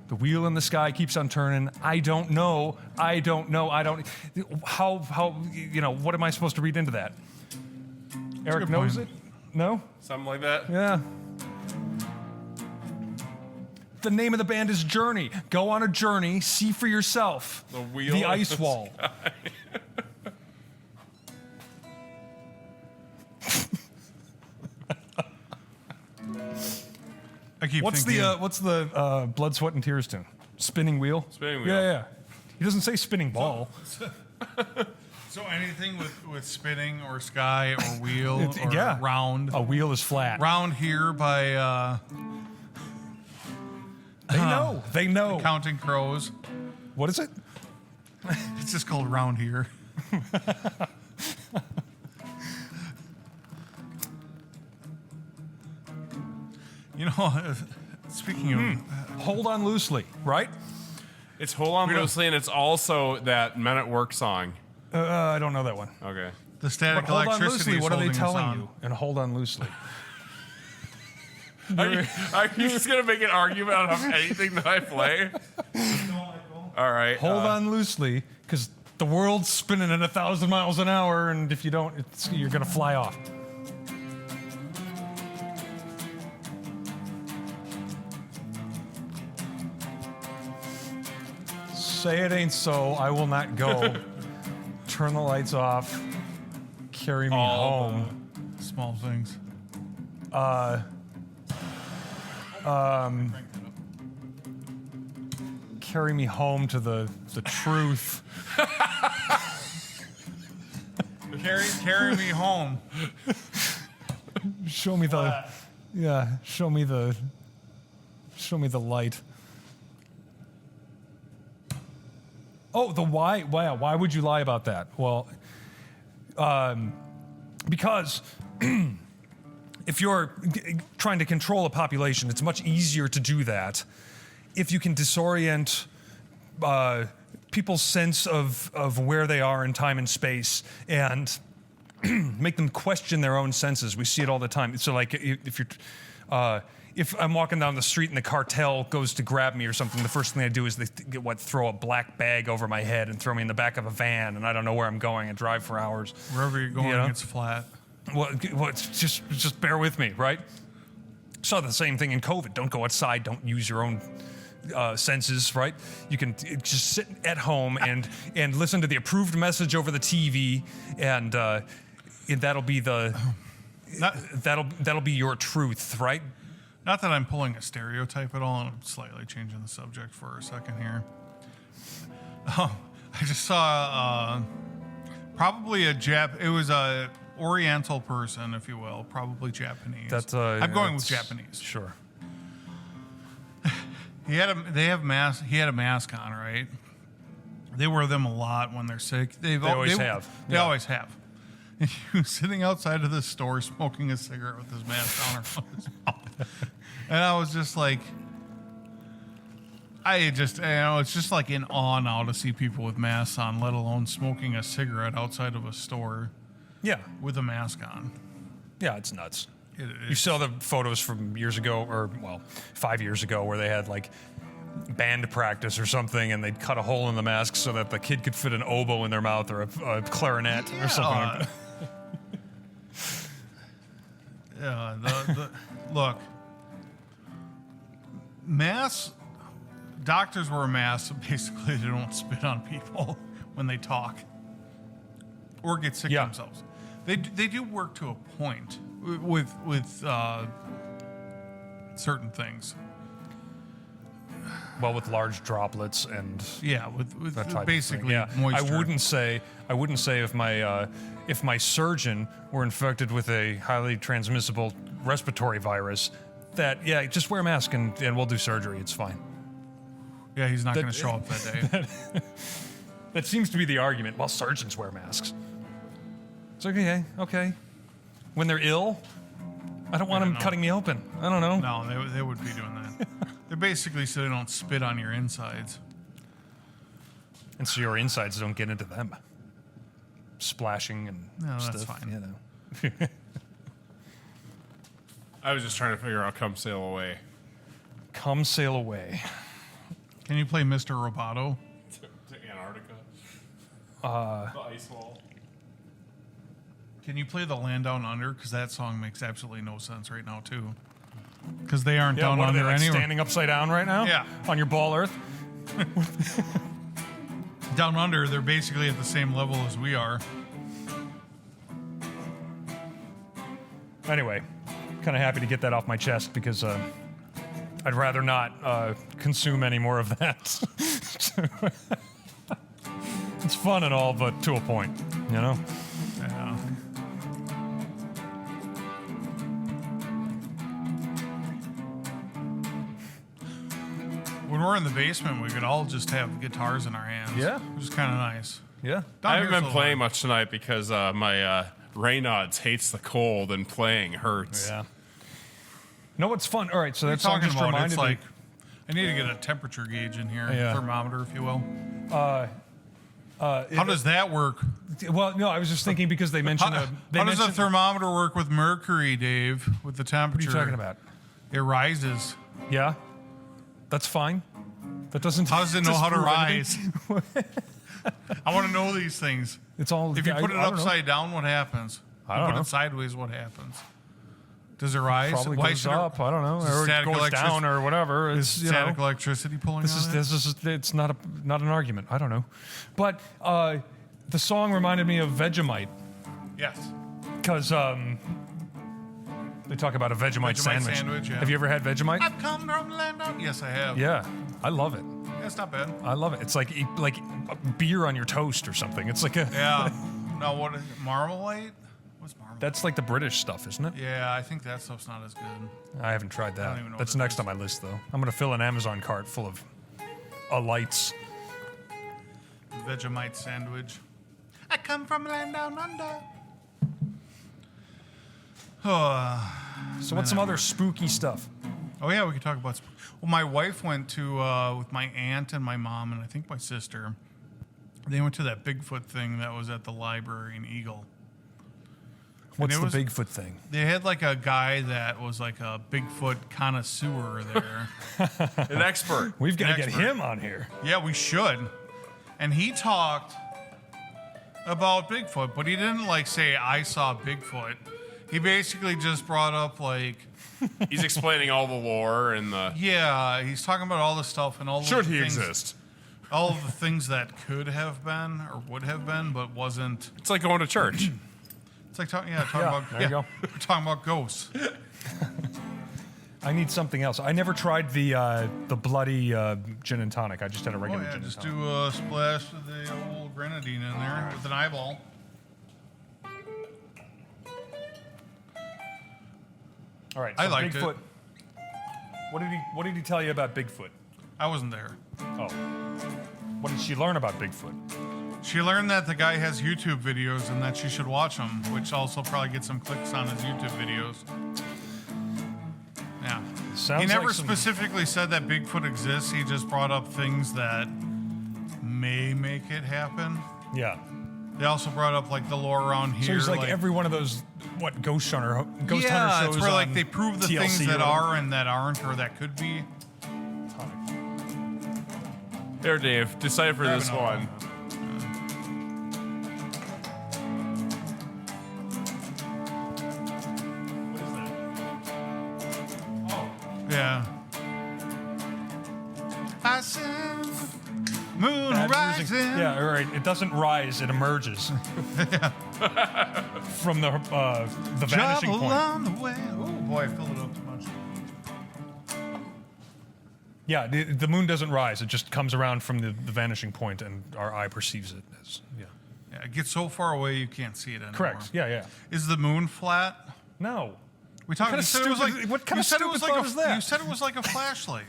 The wheel in the sky keeps on turning. I don't know. How, what am I supposed to read into that? Eric good knows point. it? No? Something like that. Yeah. The name of the band is Journey. Go on a journey, see for yourself. The wheel The in ice the wall. I keep What's thinking. the Blood, Sweat, and Tears tune? Spinning Wheel? Spinning Wheel. Yeah. He doesn't say spinning ball. So anything with spinning or sky or wheel or yeah. round. A wheel is flat. Round here by They know. Counting Crows. What is it? It's just called Round Here. Speaking of, Hold on loosely, right? It's Hold On Loosely, and it's also that Men at Work song. I don't know that one. Okay. the static But hold on electricity loosely. is What are they holding us telling on. you? And hold on loosely. Are you just going to make an argument out of anything that I play? All right. Hold on loosely, because the world's spinning at 1,000 miles an hour, and if you don't, you're going to fly off. Say it ain't so, I will not go. Turn the lights off. Carry me All home. Small things. Carry me home to the truth. Carry me home. Show me the, show me the light. Oh, the why? Wow, why would you lie about that? Well, because if you're trying to control a population, it's much easier to do that if you can disorient people's sense of where they are in time and space and make them question their own senses. We see it all the time. So, like, if I'm walking down the street and the cartel goes to grab me or something, the first thing they do is they throw a black bag over my head and throw me in the back of a van, and I don't know where I'm going and drive for hours. Wherever you're going, You know? it's flat. Well, it's just bear with me, right? Saw the same thing in COVID. Don't go outside. Don't use your own senses, right? You can just sit at home and listen to the approved message over the TV, and that'll be that'll be your truth, right? Not that I'm pulling a stereotype at all, and I'm slightly changing the subject for a second here. I just saw probably it was a Oriental person, if you will, probably Japanese. I'm going with Japanese. Sure. He had a mask on, right? They wear them a lot when they're sick. They always have. They Yeah. always have. And he was sitting outside of the store smoking a cigarette with his mask on. And I was just like, it's just like in awe now to see people with masks on, let alone smoking a cigarette outside of a store Yeah. with a mask on. Yeah, it's nuts. You It's saw the photos from years ago, or 5 years ago, where they had like band practice or something, and they'd cut a hole in the mask so that the kid could fit an oboe in their mouth or a clarinet or something like that. Look, doctors wear masks, so basically they don't spit on people when they talk or get sick Yeah. themselves. They do work to a point with certain things. Well, with large droplets and Yeah, with that type basically of thing. Yeah. moisture. I wouldn't say if my surgeon were infected with a highly transmissible respiratory virus that just wear a mask and we'll do surgery. It's fine. Yeah, he's not going to show up that day. That seems to be the argument. Well, surgeons wear masks. It's like, okay. When they're ill, I don't want them no. cutting me open. I don't know. No, they would be doing that. They're basically so they don't spit on your insides. And so your insides don't get into them. Splashing and No, stuff. that's fine. You know. I was just trying to figure out Come Sail Away. Come sail away. Can you play Mr. Roboto? To Antarctica. The ice wall. Can you play the Land Down Under? Because that song makes absolutely no sense right now, too. Because they aren't down what are they, under like, anywhere. standing upside down right now? Yeah. On your ball earth? Down under, they're basically at the same level as we are. Anyway, kind of happy to get that off my chest because I'd rather not consume any more of that. It's fun and all, but to a point, you know? Yeah. When we're in the basement, we could all just have guitars in our hands. Yeah. Which is kind of nice. Yeah. Down I haven't here's been a playing lot. much tonight because my Raynaud's hates the cold and playing hurts. Yeah. No, what's fun? All right, so What are you that song talking just about? reminded It's me. like, I need to get a temperature gauge in here, Yeah. thermometer, if you will. How does that work? Well, no, I was just thinking because they mentioned. How does a thermometer work with mercury, Dave? With the What are temperature? you talking about? It rises. Yeah, that's fine. That doesn't. How does it know how to disprove rise? anything. I want to know these things. It's all. If you put it I don't know. upside down, what happens? I You don't put know. it sideways, what happens? Does it rise? Probably Why goes should it- up. I don't know, Is or it static goes electric- down, or whatever. It's Is you know. static electricity pulling This on is it? this is it's not an argument. I don't know, but the song reminded me of Vegemite Yes. because they talk about a Vegemite, Vegemite sandwich, yeah. Have you ever had Vegemite? I've come from the land down. Yes, I have. Yeah, I love it. It's not bad. I love it. It's like beer on your toast or something. It's like a Yeah. No, what is it? Marmalade? What's marmalade? that's like the British stuff, isn't it? Yeah, I think that stuff's not as good. I haven't tried that. even know That's what it next is. on my list, though. I'm gonna fill an Amazon cart full of lights. Vegemite sandwich. I come from land down under. So what's some other spooky stuff? Oh yeah, we could talk about. Well, my wife went to with my aunt and my mom and I think my sister. They went to that Bigfoot thing that was at the library in Eagle. What's it the was- Bigfoot thing? They had like a guy that was like a Bigfoot connoisseur there. An expert. We've got to get expert. him on here. Yeah, we should. And he talked about Bigfoot, but he didn't like say I saw Bigfoot. He basically just brought up like, He's explaining all the lore and the. yeah, he's talking about all the stuff and all Should the he things, exist? all of the things that could have been or would have been, but wasn't. It's like going to church. It's like talking about there you go. we're talking about ghosts. I need something else. I never tried the bloody gin and tonic. I just had a Oh regular yeah, gin just and tonic. do a splash of the old grenadine in there with an eyeball. All right, I so liked Bigfoot. it. What did he tell you about Bigfoot? I wasn't there. Oh, what did she learn about Bigfoot? She learned that the guy has YouTube videos and that she should watch them, which also probably gets some clicks on his YouTube videos. Yeah. Sounds He never like some- specifically said that Bigfoot exists. He just brought up things that may make it happen. Yeah. They also brought up like the lore around here. So he's like every one of those Ghost Hunter shows. it's where like they prove the TLC things or that whatever. are and that aren't or that could be. There, Dave. Decipher Grab this another one. Yeah. I see moon Bad rising. music. Yeah, all right. It doesn't rise; it emerges from the vanishing Trouble point. on the way. Oh boy, I filled it up too much. Yeah, the moon doesn't rise; it just comes around from the vanishing point, and our eye perceives it as Yeah, it gets so far away you can't see it anymore. correct. Yeah, yeah. Is the moon flat? No. We talked. kind You of said it was stupid- like. what kind you of said it was stupid like thought is that? You said it was like a flashlight.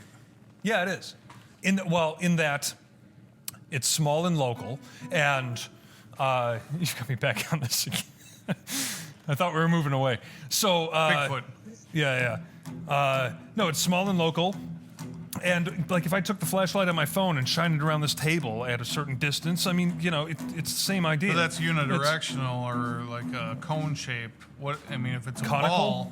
Yeah, it is. In that it's small and local, and you got me back on this again. I thought we were moving away. So Bigfoot. Yeah. No, it's small and local. And like if I took the flashlight on my phone and shined it around this table at a certain distance, I mean, it's the same idea. So that's It's unidirectional or like a cone shape. What I mean, if it's a Conical? ball.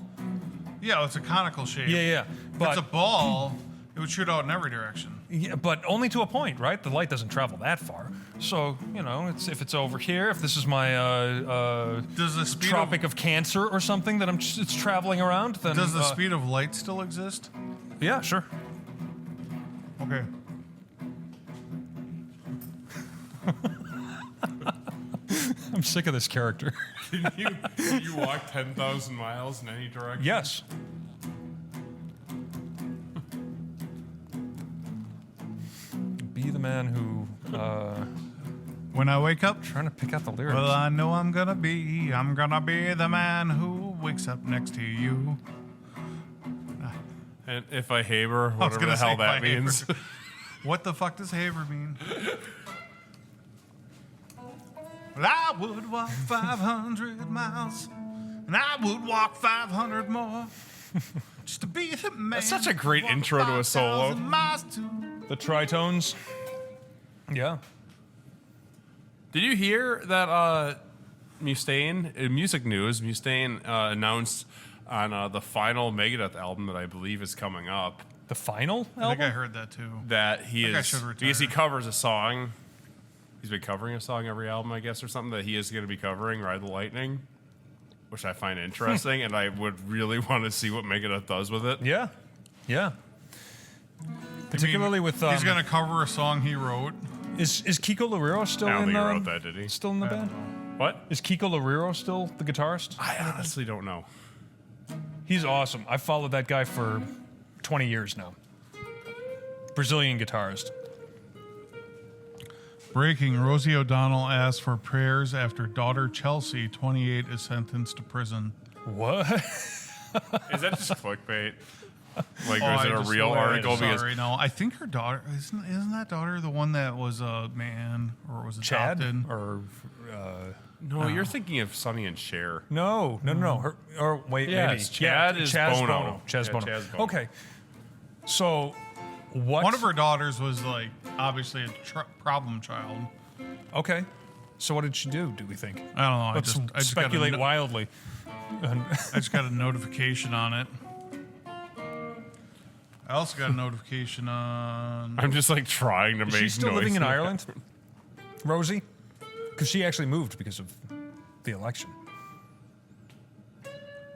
Yeah, it's a conical shape. Yeah. If But it's a ball, it would shoot out in every direction. yeah, but only to a point, right? The light doesn't travel that far. So, if it's over here, if this is my Does the speed Tropic of Cancer or something that it's traveling around, then Does the speed of light still exist? Yeah, sure. Okay. I'm sick of this character. Can you walk 10,000 miles in any direction? Yes. Be the man who When I wake up, trying to pick out the lyrics. well, I know I'm gonna be the man who wakes up next to you. And if I Haber, I was whatever gonna the hell say that if I means. Haber. What the fuck does Haver mean? Well, I would walk 500 miles, and I would walk 500 more, just to be the man. That's such a great who walked intro to a solo. 5,000 miles to- The tritones. Yeah. Did you hear that Mustaine, in music news, Mustaine announced on the final Megadeth album that I believe is coming up The final I album? think I heard that too. that he think I is, should retire. because he covers a song. He's been covering a song every album, I guess, or something that he is going to be covering, Ride the Lightning, which I find interesting, and I would really want to see what Megadeth does with it. Yeah. Yeah. Particularly with he's gonna cover a song he wrote. is Kiko Loureiro still I don't in think he wrote that, did he? still in the I don't band? What? Is Kiko Loureiro still the guitarist? I honestly don't know. He's awesome. I've followed that guy for 20 years now. Brazilian guitarist. Breaking: Rosie O'Donnell asks for prayers after daughter Chelsea, 28, is sentenced to prison. What? Is that just clickbait? Like, Oh, is it I a just- real oh, article? Sorry, no. I think her daughter isn't that daughter the one that was a man or was Chad? adopted? Or No, you're thinking of Sonny and Cher. No. Or wait, Yeah, maybe. it's Chad is Chaz Bono. Chaz Yeah, Bono. Chaz Bono. Okay. So, what? One of her daughters was like obviously a problem child. Okay. So what did she do? Do we think? I don't know. Let's I just speculate got wildly. I just got a notification on it. I also got a notification on. I'm just like trying to Is make she still noise. living in Ireland, Rosie? Because she actually moved because of the election.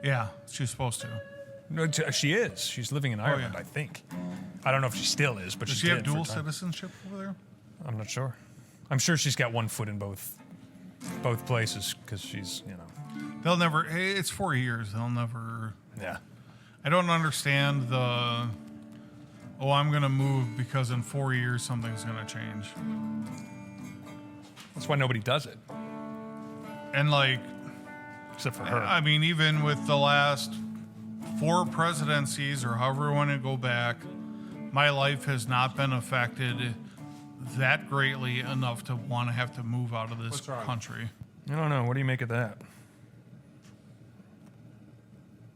Yeah, she's supposed to. No, she is. She's living in Ireland, yeah. I think. I don't know if she still is, but Does she she have did for a dual time. citizenship over there? I'm not sure. I'm sure she's got one foot in both places because she's, They'll never. Hey, it's 4 years. They'll never. yeah. I don't understand the. Oh, I'm gonna move because in 4 years something's gonna change. That's why nobody does it, And like, except for her. I mean, even with the last 4 presidencies or however you want to go back, my life has not been affected that greatly enough to want to have to move out of this What's wrong? country. I don't know. What do you make of that?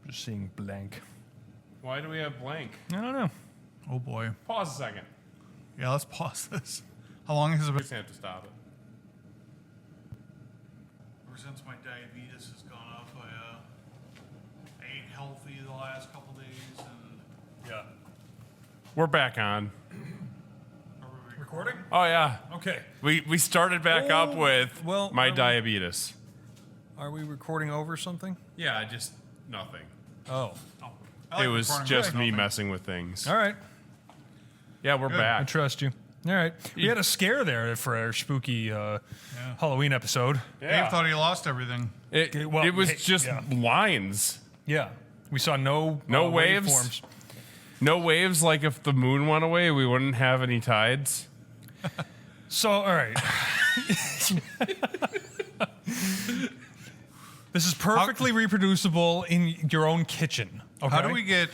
Just seeing blank. Why do we have blank? I don't know. Oh boy. Pause a second. Yeah, let's pause this. How long has it We been? just have to stop it. Ever since my diabetes has gone up, I ate healthy the last couple days and. Yeah. We're back on. Recording? Oh yeah, Okay. we started back up with well, my are we- diabetes. Are we recording over something? Yeah, just nothing. Oh. I like It was recording just with me nothing. messing with things. All right. Yeah, we're I back. trust you. All right. We had a scare there for our spooky Halloween episode. Dave thought he lost everything. It, well, it was hey, just yeah. lines. Yeah. We saw no waves? waveforms. No waves. Like if the moon went away, we wouldn't have any tides. So, all right. This is perfectly reproducible in your own kitchen. Okay? How do we get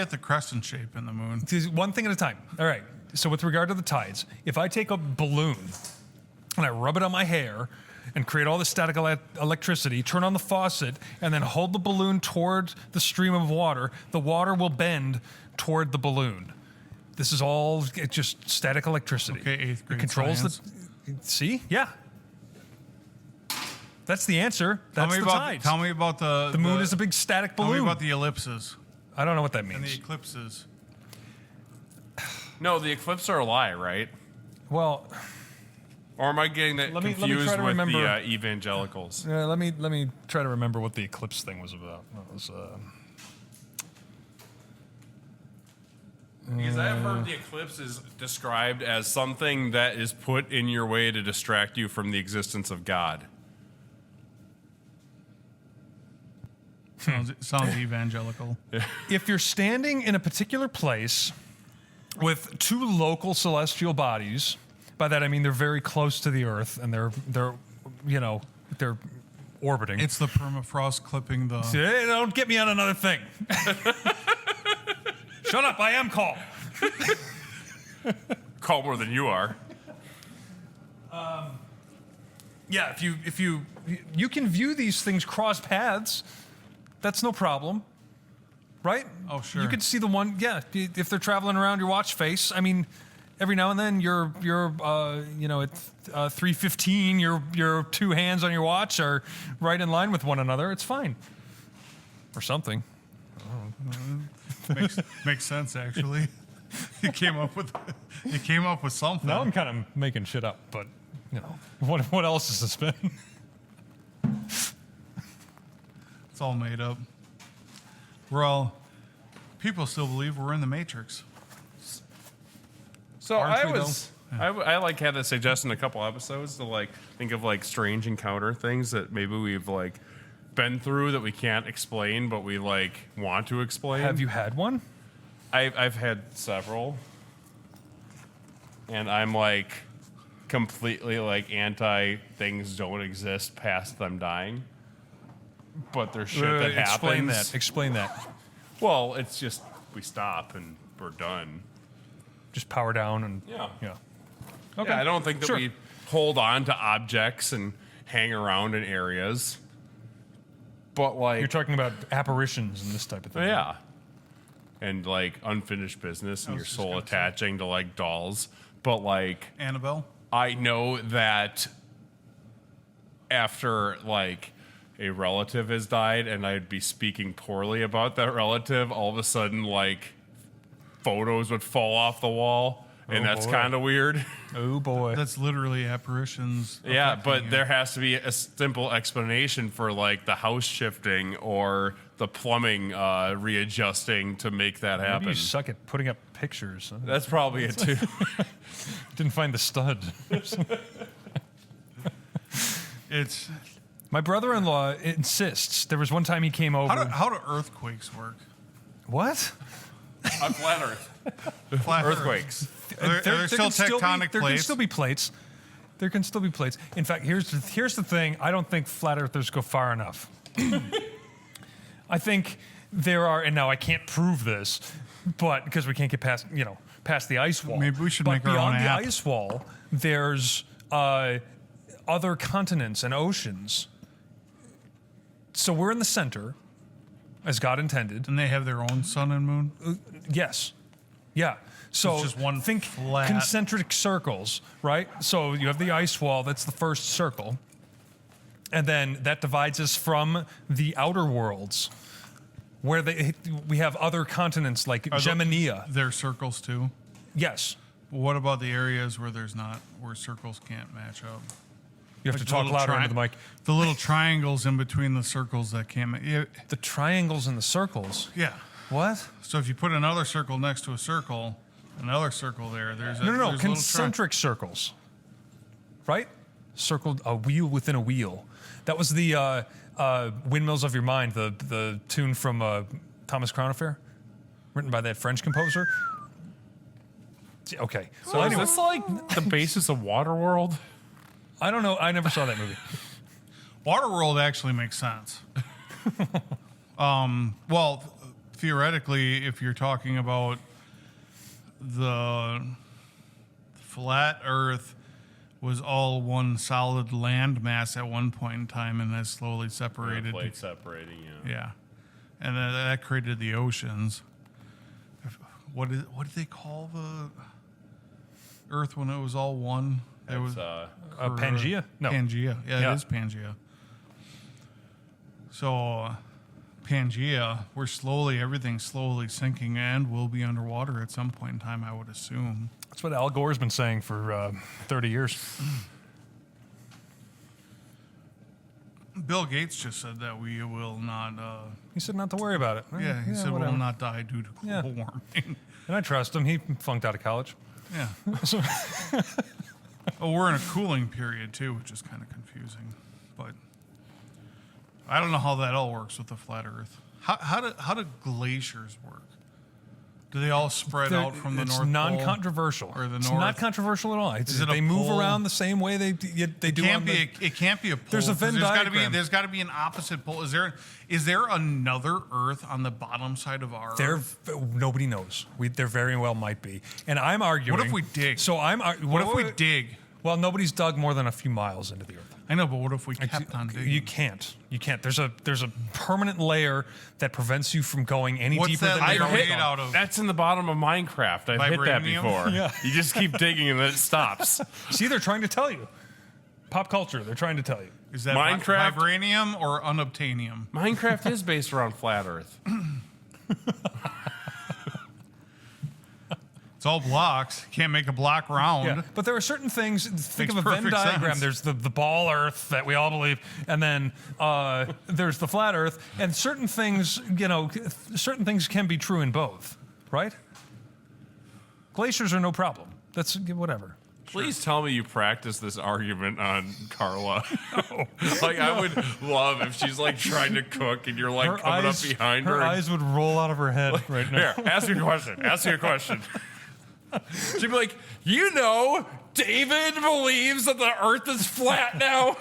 the crescent shape in the moon? Just one thing at a time. All right. So with regard to the tides, if I take a balloon and I rub it on my hair and create all the static electricity, turn on the faucet, and then hold the balloon toward the stream of water, the water will bend toward the balloon. This is all just static electricity. Okay, eighth grade It controls science. See? Yeah. That's the answer. That's the tides. Tell me about The moon is a big static Tell me balloon. about the ellipses I don't know what that and the means. eclipses. No, the eclipses are a lie, right? Well, Or am I getting that Let me confused try to with remember. the evangelicals? let me try to remember what the eclipse thing was about. That was, Because I have heard the eclipse is described as something that is put in your way to distract you from the existence of God. Sounds evangelical. if you're standing in a particular place with 2 local celestial bodies, by that I mean they're very close to the Earth and they're orbiting. It's the permafrost clipping the. Hey, don't get me on another thing. Shut up! I am calm. Calmer than you are. Yeah, if you can view these things cross paths, that's no problem, right? Oh, sure. You could see the one. Yeah, if they're traveling around your watch face. I mean, every now and then you're at 3:15, your 2 hands on your watch are right in line with one another. It's fine, or something. makes sense actually. You came up with something. Now I'm kind of making shit up, but what else has this been? It's all made up. People still believe we're in the Matrix. So Aren't I we, was, I like had a suggestion a couple episodes to like think of like strange encounter things that maybe we've like been through that we can't explain, but we like want to explain. Have you had one? I've had several, and I'm like completely like anti things don't exist past them dying. But there's shit that Explain happens. that. Explain that. Well, it's just we stop and we're done. Just power down and Yeah. yeah. Okay. Yeah, I don't think that Sure. we hold on to objects and hang around in areas. But like, You're talking about apparitions and this type of thing. yeah, and like unfinished business and I your was just soul gonna say. attaching to like dolls. But like, Annabelle? I know that after like a relative has died and I'd be speaking poorly about that relative, all of a sudden like photos would fall off the wall, and Oh, that's boy. kind of weird. Oh boy. That's literally apparitions. Yeah, affecting but you. there has to be a simple explanation for like the house shifting or the plumbing readjusting to make that Maybe happen. you suck at putting up pictures. That's probably it too. Didn't find the stud. It's My brother-in-law insists. There was one time he came over. how do earthquakes work? What? On flat Earth. Flat Earth. Earthquakes. Are there still can still be- tectonic There can plates? still be plates. There can still be plates. In fact, here's the thing. I don't think flat earthers go far enough. I think there are, and now I can't prove this, but because we can't get past the ice wall. Maybe we should but make our beyond own the app. ice wall, there's other continents and oceans. So we're in the center, as God intended. And they have their own sun and moon? Yes. Yeah. So It's just one think flat- concentric circles, right? So you have the ice wall, that's the first circle. And then that divides us from the outer worlds, where we have other continents like Gemini. They're circles too. Yes. What about the areas where there's not, where circles can't match up? You have Like to talk little louder into the mic. The little triangles in between the circles that can't match. Yeah, The triangles and the circles. yeah. What? So if you put another circle next to a circle, another circle there, there's a No. there's a little Concentric circles. Right? Circled, a wheel within a wheel. That was the Windmills of Your Mind, the tune from Thomas Crown Affair, written by that French composer. Okay. So is this like the basis of Waterworld? I don't know. I never saw that movie. Waterworld actually makes sense. Well, theoretically, if you're talking about the flat Earth was all one solid land mass at one point in time and has slowly separated. Plate separating, yeah. Yeah, and then that created the oceans. What did they call the Earth when it was all one? There was Pangea? No. Pangea. Yeah, Yeah. it is Pangea. So, Pangea, everything's slowly sinking and will be underwater at some point in time, I would assume. That's what Al Gore's been saying for 30 years. Bill Gates just said that we will not. He said not to worry about it. Yeah, he said we whatever. will not die due to Yeah. global warming. And I trust him. He flunked out of college. Yeah. Oh, we're in a cooling period too, which is kind of confusing. But I don't know how that all works with the flat Earth. How do glaciers work? Do they all spread out from the it's North Pole? non-controversial. or the It's North? not controversial at all. Is it a they move pole? around the same way they do. Can't on be. the, It can't be a pole. There's a 'cause Venn diagram. There's got to be an opposite pole. Is there another Earth on the bottom side of our? Earth? nobody knows. There very well might be. And I'm arguing. What if we dig? So What if we dig? Well, nobody's dug more than a few miles into the earth. I know, but what if we kept on digging? You can't. You can't. There's a permanent layer that prevents you from going any What's deeper that than layer you've already made gone. out of? That's in the bottom of Minecraft. I've hit that Vibranium? before. Yeah. You just keep digging and then it stops. See, they're trying to tell you. Pop culture. They're trying to tell you. Is that Minecraft? vibranium or unobtainium? Minecraft is based around flat Earth. It's all blocks. Can't make a block round. Yeah, but there are certain things. Think Makes of a Venn perfect diagram. sense. There's the ball Earth that we all believe, and then there's the flat Earth. And certain things, certain things can be true in both, right? Glaciers are no problem. That's whatever. Please tell me you practice this argument on Carla. Like, I would love if she's like trying to cook and you're like coming up behind her. Her and- eyes would roll out of her head right now. Here, ask me a question. Ask me a question. She'd be like, David believes that the earth is flat now.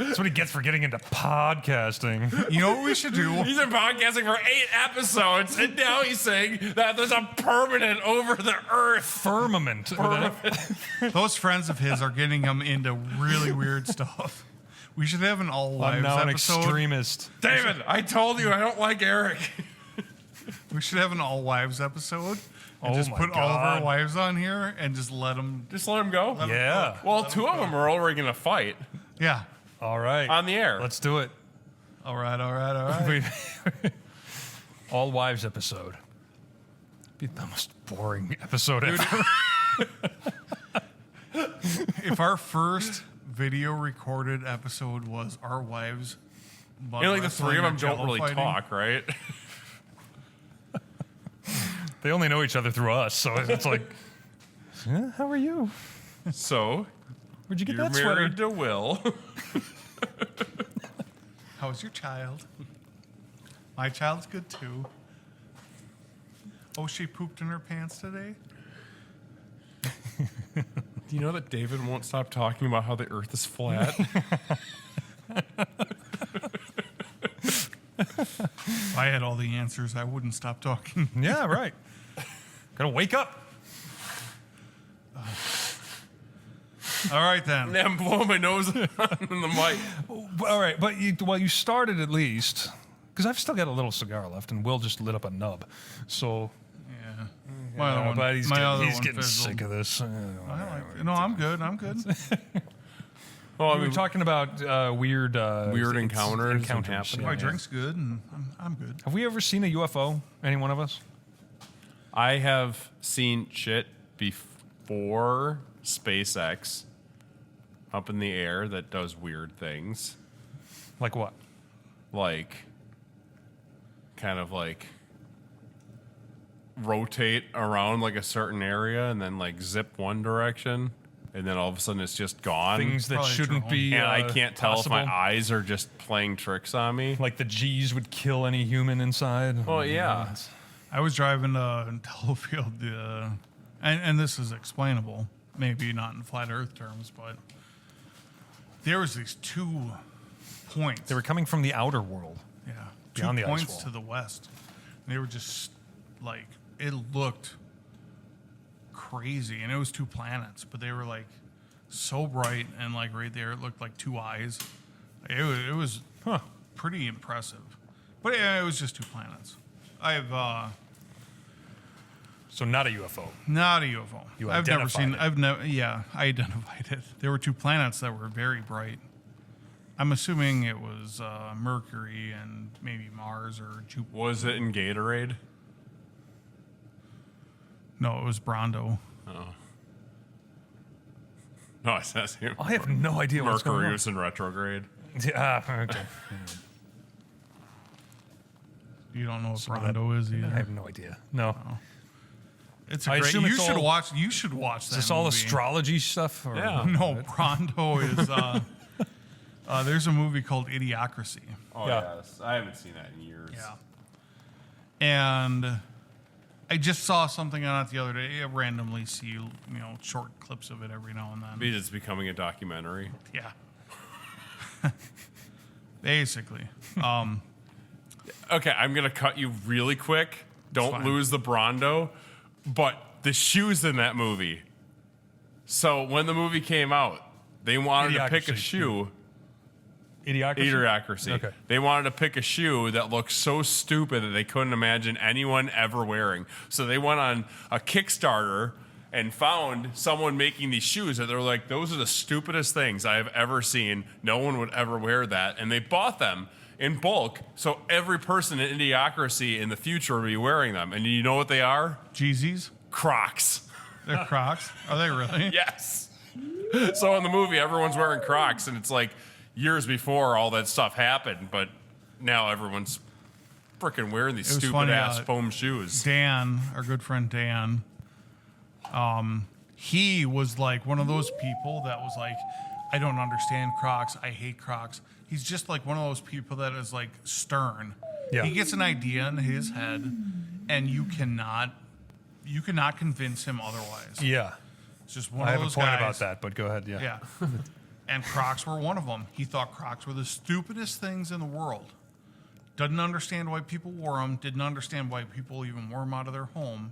That's what he gets for getting into podcasting. You know what we should do? He's been podcasting for 8 episodes, and now he's saying that there's a permanent over the earth. Firmament. Those friends of his are getting him into really weird stuff. We should have an all I'm wives now an episode. extremist. David, I told you I don't like Eric. We should have an all wives episode. And Oh just my put all of our God. wives on here and just let them. Just let him go. Yeah. Well, 2 of them are already going to fight Yeah. All right. on the air. Let's do it. All right. All right. All right. All wives episode. Be the most boring episode ever. If our first video recorded episode was our wives, You know, like the 3 of them don't really talk, right? They only know each other through us, so it's like, yeah, how are you? So, Where'd you get you're that sweater? married to Will. How's your child? My child's good too. Oh, she pooped in her pants today? Do you know that David won't stop talking about how the earth is flat? If I had all the answers, I wouldn't stop talking. Yeah, right. Gotta wake up. All right, then. I'm blowing my nose on the mic. All right, but you started at least, because I've still got a little cigar left, and Will just lit up a nub. So, Yeah. My other one, but he's my getting, other he's one getting fizzled. sick of this. No, I'm good. I'm good. Well, I We were mean, talking about weird encounters and yeah. happenings. My drink's good, and I'm good. Have we ever seen a UFO? Any one of us? I have seen shit before SpaceX up in the air that does weird things. Like what? Like, kind of like rotate around like a certain area and then like zip one direction. And then all of a sudden it's just gone. Things that Probably shouldn't drone. be. and I can't tell possible. if my eyes are just playing tricks on me. Like the G's would kill any human inside. Well, yeah. I was driving in Delafield, and this is explainable, maybe not in flat Earth terms, but there was these 2 points. They were coming from the outer world. Yeah, Beyond 2 the ice points wall. to the west. And they were just like, it looked crazy, and it was 2 planets, but they were like so bright, and like right there, it looked like 2 eyes. It was pretty impressive, but yeah, it was just 2 planets. So not a UFO. Not a UFO. You I've never identified seen. it. I've never. Yeah, I identified it. There were 2 planets that were very bright. I'm assuming it was Mercury and maybe Mars or Jupiter. Was it in Gatorade? No, it was Brondo. No, I says here. I have no idea what's going Mercury on. was in retrograde. Yeah, okay. You don't know what Some of that- Brondo is I either. have no idea. No. It's a I great. assume You it's should all- watch. You should watch that. Is this all movie. astrology stuff? Or? Yeah. No, Brondo is. There's a movie called Idiocracy. Oh, Yeah. yes. I haven't seen that in years. Yeah. And I just saw something on it the other day. I randomly see, short clips of it every now and then. Maybe it's becoming a documentary. Yeah. Basically. Okay, I'm going to cut you really quick. Don't fine. lose the Brondo. But the shoes in that movie. So when the movie came out, they wanted to pick a Idiocracy. shoe. Idiocracy? Idiocracy. Okay. They wanted to pick a shoe that looked so stupid that they couldn't imagine anyone ever wearing. So they went on a Kickstarter and found someone making these shoes that they're like, those are the stupidest things I have ever seen. No one would ever wear that. And they bought them in bulk. So every person in Idiocracy in the future will be wearing them. And you know what they are? Jeezys. Crocs. They're Crocs. Are they really? Yes. So in the movie, everyone's wearing Crocs, and it's like years before all that stuff happened, but now everyone's freaking wearing these It was stupid funny, ass foam shoes. Dan, our good friend Dan, he was like one of those people that was like, I don't understand Crocs. I hate Crocs. He's just like one of those people that is like stern. Yeah. He gets an idea in his head, and you cannot convince him otherwise. Yeah. It's just one I of have a those point guys. about that, but go ahead. Yeah. Yeah. And Crocs were one of them. He thought Crocs were the stupidest things in the world. Didn't understand why people wore them. Didn't understand why people even wore them out of their home.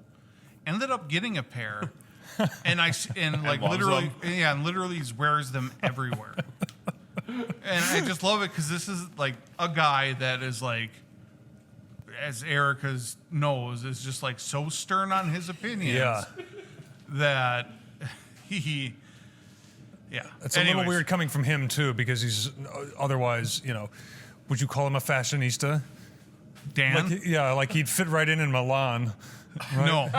Ended up getting a pair, and like loves literally, them. yeah, and literally he wears them everywhere. And I just love it because this is like a guy that is like, as Erica's knows, is just like so stern on his opinions Yeah. that he. Yeah, It's a little weird coming from him, too, because he's otherwise, would you call him a fashionista? Dan. Like he'd fit right in Milan. No,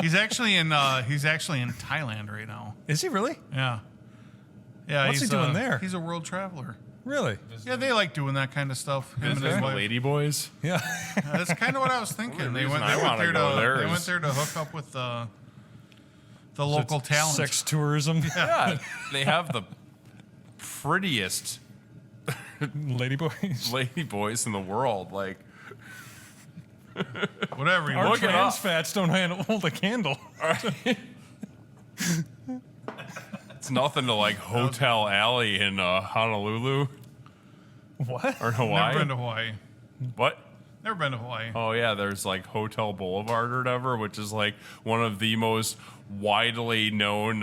he's actually in Thailand right now. Is he really? Yeah, yeah. What's he he's, doing there? He's a world traveler. Really? Yeah, they like doing that kind of stuff. Him and his The wife. Lady Boys. Yeah. That's kind of what I was thinking. They went reason I wanna there go to there they is- went there to hook up with the local talent. Sex tourism. Yeah, they have the prettiest Lady boys. lady boys in the world. Like, Whatever. Our Look it trans up. fats don't hold a candle. it's nothing to like Hotel Alley in Honolulu What? or Hawaii. Never been to Hawaii. What? Never been to Hawaii. Oh yeah, there's like Hotel Boulevard or whatever, which is like one of the most widely known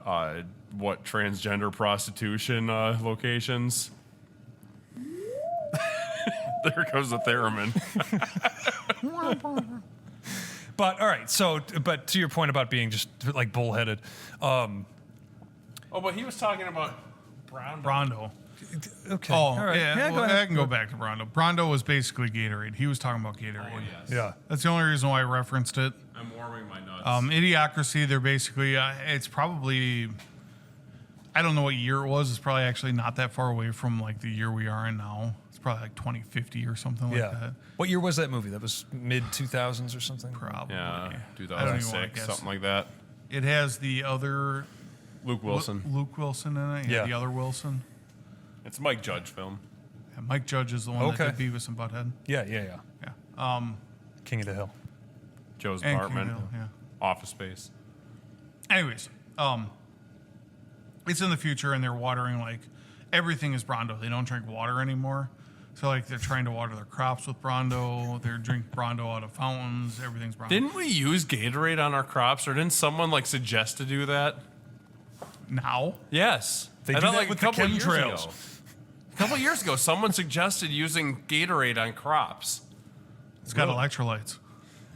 transgender prostitution locations. There goes the theremin. But all right, but to your point about being just like bullheaded, Oh, but he was talking about Brown. Brondo. okay. Oh, all right. yeah. go Well, ahead. I can go back to Brondo. Brondo was basically Gatorade. He was talking about Gatorade. Oh, yes. Yeah. That's the only reason why I referenced it. I'm warming my nuts. Idiocracy, they're basically, it's probably, I don't know what year it was. It's probably actually not that far away from like the year we are in now. It's probably like 2050 or something like Yeah. that. What year was that movie? That was mid 2000s or something. Probably. yeah, I don't even wanna 2006, guess. something like that. It has the other Luke Wilson. Luke Wilson in it. Yeah. The other Wilson. It's a Mike Judge film. And Mike Judge is the one Okay. that did Beavis and Butthead. Yeah. Yeah. King of the Hill. Joe's And apartment. King of the Hill, Office Space. yeah. Anyways, it's in the future and they're watering like everything is Brondo. They don't drink water anymore. So like they're trying to water their crops with Brondo. They're drink Brondo out of fountains. Everything's Brondo. Didn't we use Gatorade on our crops, or didn't someone like suggest to do that? Now? Yes, They I do thought, that like with a the couple years chemtrails. ago. A couple years ago, someone suggested using Gatorade on crops, It's got Really? electrolytes.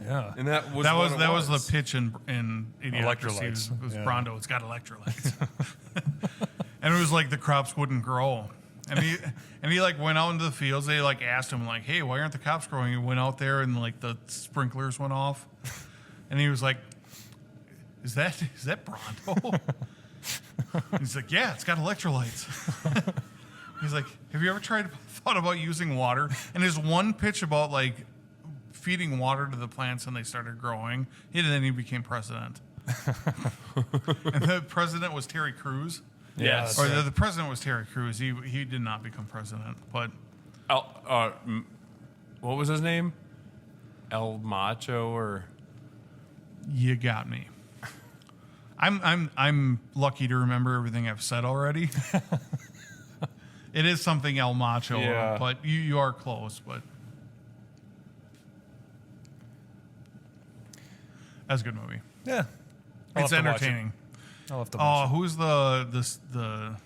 Yeah. and that was That was the pitch in Idiocracy. Electrolytes, It was yeah. Brondo. It's got electrolytes. And it was like the crops wouldn't grow. And he like went out into the fields. They like asked him like, "Hey, why aren't the crops growing?" He went out there and like the sprinklers went off. And he was like, "Is that Brondo?" He's like, "Yeah, it's got electrolytes." He's like, "Have you ever thought about using water?" And his one pitch about like feeding water to the plants and they started growing, and then he became president. And the president was Terry Crews. Yes. Or the president was Terry Crews. He did not become president, but What was his name? El Macho or you got me. I'm lucky to remember everything I've said already. It is something El Macho, Yeah. but you are close. But that's a good movie. Yeah. I'll It's have to watch it. entertaining. I'll have to Oh, watch who's the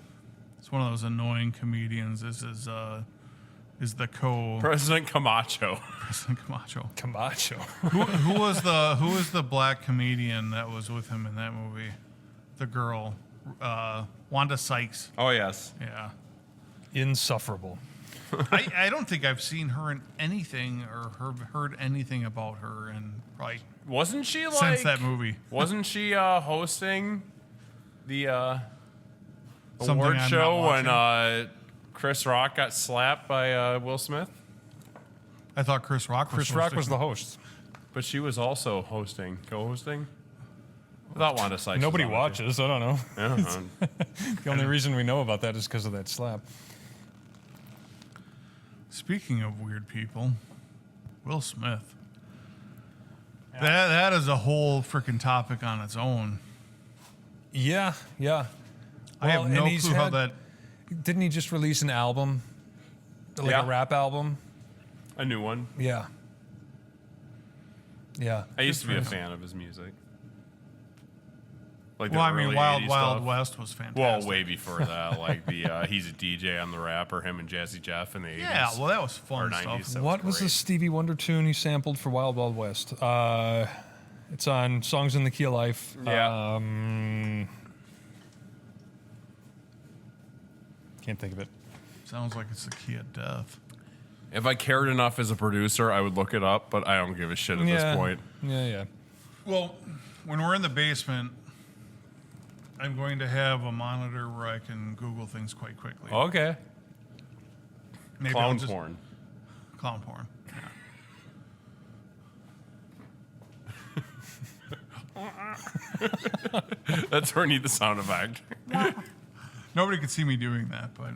it's one of those annoying comedians. This is the President Camacho. President Camacho. it. Camacho. who was the black comedian that was with him in that movie? The girl, Wanda Sykes. Oh yes. Yeah, Insufferable. I don't think I've seen her in anything or heard anything about her in probably Wasn't she like since that movie. Wasn't she hosting the Something award I'm show not when Chris Rock got slapped by Will Smith? I thought Chris Rock was Chris supposed Rock to- was the host. But she was also co-hosting. I thought Wanda Sykes. Nobody was on it, too. watches. I don't know. Yeah, The only reason we know about that is because of that slap. Speaking of weird people, Will Smith. That is a whole freaking topic on its own. Yeah. I have Well, no and he's clue how had- that. Didn't he just release an album? Like Yeah. a rap album? A new one. Yeah. Yeah. I used to be a fan of his music. Like the Well, I mean, early Wild 80s Wild stuff. West was fantastic. Well, way before that, like the he's a DJ on the Rapper, him and Jazzy Jeff in the 80s. Yeah, well, that was or fun 90s. stuff. That What was the great. Stevie Wonder tune he sampled for Wild Wild West? It's on Songs in the Key of Life. Yeah. Can't think of it. Sounds like it's the key of death. If I cared enough as a producer, I would look it up, but I don't give a shit at this point. Yeah. Well, when we're in the basement, I'm going to have a monitor where I can Google things quite quickly. Okay. Maybe I'll Clown just- porn. Clown porn. That's where I need the sound effect. Nobody could see me doing that, but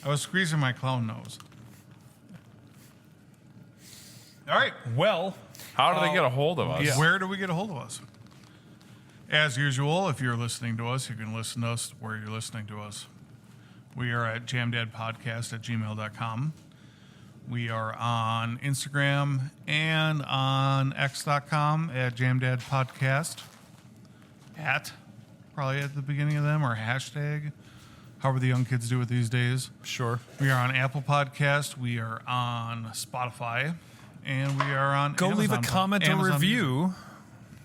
I was squeezing my clown nose. All right. Well, How do they get a hold of us? yeah. Where do we get a hold of us? As usual, if you're listening to us, you can listen to us where you're listening to us. We are at jamdadpodcast@gmail.com. We are on Instagram and on x.com at jamdadpodcast. Probably at the beginning of them, or hashtag, however the young kids do it these days. sure. We are on Apple Podcast. We are on Spotify. And we are on Go leave a Amazon- comment or Amazon review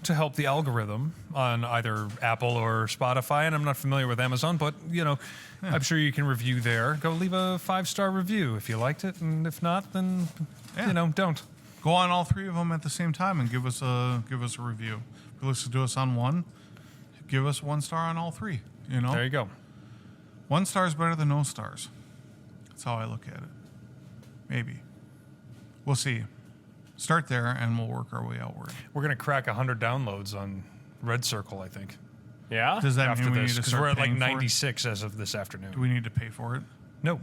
to help the algorithm on either Apple or Spotify. And I'm not familiar with Amazon, but, I'm sure you can review there. Go leave a 5-star review if you liked it. And if not, then, Yeah. don't. Go on all three of them at the same time and give us a review. If you listen to us on one, give us 1 star on all three. There you go. 1 star is better than no stars. That's how I look at it. Maybe. We'll see. Start there and we'll work our way outward. We're going to crack 100 downloads on Red Circle, I think, Yeah? Does that after mean we this. need to Because start we're at like paying for it? 96 as of this afternoon. Do we need to pay for it? No.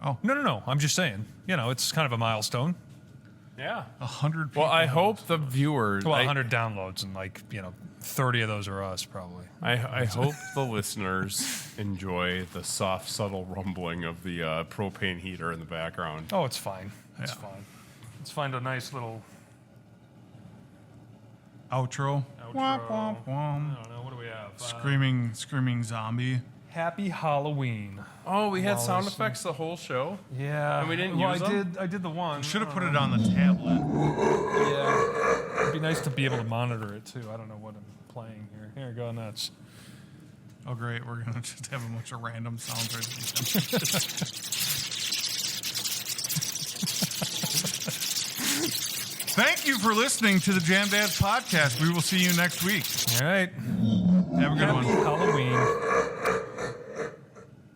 Oh. No. I'm just saying. It's kind of a milestone. Yeah. 100 people. Well, I hope the viewers. Well, I- 100 downloads, and 30 of those are us, probably. I hope the listeners enjoy the soft, subtle rumbling of the propane heater in the background. Oh, it's fine. It's Yeah. fine. Let's find a nice little Outro. outro. Womp, womp, I womp. don't know. What do we have? Screaming zombie. Happy Halloween. Oh, we had Well, sound let's- effects the whole show? Yeah. And we didn't well, use I them? did the one. Should have put it on the tablet. Yeah. It'd be nice to be able to monitor it, too. I don't know what I'm playing here. Here, go nuts. Oh, great. We're going to just have a bunch of random sounds right at the end. Thank you for listening to the Jam Dads podcast. We will see you next week. All right. Have a good Happy one. Halloween.